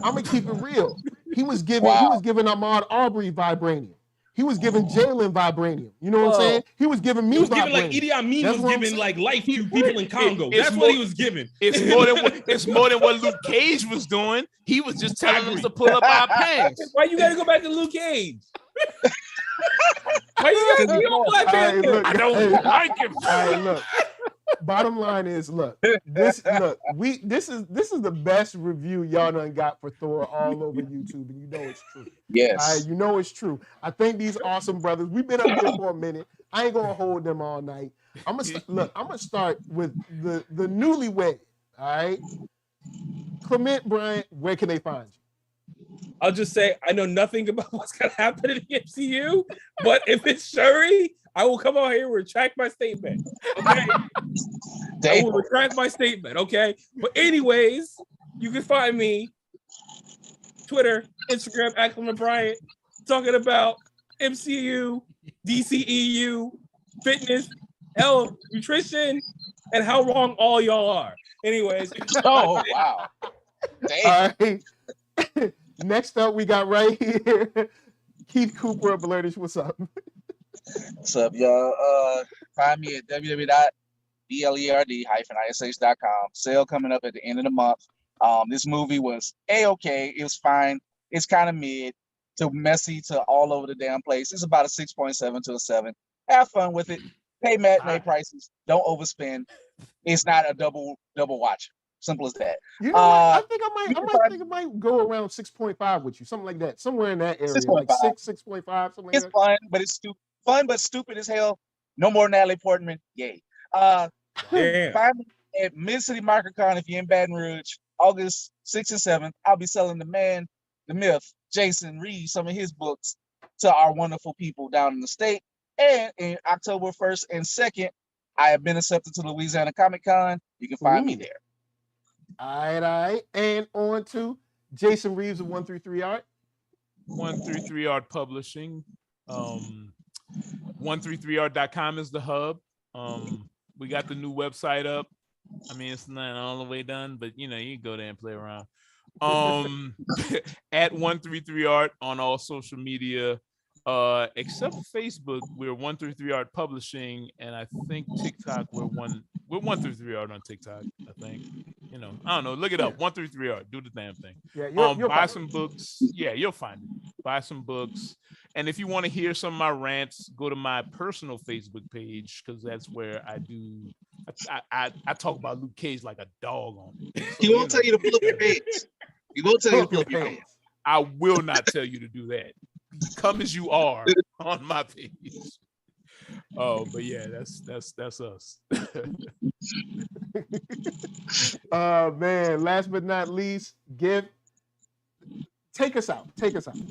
I'm gonna keep it real. He was giving Ahmaud Arbery vibranium. He was giving Jalen vibranium. You know what I'm saying? He was giving me. He was giving like Idi Amin was giving like life to people in Congo. That's what he was giving. It's more than what Luke Cage was doing. He was just telling us to pull up our pants. Why you gotta go back to Luke Cage? Why you gotta be on Black Panther? I don't like him. Look. Bottom line is, this is the best review y'all done got for Thor all over YouTube, and you know it's true. Yes. You know it's true. I think these awesome brothers, we've been up here for a minute. I ain't gonna hold them all night. I'm gonna start with the newlywed. All right. Clement Bryant, where can they find you? I'll just say I know nothing about what's gonna happen in the MCU, but if it's Shuri, I will come out here and retract my statement. Okay. I will retract my statement, okay? But anyways, you can find me Twitter, Instagram, Clement Bryant, talking about MCU, DCEU, fitness, health, nutrition, and how wrong all y'all are. Anyways. Oh wow. All right. Next up, we got right here Keith Cooper of Blerdish. What's up? What's up, y'all? Find me at www.blerd-ish.com. Sale coming up at the end of the month. This movie was A-okay. It was fine. It's kind of mid to messy to all over the damn place. It's about a 6.7 to a 7. Have fun with it. Pay matinee prices. Don't overspend. It's not a double watch. Simple as that. You know what? I think I might go around 6.5 with you, something like that, somewhere in that area, 6.5. Like 6.5, something like that. It's fun, but it's stupid. Fun, but stupid as hell. No more Natalie Portman. Yay. Find me at Mid-City MarketCon if you're in Baton Rouge, August 6th and 7th. I'll be selling the man, the myth, Jason Reed, some of his books to our wonderful people down in the state. And in October 1st and 2nd, I have been accepted to Louisiana Comic Con. You can find me there. All right. And on to Jason Reeves of 133 Art. 133 Art Publishing. 133art.com is the hub. We got the new website up. I mean, it's not all the way done, but you can go there and play around. At 133art on all social media, except Facebook, we're 133art Publishing, and I think TikTok we're 133art on TikTok. I think I don't know. Look it up. 133art. Do the damn thing. Yeah, you'll buy some books. Yeah, you'll find it. Buy some books, and if you want to hear some of my rants, go to my personal Facebook page because that's where I do. I talk about Luke Cage like a dog on it. So, he won't tell you to pull up your pants. He won't tell you to pull up your pants. I will not tell you to do that. Come as you are on my page. Oh, but yeah, that's us. Man, last but not least, take us out.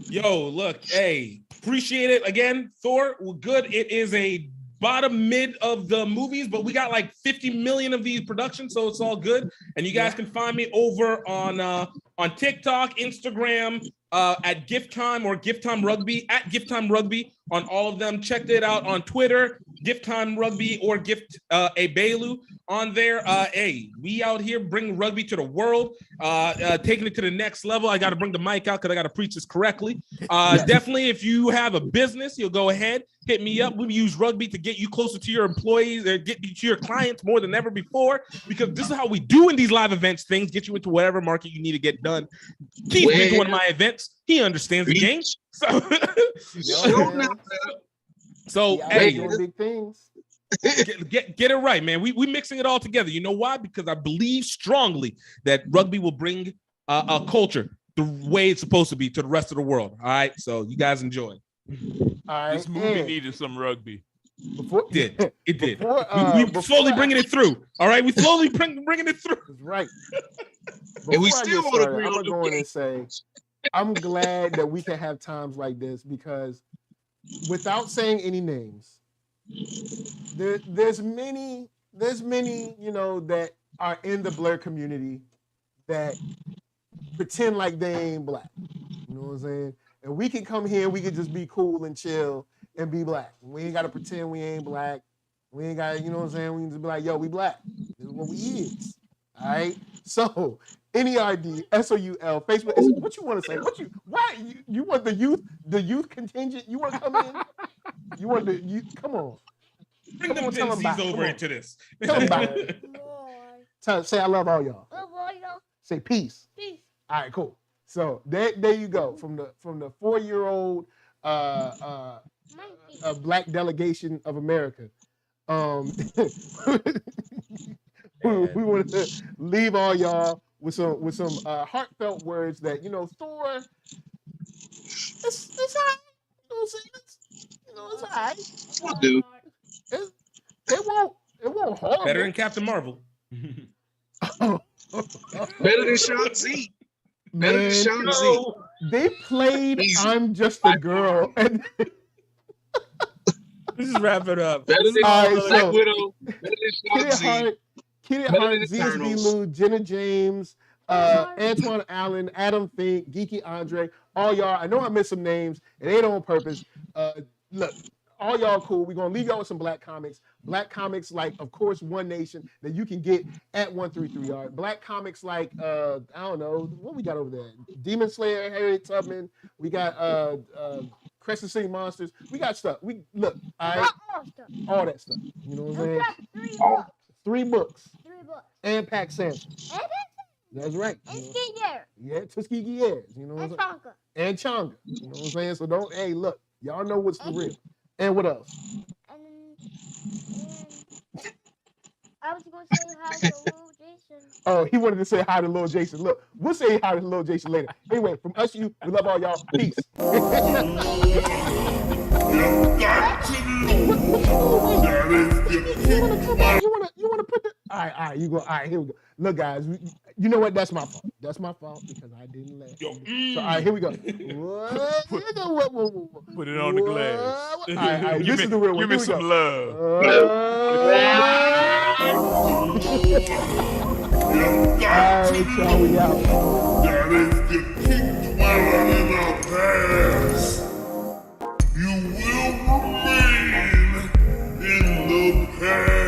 Yo, look, hey, appreciate it again, Thor. We're good. It is a bottom mid of the movies, but we got like 50 million of these productions, so it's all good. And you guys can find me over on TikTok, Instagram, at Gift Time or Gift Time Rugby, at Gift Time Rugby on all of them. Check it out on Twitter, Gift Time Rugby or Gift a Bailu on there. Hey, we out here bringing rugby to the world, taking it to the next level. I got to bring the mic out because I got to preach this correctly. Definitely, if you have a business, you'll go ahead, hit me up. We use rugby to get you closer to your employees or get you to your clients more than ever before, because this is how we do in these live events things, get you into whatever market you need to get done. Keith's been to one of my events. He understands the game. So hey, big things. Get it right, man. We mixing it all together. You know why? Because I believe strongly that rugby will bring a culture the way it's supposed to be to the rest of the world. All right, so you guys enjoy. All right, this movie needed some rugby. It did. We slowly bringing it through. All right, we slowly bringing it through. That's right. And we still want to agree I'm on gonna go in and say, I'm glad that we can have times like this because, without saying any names, there's many that are in the Blur community that pretend like they ain't black. You know what I'm saying? And we can come here, we can just be cool and chill and be black. We ain't gotta pretend we ain't black. We ain't gotta, you know what I'm saying? We can just be like, yo, we black. This is what we is. All right. So NERDSoul, Facebook. What you want to say? Why you want the youth contingent? You want to come in? You want the youth? Come on. Bring them Gen-Zs over into this. Tell them about it. Say I love all y'all. Love all y'all. Say peace. Peace. All right, cool. So there you go. From the 4-year-old black delegation of America. We want to leave all y'all with some heartfelt words that Thor. It's all right. It's all right. We'll do. It won't harm. Better than Captain Marvel. Better than Shang-Chi. Better than Shang-Chi. They played I'm Just a Girl. And Let's just wrap it up. Better than Black Widow. Better than Shang-Chi. Kenneth Hart, ZSB Lou, Jenna James, Antoine Allen, Adam Fink, Geeky Andre, all y'all. I know I missed some names. It ain't on purpose. Look, all y'all cool. We're going to leave y'all with some black comics. Black comics like, of course, One Nation that you can get at 133art. Black comics like, I don't know, what we got over there? Demon Slayer, Harriet Tubman. We got Crescent City Monsters. We got stuff. Look, all that stuff. You know what I'm saying? 3 books. 3 books. And Pack Samson. That's right. And Skigear. Yeah, Tuskegee Airs. You know what I'm saying? And Chonga. You know what I'm saying? So don't, hey, look, y'all know what's the real. And what else? And I was going to say hi to little Jason. Oh, he wanted to say hi to little Jason. Look, we'll say hi to little Jason later. Anyway, from us, we love all y'all. Peace. You wanna put the all right, you go. All right, here we go. Look, guys, you know what? That's my fault. That's my fault because I didn't let. So, all right, here we go. Put it on the glass. All right, this is the real one. Give me some love. All right, y'all, we out. That is the king dwelling in our past. You will remain in the past.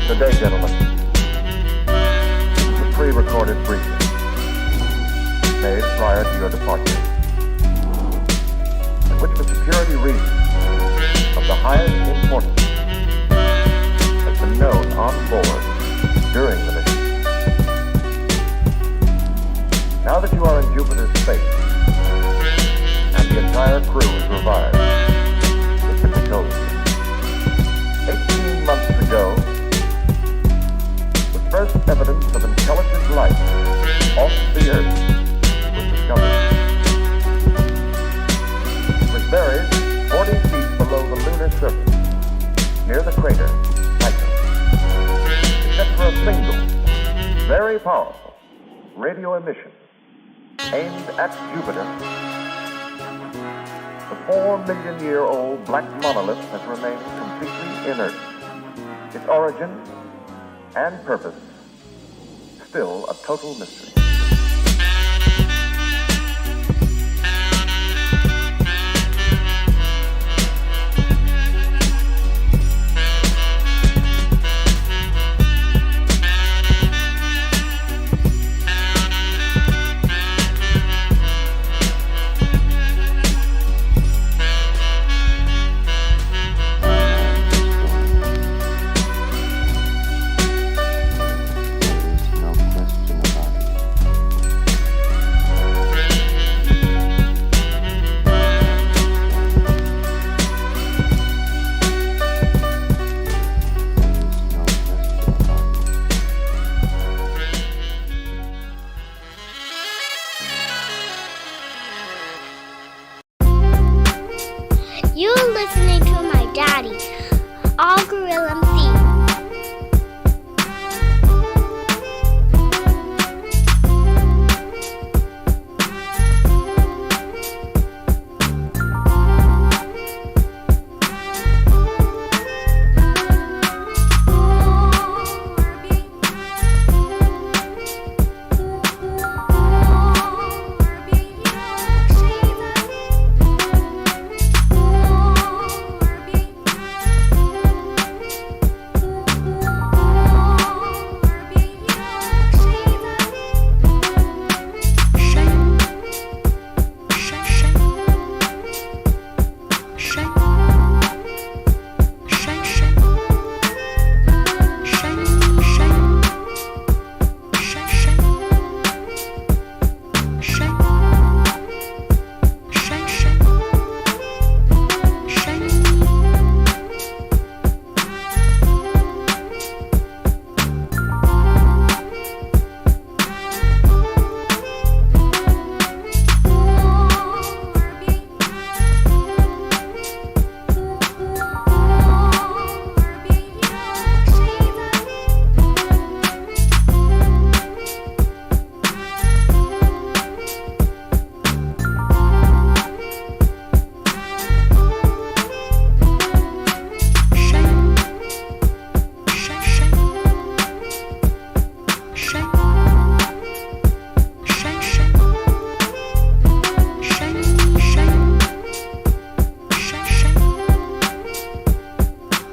Good day, gentlemen. This is a pre-recorded briefing made prior to your departure, in which for security reasons of the highest importance has been known on board during the mission. Now that you are in Jupiter's space and the entire crew is revived, it can be told you. 18 months ago, the first evidence of intelligent life off the Earth was discovered. It was buried 40 feet below the lunar surface, near the crater Patron. Except for a single, very powerful radio emission aimed at Jupiter, the 4-million-year-old black monolith has remained completely inert. Its origin and purpose still a total mystery. You're listening to my daddy, All Gorilla MC.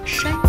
Shake.